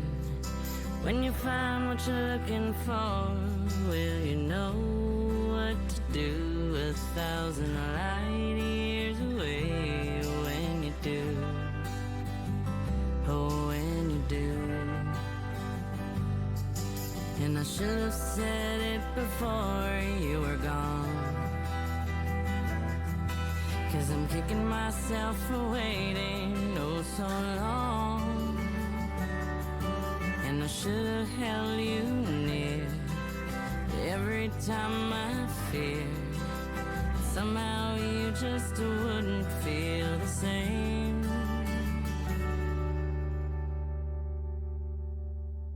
When you find what you're looking for, will you know what to do? 1,000 light years away. When you do, oh, when you do. And I should have said it before you were gone, 'cause I'm kicking myself for waiting oh so long. And I should have held you near every time I feared somehow you just wouldn't feel the same.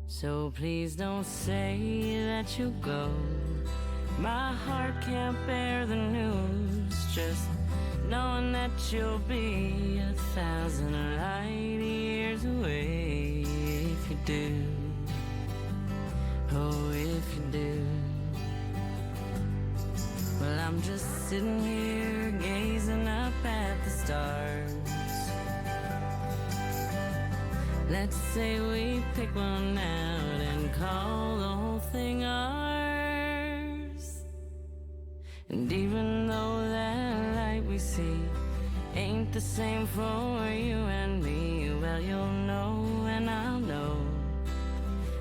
So please don't say that you'll go. My heart can't bear the news, just knowing that you'll be 1,000 light years away. If you do, oh, if you do. Well, I'm just sitting here gazing up at the stars. Let's say we pick one out and call the whole thing ours. And even though that light we see ain't the same for you and me, well, you'll know and I'll know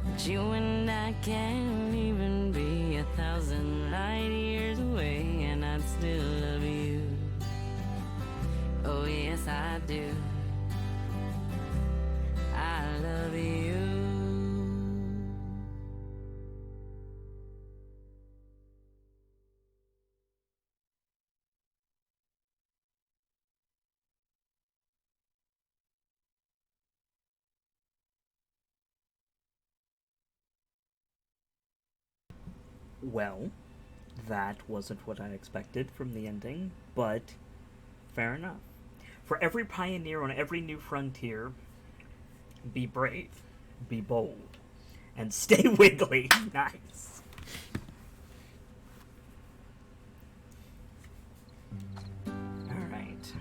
that you and I can't even be 1,000 light years away, and I'd still love you. Oh yes, I do. I love you. Well, that wasn't what I expected from the ending, but fair enough. For every pioneer on every new frontier, be brave, be bold, and stay wiggly. Nice. Alright.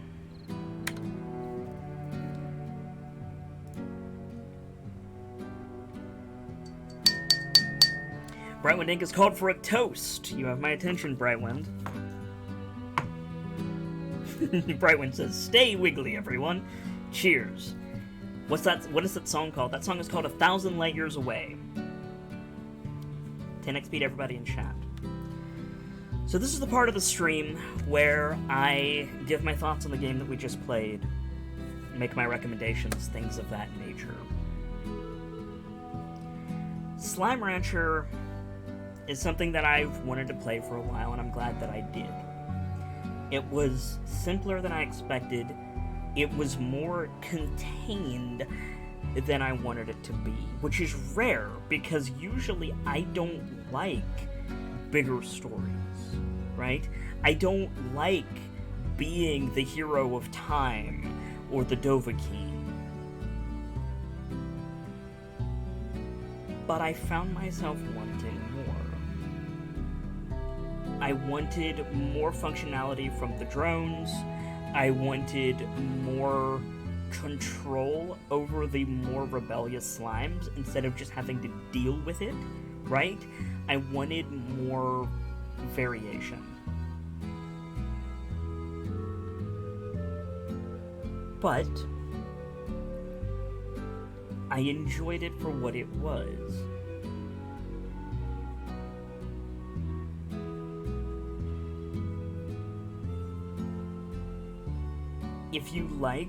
Brightwind Inc. has called for a toast. You have my attention, Brightwind. Brightwind says, "Stay wiggly, everyone. Cheers." What is that song called? That song is called 1,000 Light Years Away. 10x speed, everybody in chat. So this is the part of the stream where I give my thoughts on the game that we just played, make my recommendations, things of that nature. Slime Rancher is something that I've wanted to play for a while, and I'm glad that I did. It was simpler than I expected. It was more contained than I wanted it to be, which is rare, because usually I don't like bigger stories, right? I don't like being the hero of time or the Dovahkiin. But I found myself wanting more. I wanted more functionality from the drones. I wanted more control over the more rebellious slimes instead of just having to deal with it, right? I wanted more variation. But I enjoyed it for what it was. If you like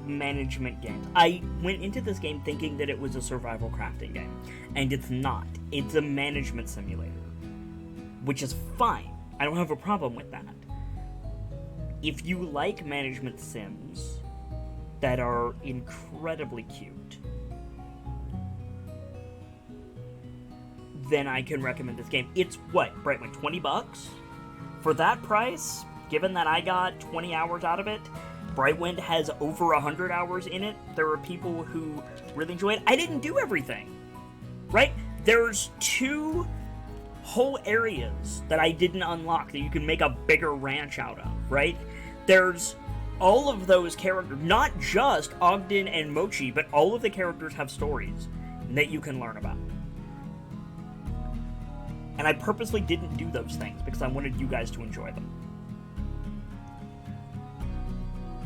management games, I went into this game thinking that it was a survival crafting game, and it's not. It's a management simulator, which is fine. I don't have a problem with that. If you like management sims that are incredibly cute, then I can recommend this game. It's what, Brightwind, $20? For that price, given that I got 20 hours out of it, Brightwind has over 100 hours in it. There are people who really enjoy it. I didn't do everything, right? There's 2 whole areas that I didn't unlock that you can make a bigger ranch out of, right? There's all of those characters, not just Ogden and Mochi, but all of the characters have stories that you can learn about. And I purposely didn't do those things because I wanted you guys to enjoy them.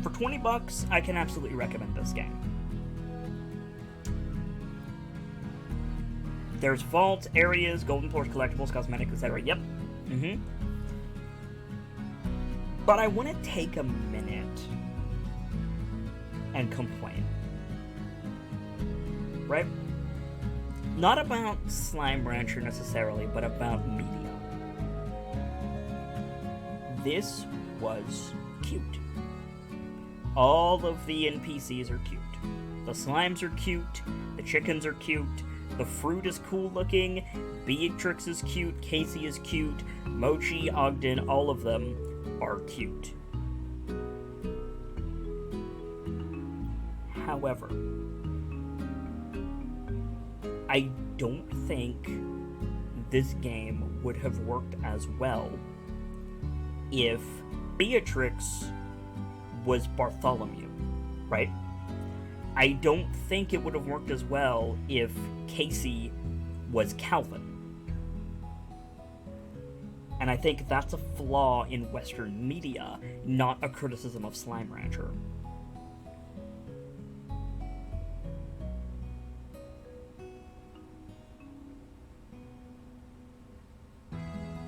For $20, I can absolutely recommend this game. There's vaults, areas, golden floors, collectibles, cosmetics, etc. Yep. But I want to take a minute and complain. Right? Not about Slime Rancher necessarily, but about media. This was cute. All of the NPCs are cute. The slimes are cute, the chickens are cute, the fruit is cool looking, Beatrix is cute, Casey is cute, Mochi, Ogden, all of them are cute. However, I don't think this game would have worked as well if Beatrix was Bartholomew, right? I don't think it would have worked as well if Casey was Calvin. And I think that's a flaw in Western media, not a criticism of Slime Rancher.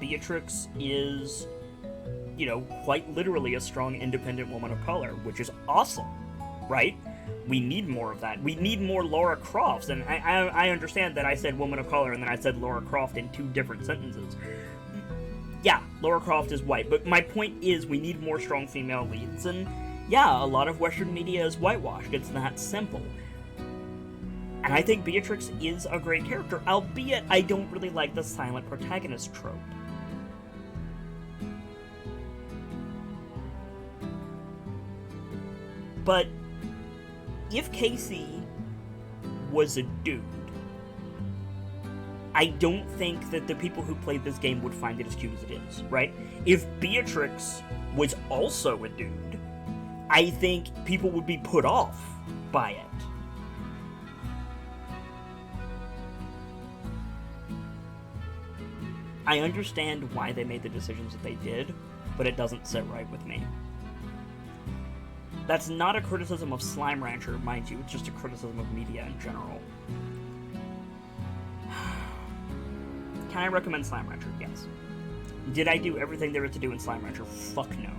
Beatrix is, quite literally a strong, independent woman of color, which is awesome, right? We need more of that. We need more Lara Crofts, and I understand that I said woman of color and then I said Lara Croft in 2 different sentences. Yeah, Lara Croft is white, but my point is we need more strong female leads, and yeah, a lot of Western media is whitewashed. It's that simple. And I think Beatrix is a great character, albeit I don't really like the silent protagonist trope. But if Casey was a dude, I don't think that the people who played this game would find it as cute as it is, right? If Beatrix was also a dude, I think people would be put off by it. I understand why they made the decisions that they did, but it doesn't sit right with me. That's not a criticism of Slime Rancher, mind you, it's just a criticism of media in general. Can I recommend Slime Rancher? Yes. Did I do everything there is to do in Slime Rancher? Fuck no.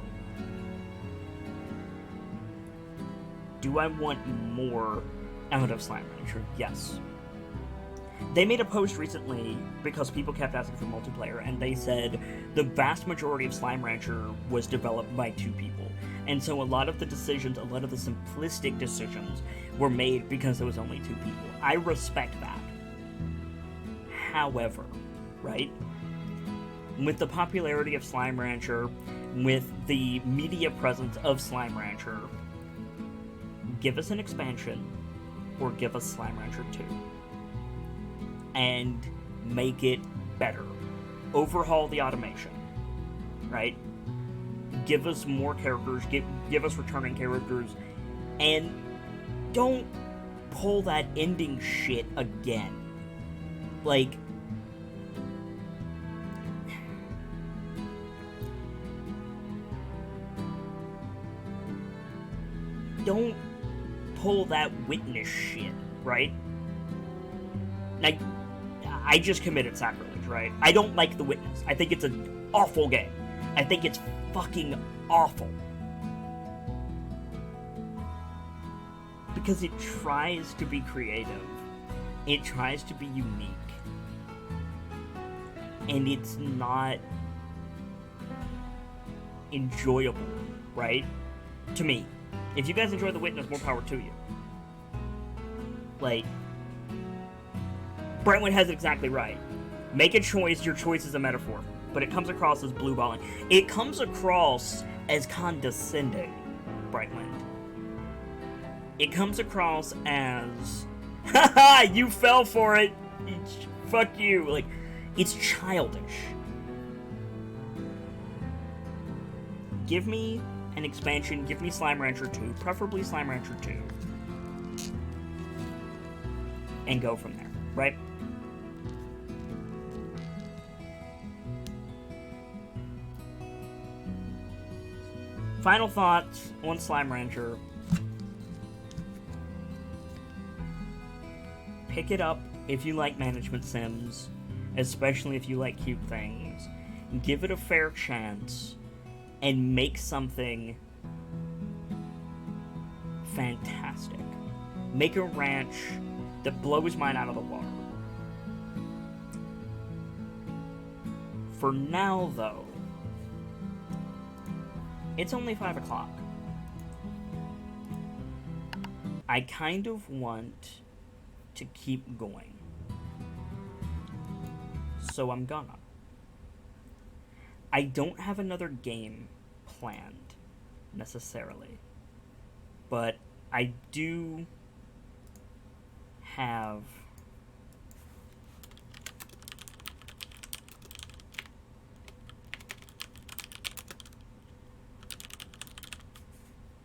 Do I want more out of Slime Rancher? Yes. They made a post recently because people kept asking for multiplayer, and they said the vast majority of Slime Rancher was developed by 2 people. And so a lot of the decisions, a lot of the simplistic decisions were made because there was only 2 people. I respect that. However, right? With the popularity of Slime Rancher, with the media presence of Slime Rancher, give us an expansion or give us Slime Rancher 2. And make it better. Overhaul the automation, right? Give us more characters, give us returning characters, and don't pull that ending shit again. Like, don't pull that witness shit, right? Like, I just committed sacrilege, right? I don't like The Witness. I think it's an awful game. I think it's fucking awful. Because it tries to be creative. It tries to be unique. And it's not enjoyable, right? To me. If you guys enjoy The Witness, more power to you. Like, Brentwood has it exactly right. Make a choice, your choice is a metaphor. But it comes across as blue-balling. It comes across as condescending, Brightland. It comes across as, haha, you fell for it! Fuck you. Like, it's childish. Give me an expansion, give me Slime Rancher 2, preferably Slime Rancher 2. And go from there, right? Final thoughts on Slime Rancher. Pick it up if you like management sims, especially if you like cute things. Give it a fair chance, and make something fantastic. Make a ranch that blows mine out of the water. For now, though, it's only 5 o'clock. I kind of want to keep going. So I'm gonna. I don't have another game planned, necessarily. But I do have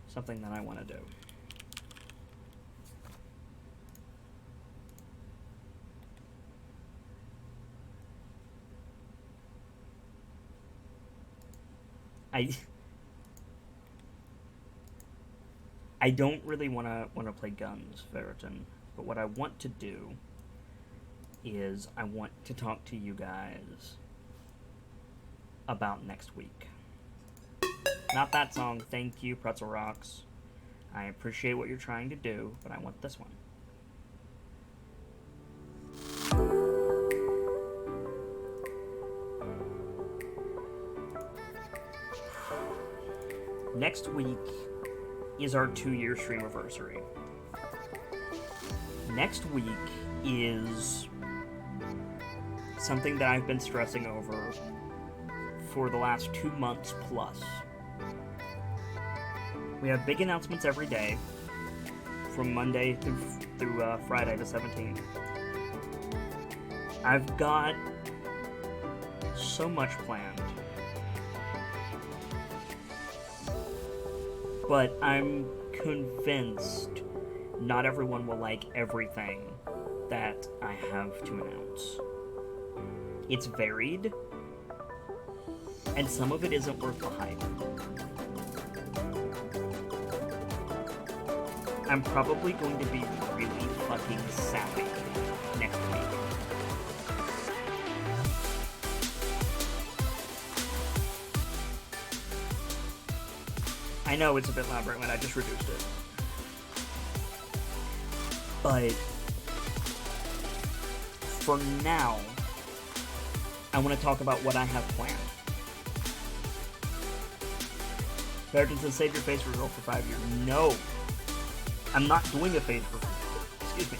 something that I want to do. I don't really want to play guns, Ferritin, but what I want to do is I want to talk to you guys about next week. Not that song, thank you, Pretzel Rocks. I appreciate what you're trying to do, but I want this one. Next week is our 2-year stream anniversary. next week is something that I've been stressing over for the last 2 months plus. We have big announcements every day, from Monday through Friday the 17th. I've got so much planned, but I'm convinced not everyone will like everything that I have to announce. It's varied, and some of it isn't worth the hype. I'm probably going to be really fucking sappy next week. I know it's a bit loud right when I just reduced it. But for now, I want to talk about what I have planned. Barrington says, save your face for real for 5 years. No! I'm not doing a face for... Excuse me.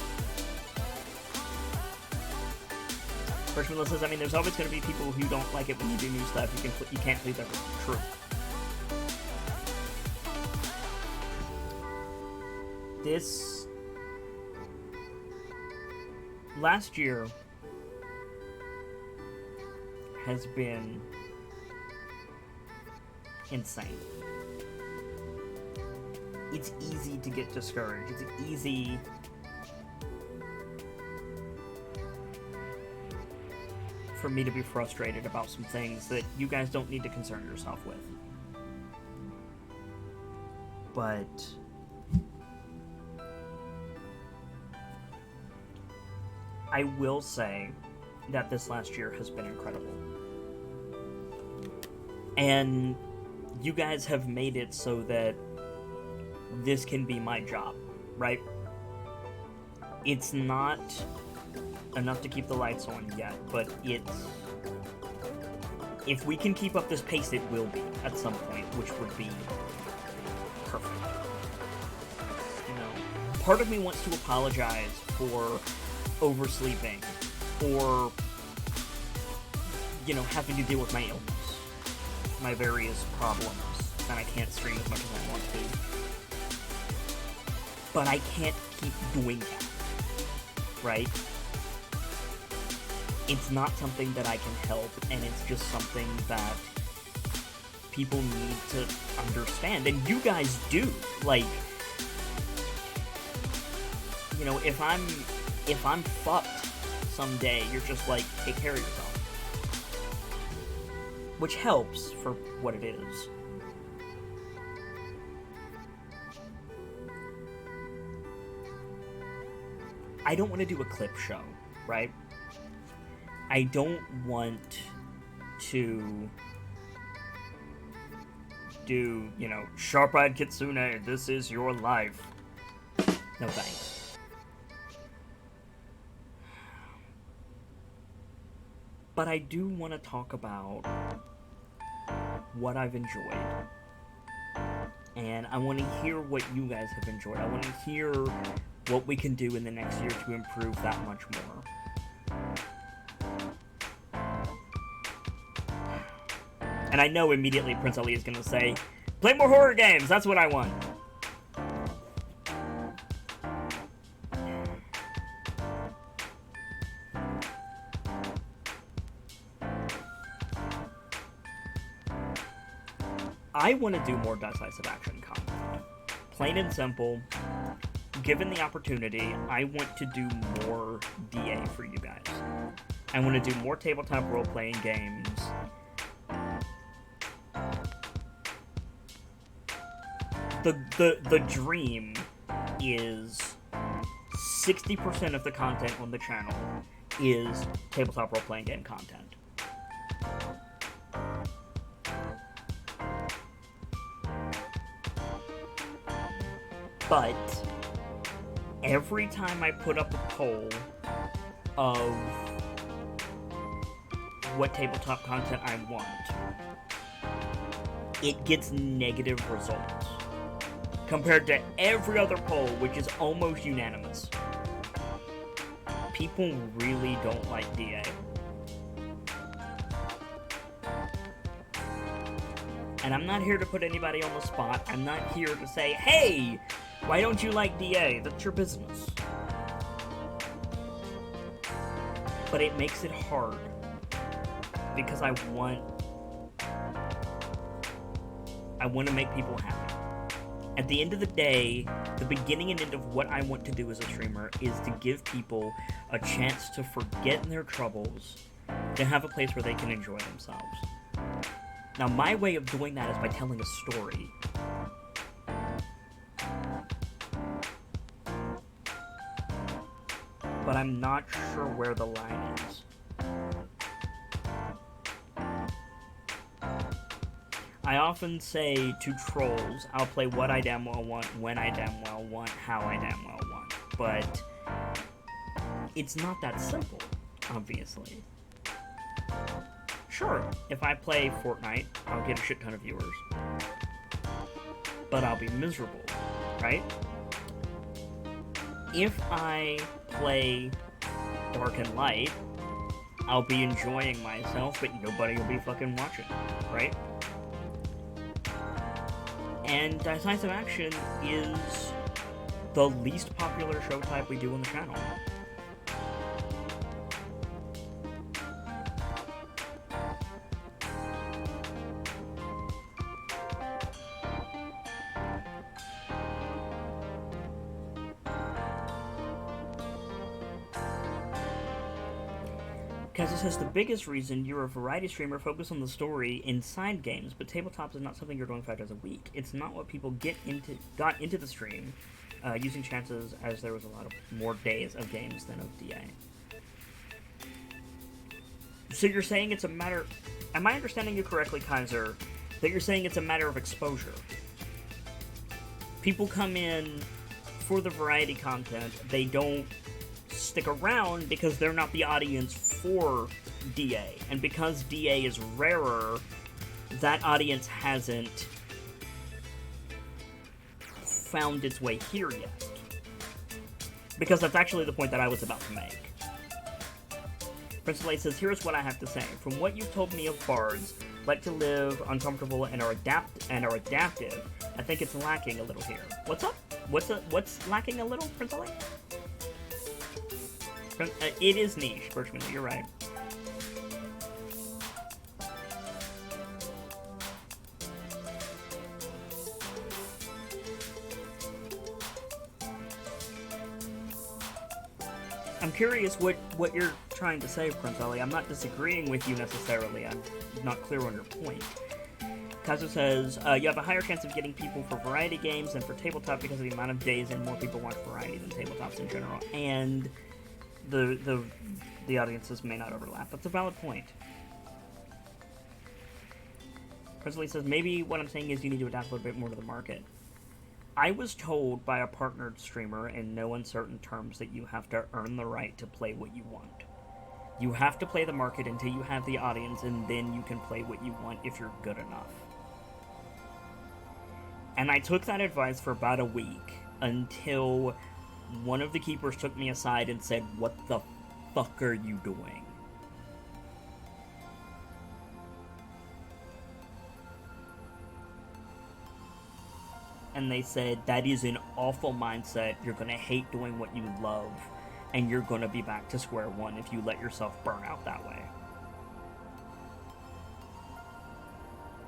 Freshman says, I mean, there's always going to be people who don't like it when you do new stuff. You can't please everyone. True. This... last year has been insane. It's easy to get discouraged. It's easy for me to be frustrated about some things that you guys don't need to concern yourself with. But I will say that this last year has been incredible. And you guys have made it so that this can be my job, right? It's not enough to keep the lights on yet, but if we can keep up this pace, it will be at some point, which would be perfect. You know, part of me wants to apologize for oversleeping or, you know, having to deal with my illness, my various problems, and I can't stream as much as I want to. But I can't keep doing that, right? It's not something that I can help, and it's just something that people need to understand, and you guys do. Like, you know, if I'm fucked someday, you're just like, take care of yourself. Which helps for what it is. I don't want to do a clip show, right? I don't want to do, you know, Sharp-Eyed Kitsune, this is your life. No thanks. But I do want to talk about what I've enjoyed. And I want to hear what you guys have enjoyed. I want to hear what we can do in the next year to improve that much more. And I know immediately Prince Ali is going to say, play more horror games, that's what I want. I want to do more decisive action content. Plain and simple. Given the opportunity, I want to do more DA for you guys. I want to do more tabletop role-playing games. The dream is 60% of the content on the channel is tabletop role-playing game content. But every time I put up a poll of what tabletop content I want, it gets negative results compared to every other poll, which is almost unanimous. people really don't like DA. And I'm not here to put anybody on the spot. I'm not here to say, hey, why don't you like DA? That's your business. But it makes it hard. Because I want to make people happy. At the end of the day, the beginning and end of what I want to do as a streamer is to give people a chance to forget their troubles, to have a place where they can enjoy themselves. Now, my way of doing that is by telling a story. But I'm not sure where the line is. I often say to trolls, I'll play what I damn well want, when I damn well want, how I damn well want. But it's not that simple, obviously. Sure, if I play Fortnite, I'll get a shit ton of viewers. But I'll be miserable, right? If I play Dark and Light, I'll be enjoying myself, but nobody will be fucking watching, right? And Decisive Action is the least popular show type we do on the channel. Kazu says the biggest reason you're a variety streamer focus on the story inside games, but tabletops is not something you're doing 5 days a week. It's not what people got into the stream using chances, as there was a lot of more days of games than of DA. So you're saying it's a matter... Am I understanding you correctly, Kaiser, that you're saying it's a matter of exposure? People come in for the variety content, they don't stick around because they're not the audience for DA, and because DA is rarer, that audience hasn't found its way here yet. Because that's actually the point that I was about to make. Prince Lay says, here's what I have to say. From what you've told me of bards, like to live uncomfortable and are adaptive, I think it's lacking a little here. What's up? What's lacking a little, Prince Lay? It is niche, Birchman, you're right. I'm curious what you're trying to say, Prince Ali. I'm not disagreeing with you necessarily. I'm not clear on your point. Kazu says, you have a higher chance of getting people for variety games than for tabletop because of the amount of days and more people watch variety than tabletops in general. And the audiences may not overlap. That's a valid point. Presley says, maybe what I'm saying is you need to adapt a little bit more to the market. I was told by a partnered streamer in no uncertain terms that you have to earn the right to play what you want. You have to play the market until you have the audience, and then you can play what you want if you're good enough. And I took that advice for about a week until one of the keepers took me aside and said, what the fuck are you doing? And they said, that is an awful mindset. You're going to hate doing what you love, and you're going to be back to square one if you let yourself burn out that way.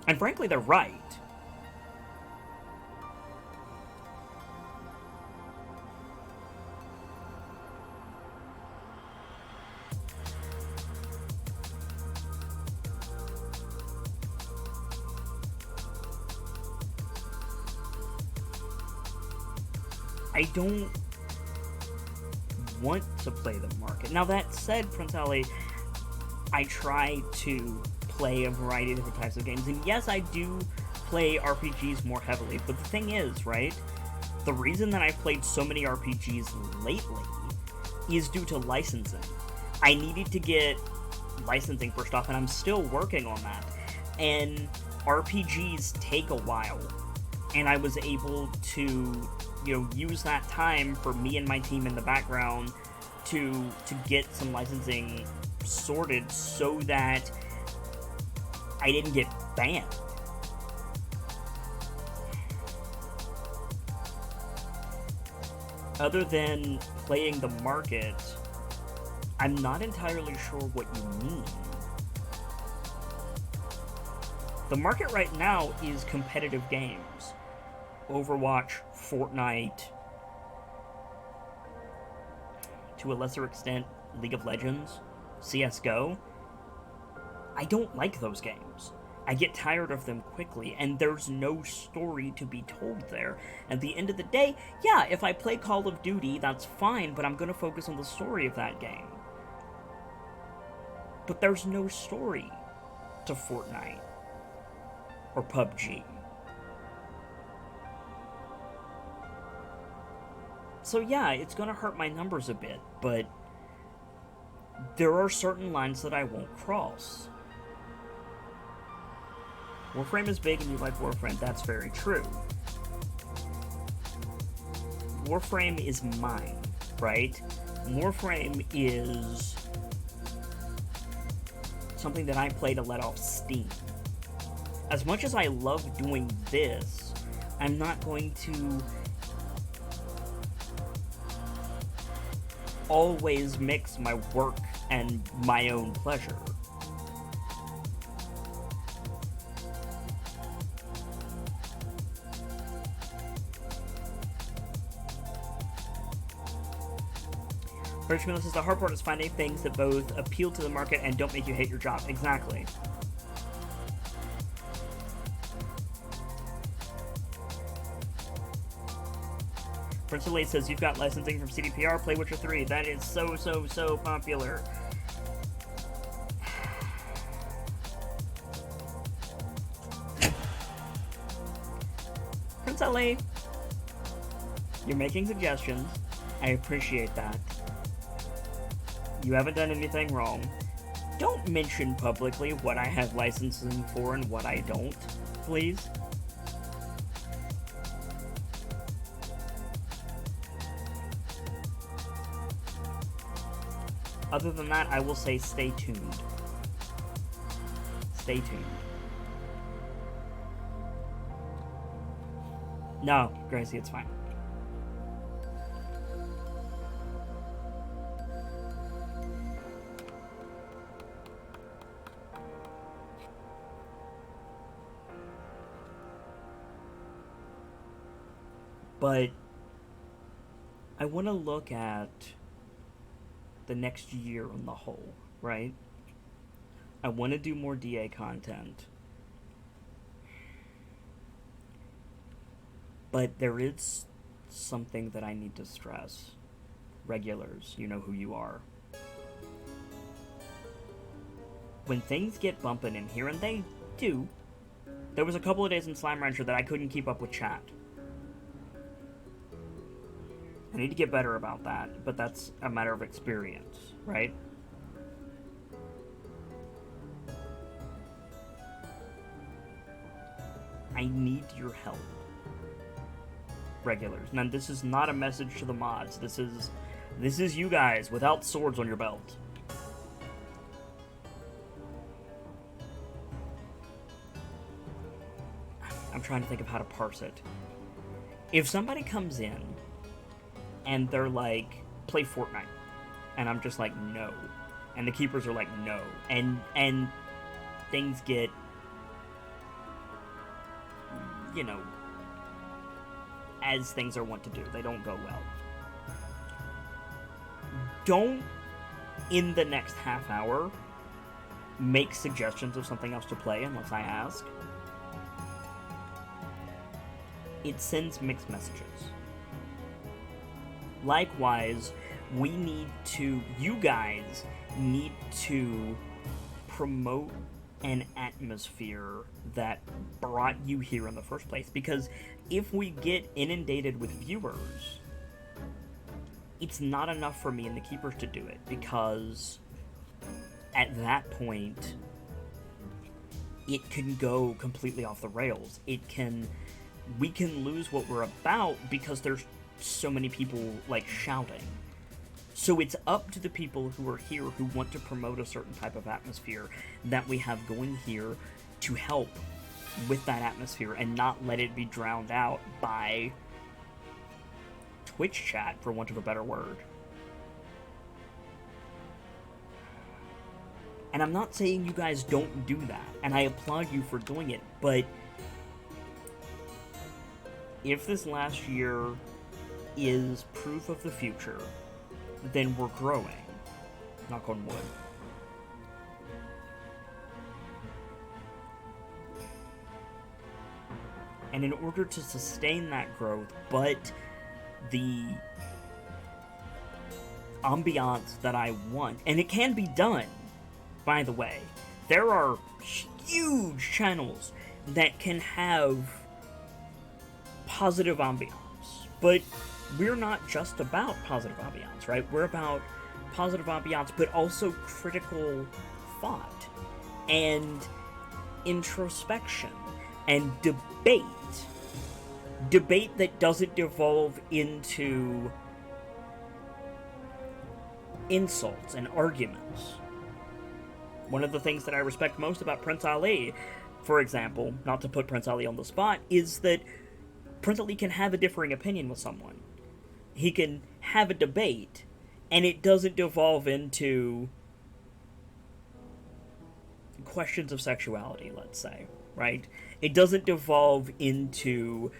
And frankly, they're right. I don't want to play the market. Now that said, Prince Ali, I try to play a variety of different types of games, and yes, I do play RPGs more heavily, but the thing is, right, the reason that I've played so many RPGs lately is due to licensing. I needed to get licensing for stuff, and I'm still working on that, and RPGs take a while, and I was able to use that time for me and my team in the background to get some licensing sorted so that I didn't get banned. Other than playing the market, I'm not entirely sure what you mean. The market right now is competitive games. Overwatch, Fortnite, to a lesser extent, League of Legends, CSGO. I don't like those games. I get tired of them quickly, and there's no story to be told there. At the end of the day, yeah, if I play Call of Duty, that's fine, but I'm gonna focus on the story of that game. But there's no story to Fortnite or PUBG. So yeah, it's gonna hurt my numbers a bit, but there are certain lines that I won't cross. Warframe is big and you like Warframe, that's very true. Warframe is mine, right? Warframe is something that I play to let off steam. As much as I love doing this, I'm not going to always mix my work and my own pleasure. Richmond says the hard part is finding things that both appeal to the market and don't make you hate your job. Exactly. Prince Elite says you've got licensing from CDPR, play Witcher 3. That is so popular. Prince Elite, you're making suggestions. I appreciate that. You haven't done anything wrong. Don't mention publicly what I have licensing for and what I don't, please. Other than that, I will say stay tuned. Stay tuned. No, Gracie, it's fine. But I want to look at the next year on the whole, right? I want to do more DA content. But there is something that I need to stress. Regulars, you know who you are. When things get bumping in here, and they do, there was a couple of days in Slime Rancher that I couldn't keep up with chat. I need to get better about that, but that's a matter of experience, right? I need your help. Regulars. Now, this is not a message to the mods. This is you guys without swords on your belt. I'm trying to think of how to parse it. If somebody comes in and they're like, play Fortnite, and I'm just like, no, and the keepers are like, no, and things get, you know, as things are wont to do, they don't go well. Don't, in the next half hour, make suggestions of something else to play unless I ask. It sends mixed messages. Likewise, you guys need to promote an atmosphere that brought you here in the first place. Because if we get inundated with viewers, it's not enough for me and the keepers to do it. Because at that point, it can go completely off the rails. We can lose what we're about because there's so many people, like, shouting. So it's up to the people who are here who want to promote a certain type of atmosphere that we have going here to help with that atmosphere and not let it be drowned out by Twitch chat, for want of a better word. And I'm not saying you guys don't do that, and I applaud you for doing it, but if this last year is proof of the future, then we're growing. Knock on wood. And in order to sustain that growth, but the ambiance that I want, and it can be done, by the way. There are huge channels that can have positive ambiance, but we're not just about positive ambiance, right? We're about positive ambiance, but also critical thought and introspection and debate. Debate that doesn't devolve into insults and arguments. One of the things that I respect most about Prince Ali, for example, not to put Prince Ali on the spot, is that Prince Ali can have a differing opinion with someone. He can have a debate, and it doesn't devolve into questions of sexuality, let's say, right? It doesn't devolve into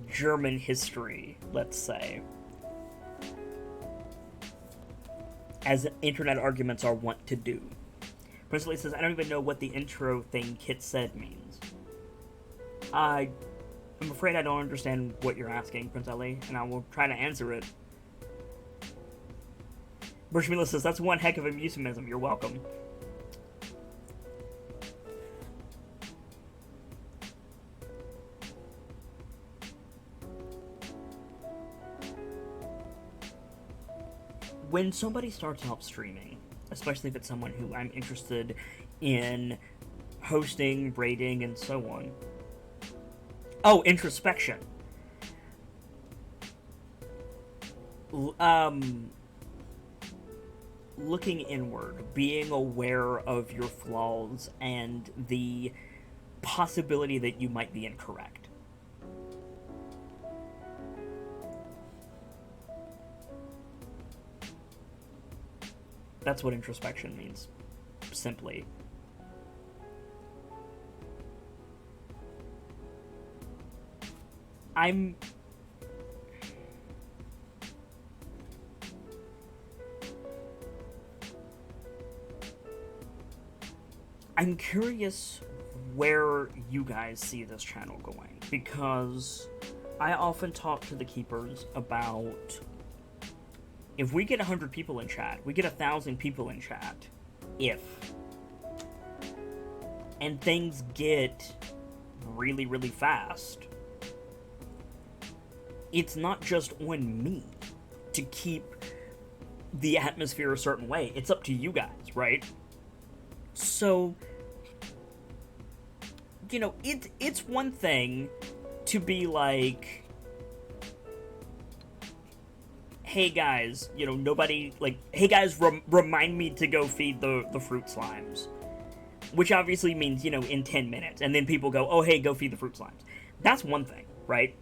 German history, let's say, as internet arguments are wont to do. Prince Ali says, I don't even know what the intro thing Kit said means. I'm afraid I don't understand what you're asking, Prince Ali, and I will try to answer it. Bershmila says, that's one heck of a euphemism, you're welcome. When somebody starts out streaming, especially if it's someone who I'm interested in hosting, rating, and so on. Oh, introspection. Looking inward, being aware of your flaws and the possibility that you might be incorrect. That's what introspection means, simply. I'm curious where you guys see this channel going, because I often talk to the keepers about, if we get 100 people in chat, we get 1,000 people in chat, and things get really, really fast, it's not just on me to keep the atmosphere a certain way. It's up to you guys, right? So, you know, it's one thing to be like, hey guys, you know, nobody, like, hey guys, remind me to go feed the fruit slimes. Which obviously means, you know, in 10 minutes. And then people go, oh, hey, go feed the fruit slimes. That's one thing, right?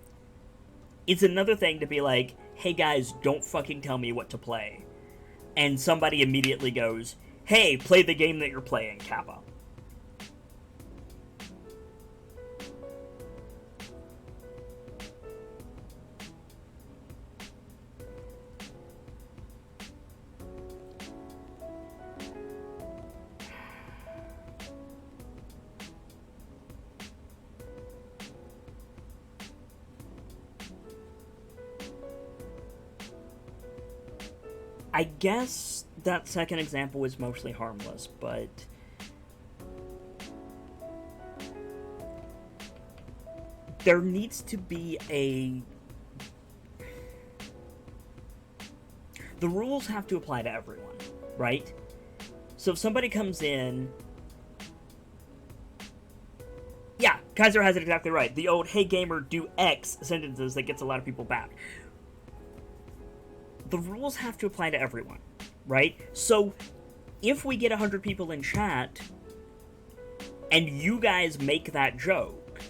It's another thing to be like, hey guys, don't fucking tell me what to play. And somebody immediately goes, hey, play the game that you're playing, Kappa. I guess that second example is mostly harmless, but there needs to be the rules have to apply to everyone, right? So if somebody comes in, yeah, Kaiser has it exactly right. The old "Hey gamer, do X" sentences that gets a lot of people back. The rules have to apply to everyone, right? So, if we get 100 people in chat, and you guys make that joke,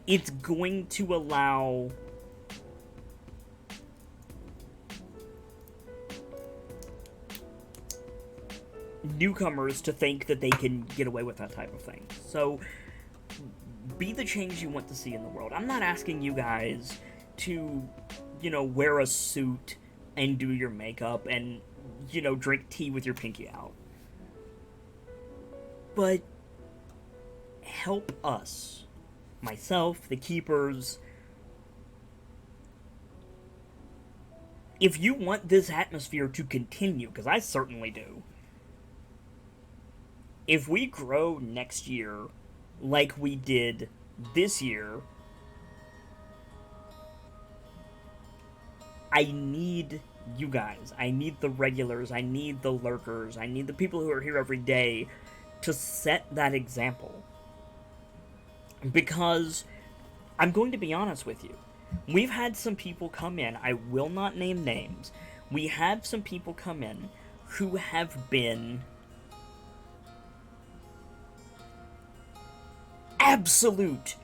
it's going to allow newcomers to think that they can get away with that type of thing. So, be the change you want to see in the world. I'm not asking you guys to, wear a suit and do your makeup and, drink tea with your pinky out. But help us, myself, the keepers. If you want this atmosphere to continue, because I certainly do, if we grow next year like we did this year, I need you guys. I need the regulars. I need the lurkers. I need the people who are here every day to set that example. Because I'm going to be honest with you. We've had some people come in. I will not name names. We have some people come in who have been absolute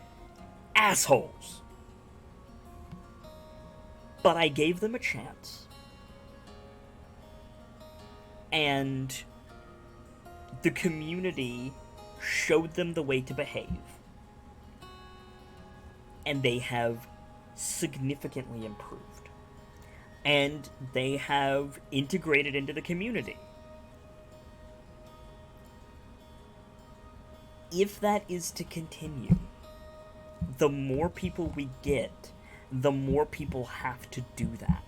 assholes. But I gave them a chance. And the community showed them the way to behave. And they have significantly improved. And they have integrated into the community. If that is to continue, the more people we get, the more people have to do that.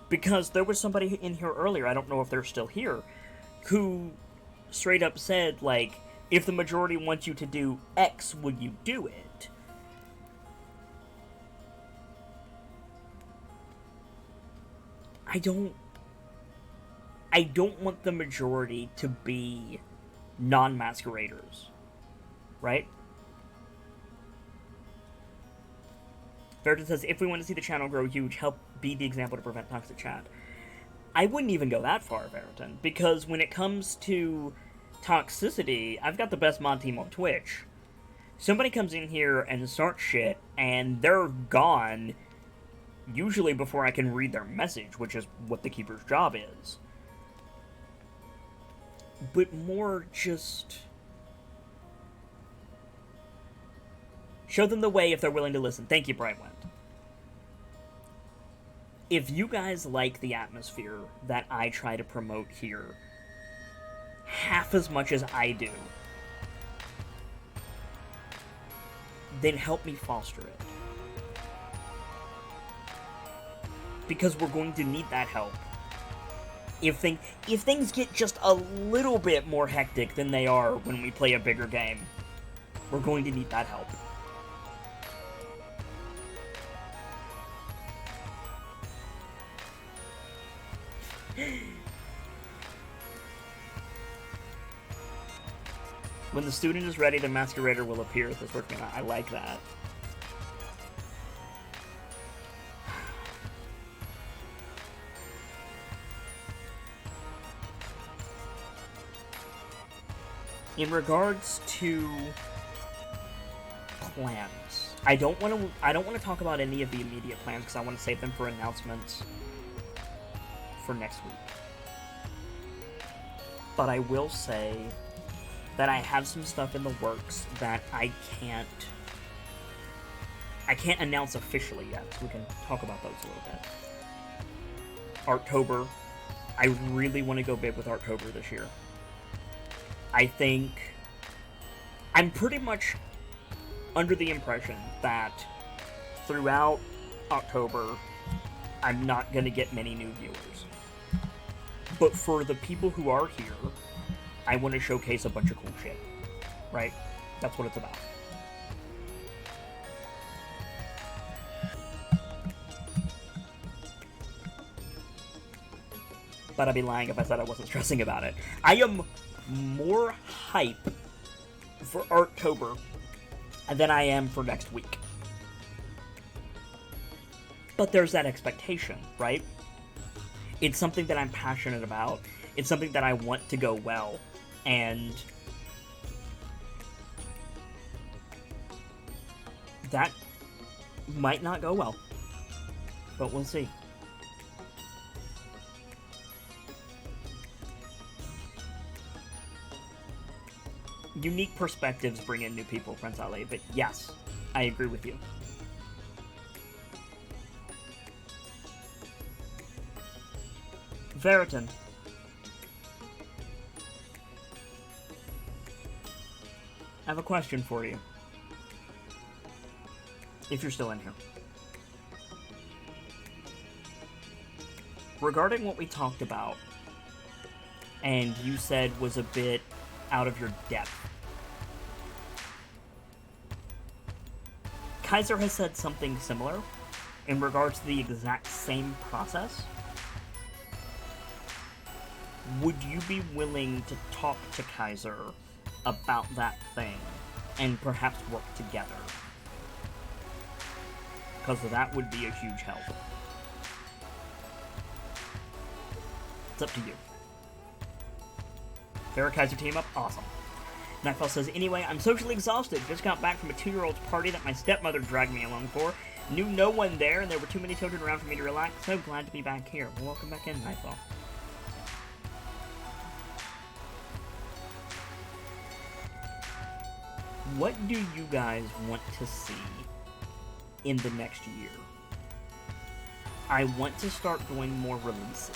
Because there was somebody in here earlier, I don't know if they're still here, who straight up said, like, if the majority wants you to do X, will you do it? I don't want the majority to be non-masqueraders, right? Verita says, if we want to see the channel grow huge, help be the example to prevent toxic chat. I wouldn't even go that far, Veritan, because when it comes to toxicity, I've got the best mod team on Twitch. Somebody comes in here and starts shit, and they're gone, usually before I can read their message, which is what the Keeper's job is. But more just show them the way if they're willing to listen. Thank you, Brightwind. If you guys like the atmosphere that I try to promote here half as much as I do, then help me foster it. Because we're going to need that help. If things get just a little bit more hectic than they are when we play a bigger game, we're going to need that help. When the student is ready, the masquerader will appear. This working out. I like that. In regards to plans, I don't want to talk about any of the immediate plans because I want to save them for announcements for next week. But I will say that I have some stuff in the works that I can't announce officially yet, so we can talk about those a little bit. Arttober, I really want to go big with Arttober this year. I think I'm pretty much under the impression that throughout October, I'm not going to get many new viewers. But for the people who are here, I want to showcase a bunch of cool shit. Right? That's what it's about. But I'd be lying if I said I wasn't stressing about it. I am more hype for Arttober than I am for next week. But there's that expectation, right? It's something that I'm passionate about. It's something that I want to go well. And that might not go well. But we'll see. Unique perspectives bring in new people, Prince Ali, but yes, I agree with you. Veritan. I have a question for you. If you're still in here. Regarding what we talked about, and you said was a bit out of your depth. Kaiser has said something similar in regards to the exact same process. Would you be willing to talk to Kaiser about that thing and perhaps work together? Because that would be a huge help. It's up to you. Farrah Kaiser team up? Awesome. Nightfall says, anyway, I'm socially exhausted. Just got back from a 2-year-old's party that my stepmother dragged me along for. Knew no one there, and there were too many children around for me to relax. So glad to be back here. Well, welcome back in, Nightfall. What do you guys want to see in the next year? I want to start doing more releases.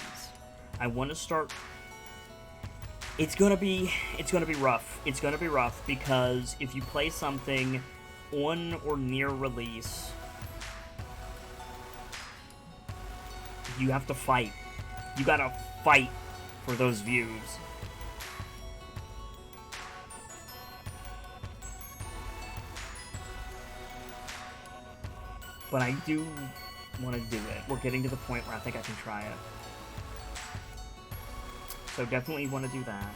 I want to start... It's gonna be rough. It's gonna be rough because if you play something on or near release, you have to fight. You gotta fight for those views. But I do want to do it. We're getting to the point where I think I can try it. So definitely want to do that.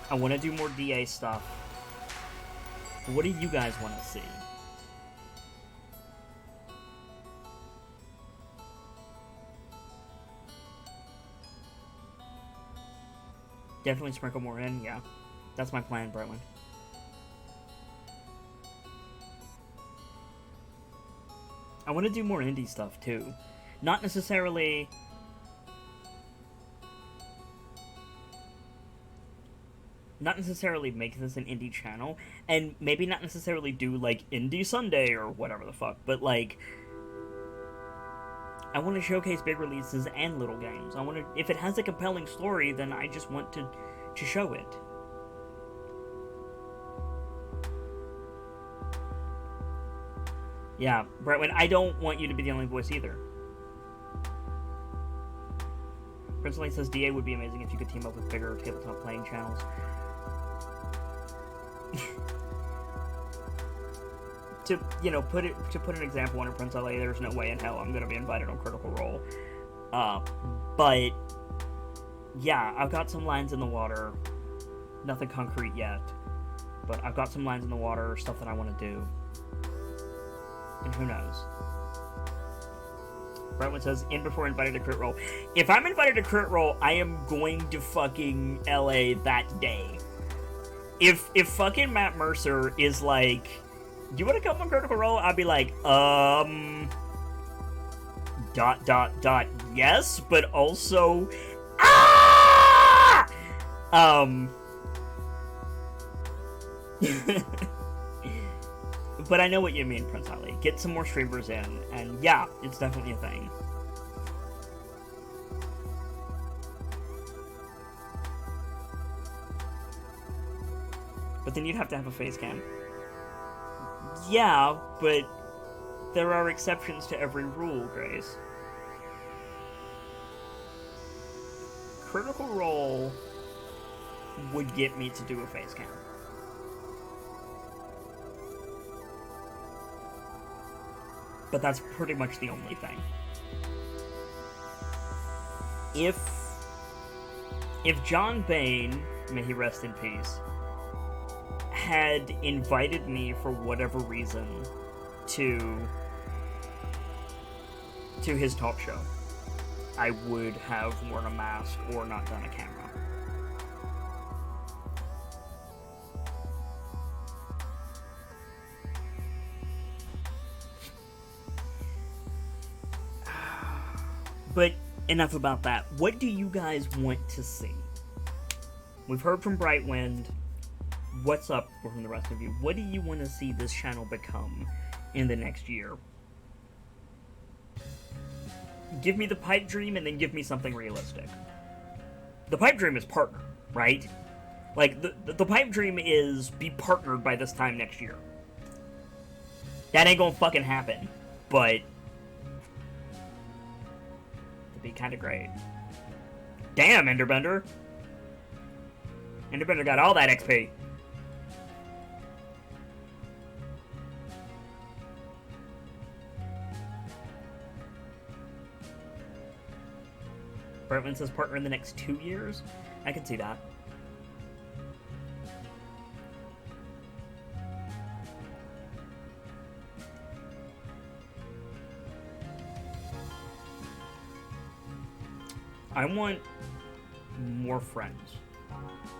I want to do more DA stuff. What do you guys want to see? Definitely sprinkle more in, yeah. That's my plan, Brightwind. I want to do more indie stuff, too. Not necessarily... make this an indie channel, and maybe not necessarily do, like, Indie Sunday or whatever the fuck, but, like... I want to showcase big releases and little games. I want to... If it has a compelling story, then I just want to show it. Yeah, Brightwind, I don't want you to be the only voice either. Prince Lane says DA would be amazing if you could team up with bigger tabletop playing channels. To put an example on Prince LA, there's no way in hell I'm gonna be invited on Critical Role. But yeah, I've got some lines in the water. Nothing concrete yet, but I've got some lines in the water, stuff that I want to do. And who knows? Brightwood says, in before invited to Crit Roll. If I'm invited to Crit Roll, I am going to fucking LA that day. If fucking Matt Mercer is like, you want to come on Critical Role? I'll be like, yes, but also, but I know what you mean, Prince Ali. Get some more streamers in, and yeah, it's definitely a thing. But then you'd have to have a face cam. Yeah, but there are exceptions to every rule, Grace. Critical Role would get me to do a face cam. But that's pretty much the only thing. If John Bain, may he rest in peace, had invited me for whatever reason to his talk show, I would have worn a mask or not done a camera. But enough about that. What do you guys want to see? We've heard from Brightwind. What's up from the rest of you? What do you want to see this channel become in the next year? Give me the pipe dream and then give me something realistic. The pipe dream is partner, right? Like, the pipe dream is be partnered by this time next year. That ain't gonna fucking happen, but it'd be kind of great. Damn, Enderbender! Enderbender got all that XP. Brightman says partner in the next 2 years? I can see that. I want more friends,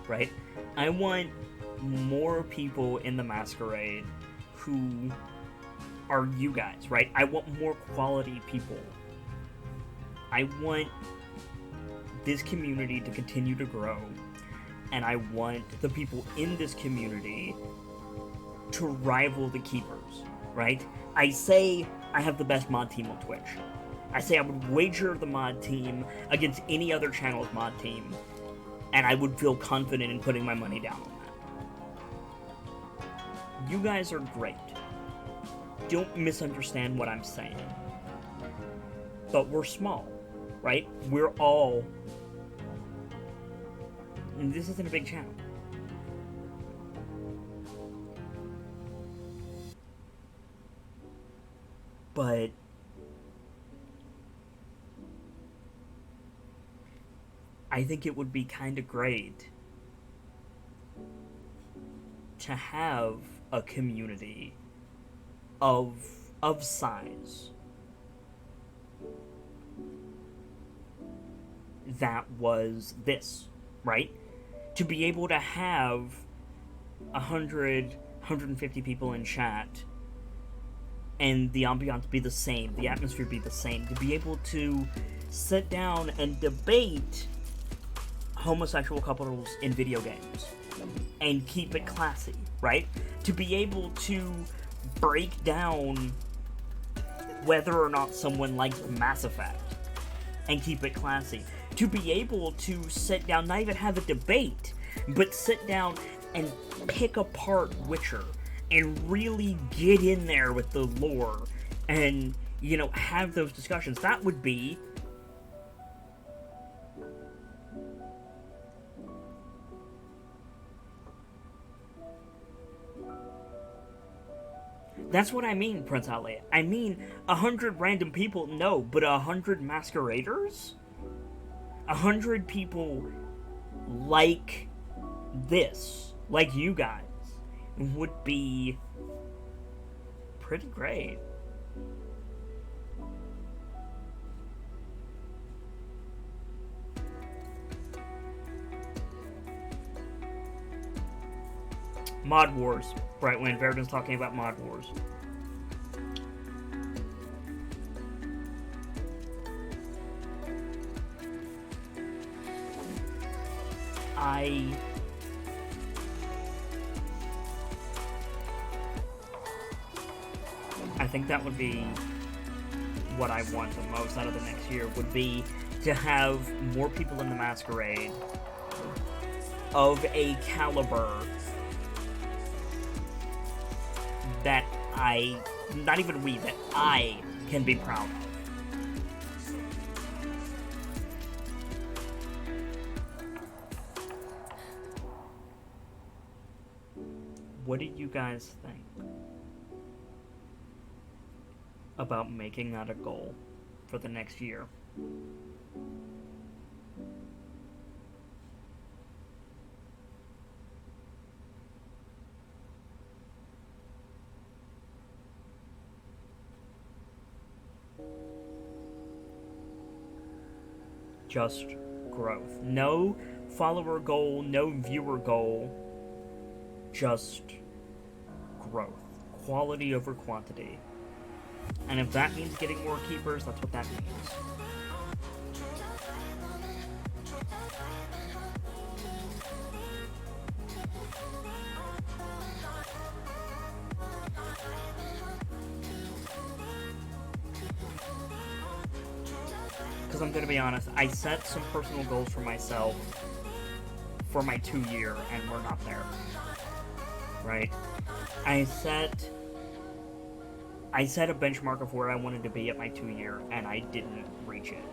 right? I want more people in the Masquerade who are you guys, right? I want more quality people. I want this community to continue to grow, and I want the people in this community to rival the Keepers, right? I say I have the best mod team on Twitch. I say I would wager the mod team against any other channel's mod team, and I would feel confident in putting my money down on that. You guys are great. Don't misunderstand what I'm saying. But we're small, right? We're all... And this isn't a big channel. But... I think it would be kind of great to have a community of size that was this, right? To be able to have 100, 150 people in chat and the ambiance be the same, the atmosphere be the same, to be able to sit down and debate homosexual couples in video games and keep it classy, right? To be able to break down whether or not someone likes Mass Effect and keep it classy. To be able to sit down, not even have a debate, but sit down and pick apart Witcher and really get in there with the lore and, you know, have those discussions. That would be That's what I mean, Prince Ali. I mean, 100 random people, no, but 100 masqueraders? 100 people like this, like you guys, would be pretty great. Mod Wars. Brightwind, Verdon's talking about Mod Wars. I think that would be what I want the most out of the next year, would be to have more people in the Masquerade of a caliber that not even we, that I can be proud of. What do you guys think about making that a goal for the next year? just growth. No follower goal, no viewer goal, just growth. Quality over quantity. And if that means getting more keepers, that's what that means. Because I'm going to be honest, I set some personal goals for myself for my 2-year, and we're not there. Right? I set a benchmark of where I wanted to be at my 2-year, and I didn't reach it.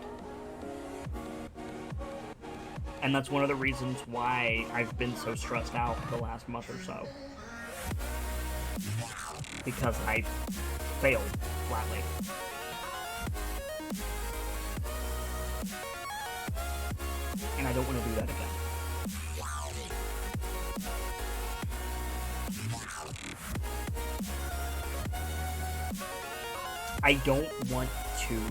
And that's one of the reasons why I've been so stressed out the last month or so. Because I failed flatly. And I don't want to do that again. I don't want to...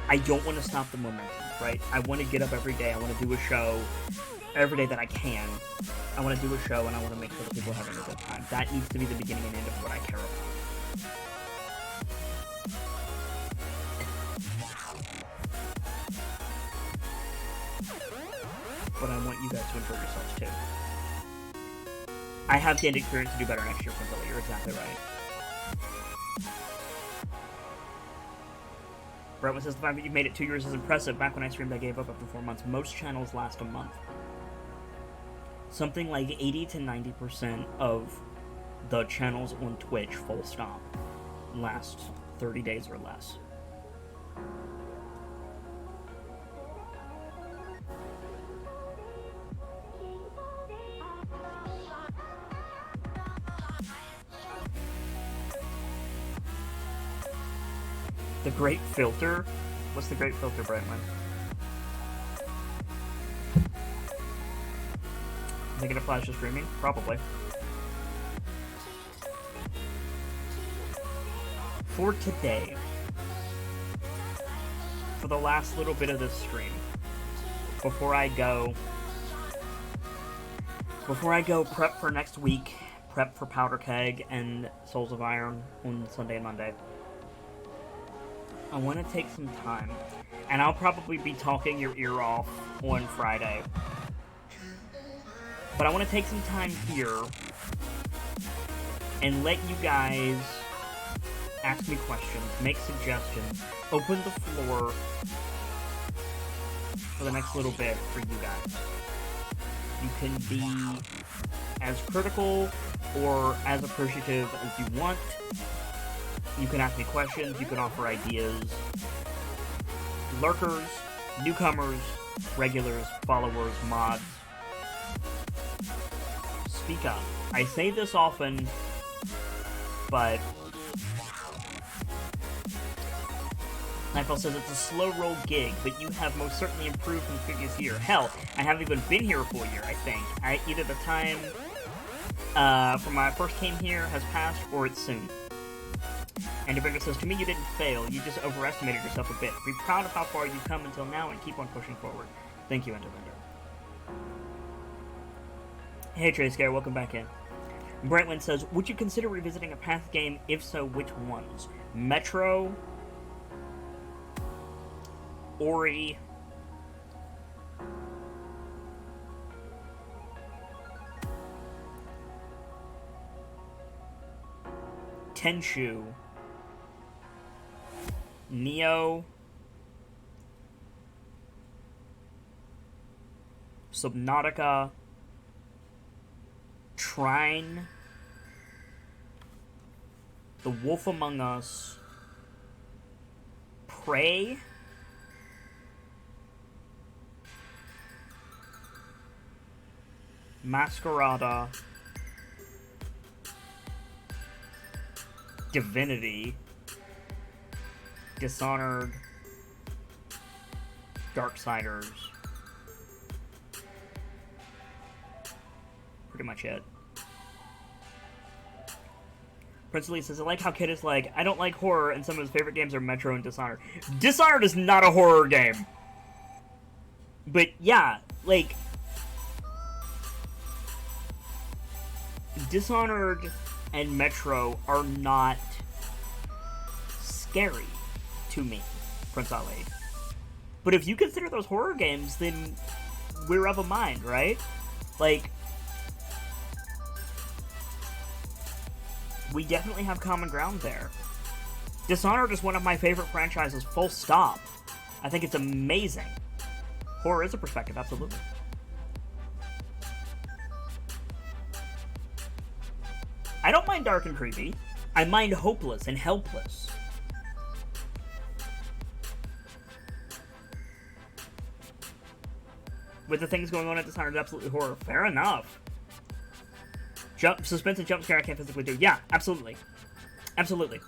I don't want to stop the momentum, right? I want to get up every day. I want to do a show every day that I can. I want to do a show, and I want to make sure that people are having a good time. That needs to be the beginning and end of what I care about. But I want you guys to enjoy yourselves too. I have gained experience to do better next year, Quinzilla. You're exactly right. Brentwood says the fact that you've made it 2 years is impressive. Back when I streamed, I gave up after 4 months. Most channels last a month. Something like 80 to 90% of the channels on Twitch, full stop, last 30 days or less. The Great Filter? What's the Great Filter, Brightman? Is it gonna flash to streaming? Probably. For today, for the last little bit of this stream, before I go prep for next week, prep for Powder Keg and Souls of Iron on Sunday and Monday, I want to take some time, and I'll probably be talking your ear off on Friday, but I want to take some time here and let you guys ask me questions, make suggestions, open the floor for the next little bit for you guys. You can be as critical or as appreciative as you want. You can ask me questions, you can offer ideas. Lurkers, newcomers, regulars, followers, mods. Speak up. I say this often, but Nightfall says it's a slow roll gig, but you have most certainly improved from the previous year. Hell, I haven't even been here a full year, I think. Either the time from when I first came here has passed, or it's soon. And Enderbender says, to me you didn't fail, you just overestimated yourself a bit. Be proud of how far you've come until now and keep on pushing forward. Thank you, Enderbender. Hey Trayscare, welcome back in. Brightland says, would you consider revisiting a Path game? If so, which ones? Metro, Ori, Tenchu, Neo, Subnautica, Trine, The Wolf Among Us, Prey, Masquerada, Divinity, Dishonored, Darksiders. Pretty much it. Prince Lee says, I like how Kid is like, I don't like horror, and some of his favorite games are Metro and Dishonored. Dishonored is not a horror game. But, yeah, like... Dishonored and Metro are not scary to me, Prince Ali. But if you consider those horror games, then we're of a mind, right? Like... we definitely have common ground there. Dishonored is one of my favorite franchises, full stop. I think it's amazing. Horror is a perspective, absolutely. I don't mind dark and creepy. I mind hopeless and helpless. With the things going on at Dishonored, it's absolutely horror. Fair enough. Suspense and jump scare I can't physically do. Yeah, absolutely. Absolutely.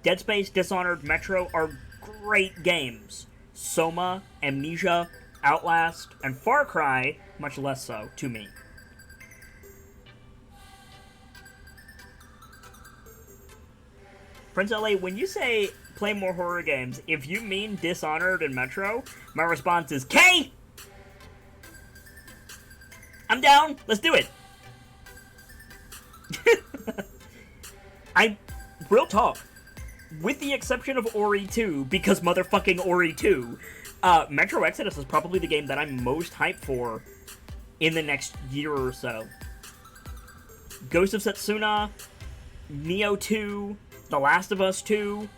Dead Space, Dishonored, Metro are great games. Soma, Amnesia, Outlast, and Far Cry, much less so, to me. Prince LA, when you say play more horror games, if you mean Dishonored and Metro, my response is K! I'm down, let's do it! Real talk, with the exception of Ori 2, because motherfucking Ori 2, Metro Exodus is probably the game that I'm most hyped for in the next year or so. Ghost of Setsuna, Neo 2, The Last of Us 2,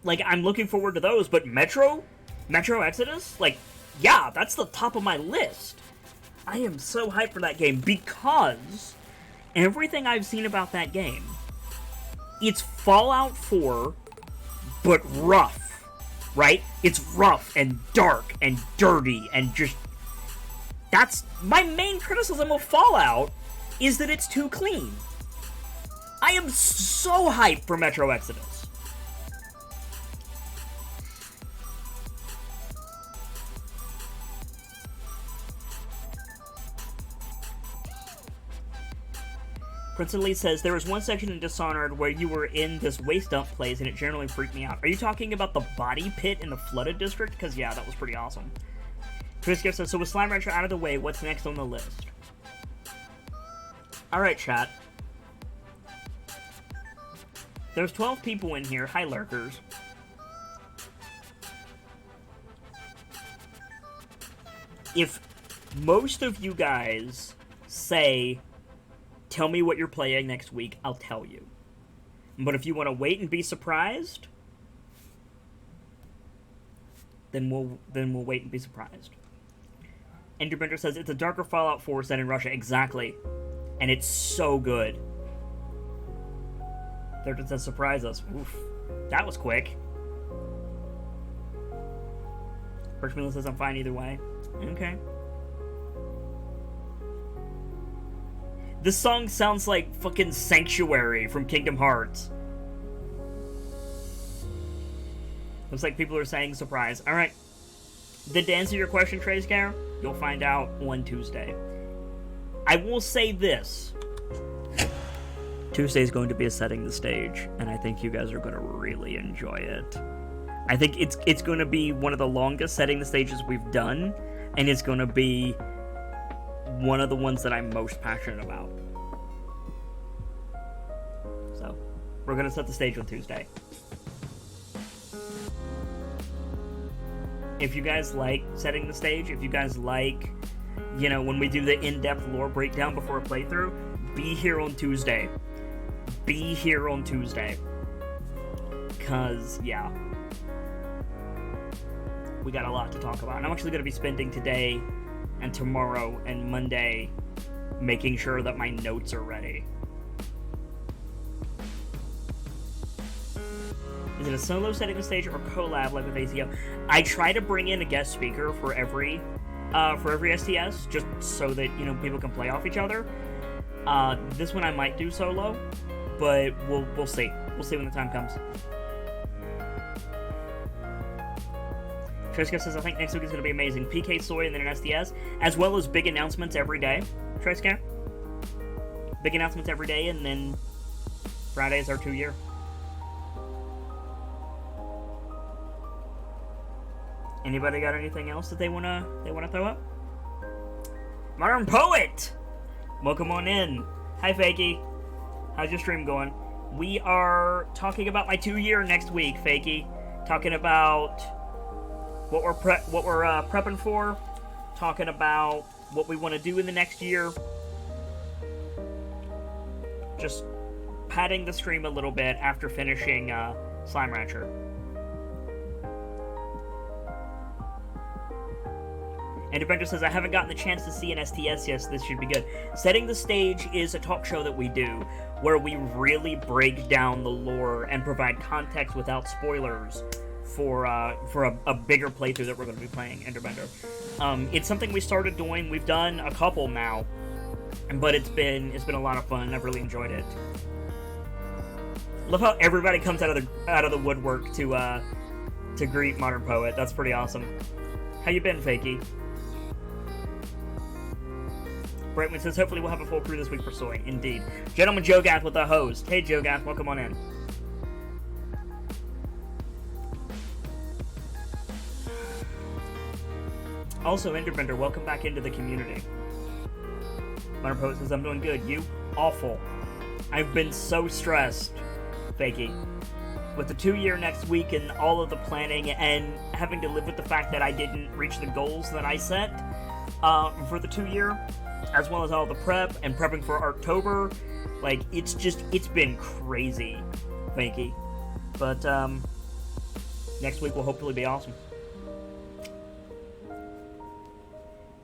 like, I'm looking forward to those, but Metro Exodus, like, yeah, that's the top of my list. I am so hyped for that game because everything I've seen about that game, it's Fallout 4, but rough, right? It's rough and dark and dirty and just... That's my main criticism of Fallout, is that it's too clean. I am so hyped for Metro Exodus. Prince Lee says, there was one section in Dishonored where you were in this waste dump place and it generally freaked me out. Are you talking about the body pit in the flooded district? Because, yeah, that was pretty awesome. Chris Gift says, so with Slime Rancher out of the way, what's next on the list? Alright, chat. There's 12 people in here. Hi, lurkers. If most of you guys say... tell me what you're playing next week, I'll tell you. But if you want to wait and be surprised, then we'll wait and be surprised. Enderbender says, it's a darker Fallout 4 set in Russia. Exactly. And it's so good. Third says, surprise us. Oof. That was quick. Birchmiller says, I'm fine either way. Okay. This song sounds like fucking Sanctuary from Kingdom Hearts. Looks like people are saying surprise. Alright. Then to answer your question, Trayscare, you'll find out on Tuesday. I will say this. Tuesday's going to be a setting the stage, and I think you guys are going to really enjoy it. I think it's going to be one of the longest setting the stages we've done, and it's going to be one of the ones that I'm most passionate about. So, we're going to set the stage on Tuesday. If you guys like setting the stage, if you guys like, you know, when we do the in-depth lore breakdown before a playthrough, be here on Tuesday. Be here on Tuesday. 'Cause, yeah. We got a lot to talk about. And I'm actually going to be spending today and tomorrow and Monday making sure that my notes are ready. Is it a solo setting the stage or collab like with ACO? I try to bring in a guest speaker for every STS, just so that, you know, people can play off each other. This one I might do solo, but we'll see. We'll see when the time comes. Triska says, I think next week is going to be amazing. PK Soy and then an STS, as well as big announcements every day. Triska? Big announcements every day, and then Friday's our 2-year. Anybody got anything else that they wanna throw up? Modern Poet! Welcome on in. Hi, Fakey. How's your stream going? We are talking about my 2-year next week, Fakey. Talking about what we're prepping for. Talking about what we want to do in the next year. Just padding the stream a little bit after finishing Slime Rancher. And Adventure says, I haven't gotten the chance to see an STS yet, so this should be good. Setting the Stage is a talk show that we do where we really break down the lore and provide context without spoilers for a bigger playthrough that we're going to be playing, Enderbender. It's something we started doing. We've done a couple now, but it's been a lot of fun. I've really enjoyed it. Love how everybody comes out of the woodwork to greet Modern Poet. That's pretty awesome. How you been, Fakey? Brightman says, hopefully we'll have a full crew this week for Soy. Indeed. Gentleman Jogath with the host. Hey, Jogath, welcome on in. Also, Enderbender, welcome back into the community. Modern Poet says, I'm doing good. You? Awful. I've been so stressed, Fakey. With the 2-year next week and all of the planning and having to live with the fact that I didn't reach the goals that I set for the 2-year, as well as all the prep and prepping for October. Like, it's been crazy, Fakey. But, next week will hopefully be awesome.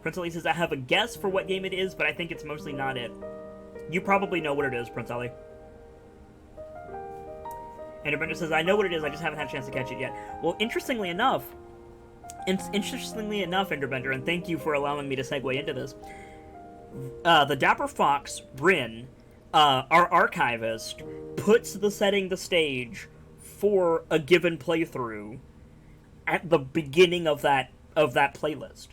Prince Ali says, I have a guess for what game it is, but I think it's mostly not it. You probably know what it is, Prince Ali. And Adventure says, I know what it is, I just haven't had a chance to catch it yet. Well, interestingly enough, Enderbender, and thank you for allowing me to segue into this, the Dapper Fox, Bryn, our archivist, puts setting the stage for a given playthrough at the beginning of that playlist.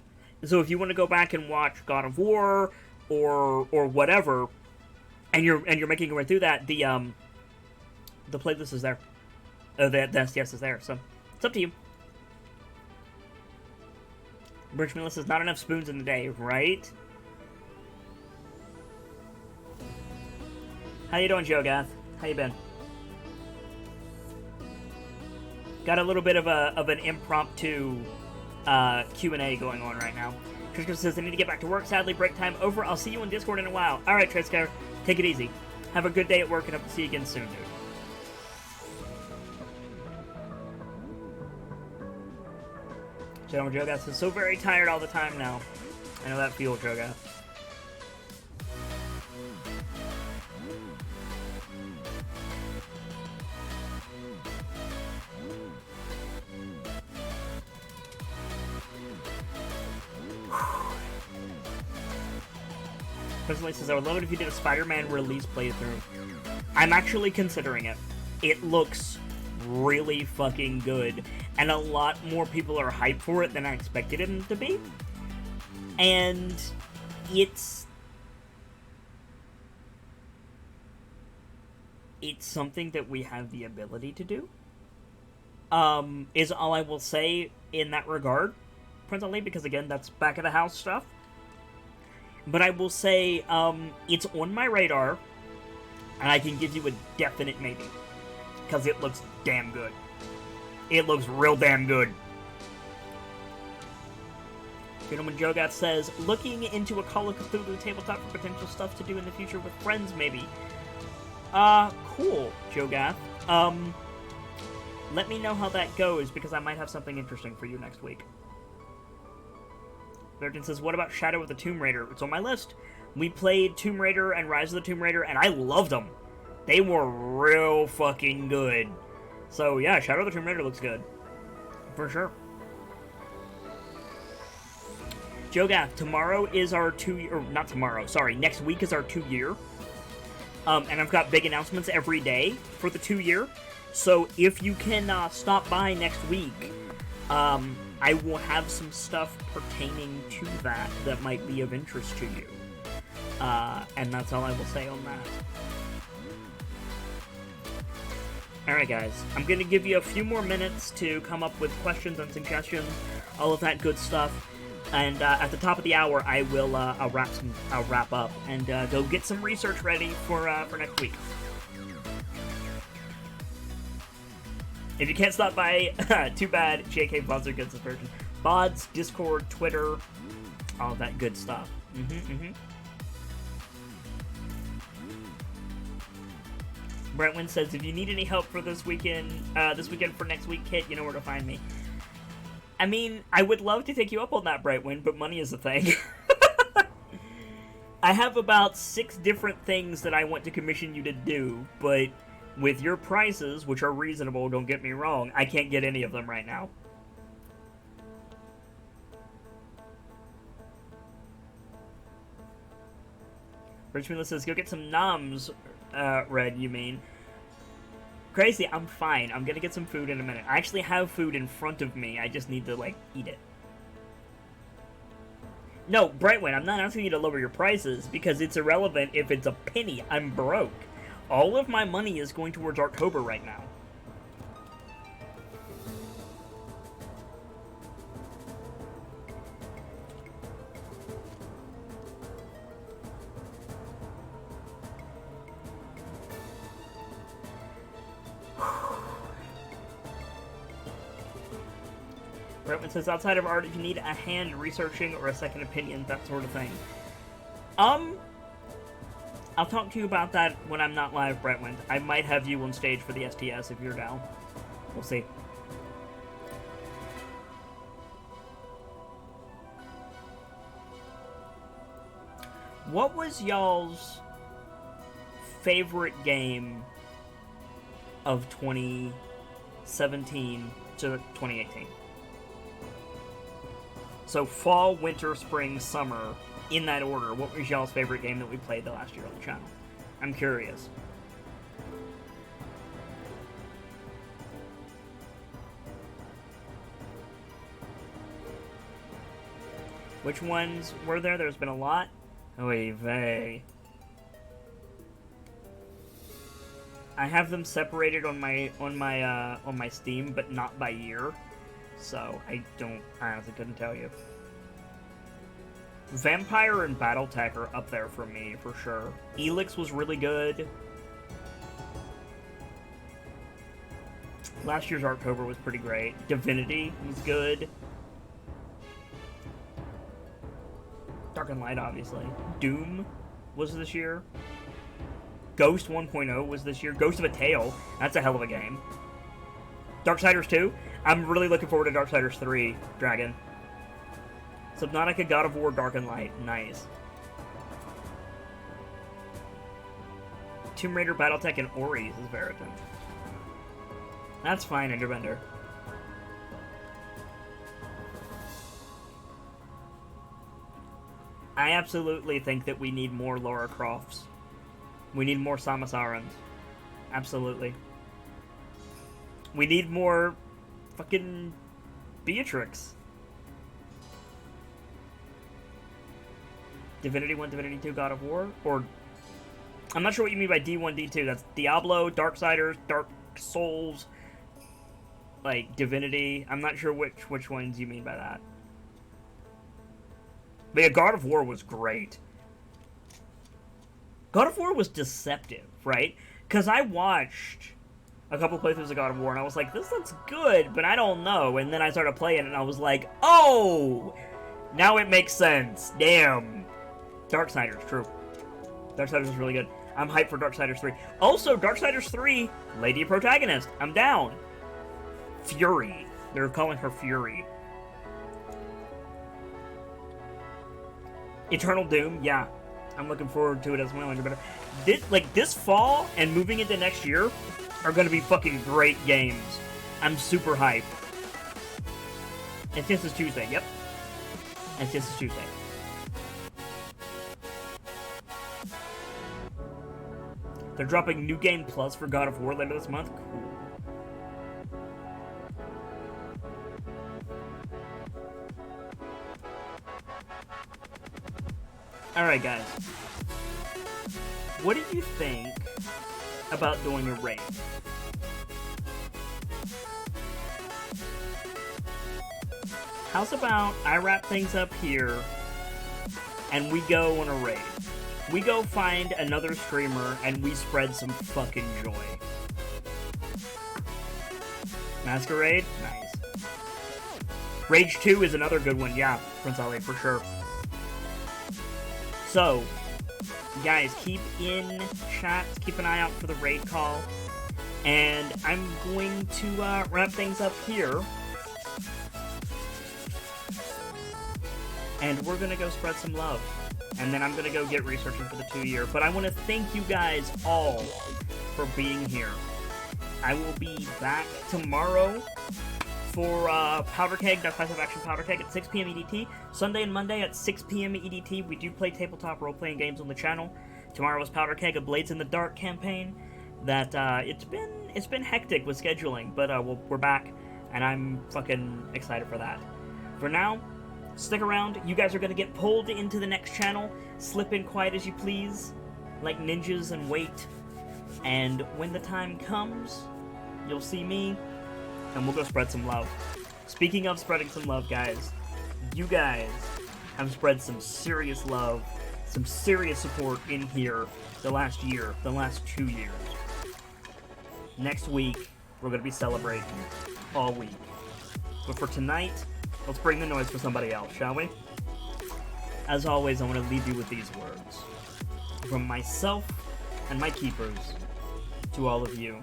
So if you want to go back and watch God of War or whatever, and you're making your way through that, the playlist is there. The STS is there, so it's up to you. Bridgman says, not enough spoons in the day, right? How you doing, Jogath? How you been? Got a little bit of an impromptu Q&A going on right now. Triska says, I need to get back to work. Sadly, break time over. I'll see you in Discord in a while. Alright, Triska. Take it easy. Have a good day at work, and hope to see you again soon, dude. Gentleman Jogath is so very tired all the time now. I know that feel, Jogath. Personally says, I would love it if you did a Spider-Man release playthrough. I'm actually considering it. It looks really fucking good, and a lot more people are hyped for it than I expected him to be. And it's something that we have the ability to do. Is all I will say in that regard, Prince Ali, because again, that's back of the house stuff. But I will say, it's on my radar, and I can give you a definite maybe. Because it looks damn good. It looks real damn good. Gentleman Jogath says, looking into a Call of Cthulhu tabletop for potential stuff to do in the future with friends, maybe. Cool, Jogath. Let me know how that goes, because I might have something interesting for you next week. Virgin says, what about Shadow of the Tomb Raider? It's on my list. We played Tomb Raider and Rise of the Tomb Raider, and I loved them. They were real fucking good. So, yeah, Shadow of the Tomb Raider looks good. For sure. Jogath, tomorrow is our 2-year... Or, not tomorrow, sorry. Next week is our 2-year. And I've got big announcements every day for the 2-year. So, if you can stop by next week... I will have some stuff pertaining to that might be of interest to you. And that's all I will say on that. Alright guys, I'm going to give you a few more minutes to come up with questions and suggestions, all of that good stuff, and at the top of the hour I will I'll wrap up and go get some research ready for next week. If you can't stop by, too bad. JK VODs are good subversion. VODs, Discord, Twitter, all of that good stuff. Brentwin says, if you need any help for this weekend for next week, Kit, you know where to find me. I mean, I would love to take you up on that, Brightwind, but money is a thing. I have about 6 different things that I want to commission you to do, but with your prices, which are reasonable, don't get me wrong, I can't get any of them right now. Richmond says, go get some noms, Red, you mean. Crazy, I'm fine. I'm gonna get some food in a minute. I actually have food in front of me. I just need to, like, eat it. No, Brightwind, I'm not asking you to lower your prices, because it's irrelevant if it's a penny. I'm broke. All of my money is going towards October right now. Brentman says, outside of art, if you need a hand researching or a second opinion, that sort of thing. I'll talk to you about that when I'm not live, Brentwind. I might have you on stage for the STS if you're down. We'll see. What was y'all's favorite game of 2017 to 2018? So fall, winter, spring, summer, in that order, what was y'all's favorite game that we played the last year on the channel? I'm curious. Which ones were there? There's been a lot. Oy vey. I have them separated on my Steam, but not by year. So I honestly couldn't tell you. Vampire and Battletech are up there for me, for sure. Elix was really good. Last year's October was pretty great. Divinity was good. Dark and Light, obviously. Doom was this year. Ghost 1.0 was this year. Ghost of a Tale, that's a hell of a game. Darksiders 2, I'm really looking forward to Darksiders 3, Dragon. Subnautica, God of War, Dark and Light. Nice. Tomb Raider, Battletech, and Ori is Veritan. That's fine, Enderbender. I absolutely think that we need more Lara Crofts. We need more Samus Arans. Absolutely. We need more fucking Beatrix. Divinity 1, Divinity 2, God of War? Or... I'm not sure what you mean by D1, D2. That's Diablo, Darksiders, Dark Souls, like, Divinity. I'm not sure which ones you mean by that. But yeah, God of War was great. God of War was deceptive, right? Because I watched a couple playthroughs of God of War, and I was like, this looks good, but I don't know. And then I started playing it, and I was like, oh! Now it makes sense. Damn. Darksiders, true. Darksiders is really good. I'm hyped for Darksiders 3. Also, Darksiders 3, Lady Protagonist. I'm down. Fury. They're calling her Fury. Eternal Doom, yeah. I'm looking forward to it as well. This fall and moving into next year are going to be fucking great games. I'm super hyped. And since it's Tuesday, yep. And since it's Tuesday. They're dropping New Game Plus for God of War later this month. Cool. Alright, guys. What do you think about doing a raid? how's about I wrap things up here, and we go on a raid. We go find another streamer, and we spread some fucking joy. Masquerade? Nice. Rage 2 is another good one, yeah, Prince Ali, for sure. So, guys, keep in chat, keep an eye out for the raid call, and I'm going to wrap things up here. And we're gonna go spread some love. And then I'm gonna go get researching for the 2-year. But I want to thank you guys all for being here. I will be back tomorrow for Powder Keg, Decisive Action Powder Keg at 6 p.m. EDT. Sunday and Monday at 6 p.m. EDT. We do play tabletop role-playing games on the channel. Tomorrow is Powder Keg, a Blades in the Dark campaign. That it's been hectic with scheduling, but we're back, and I'm fucking excited for that. For now, stick around. You guys are gonna get pulled into the next channel. Slip in quiet as you please, like ninjas, and wait. And when the time comes, you'll see me, and we'll go spread some love. Speaking of spreading some love, guys, you guys have spread some serious love, some serious support in here the last year, the last 2 years. Next week, we're going to be celebrating all week. But for tonight, let's bring the noise for somebody else, shall we? As always, I want to leave you with these words. From myself and my keepers, to all of you,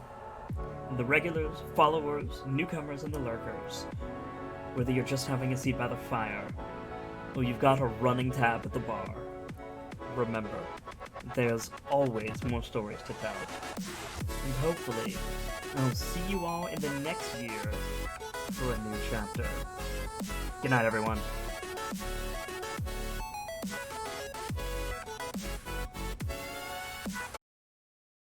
the regulars, followers, newcomers, and the lurkers, whether you're just having a seat by the fire, or you've got a running tab at the bar, remember, there's always more stories to tell. And hopefully, I'll see you all in the next year for a new chapter. Good night, everyone.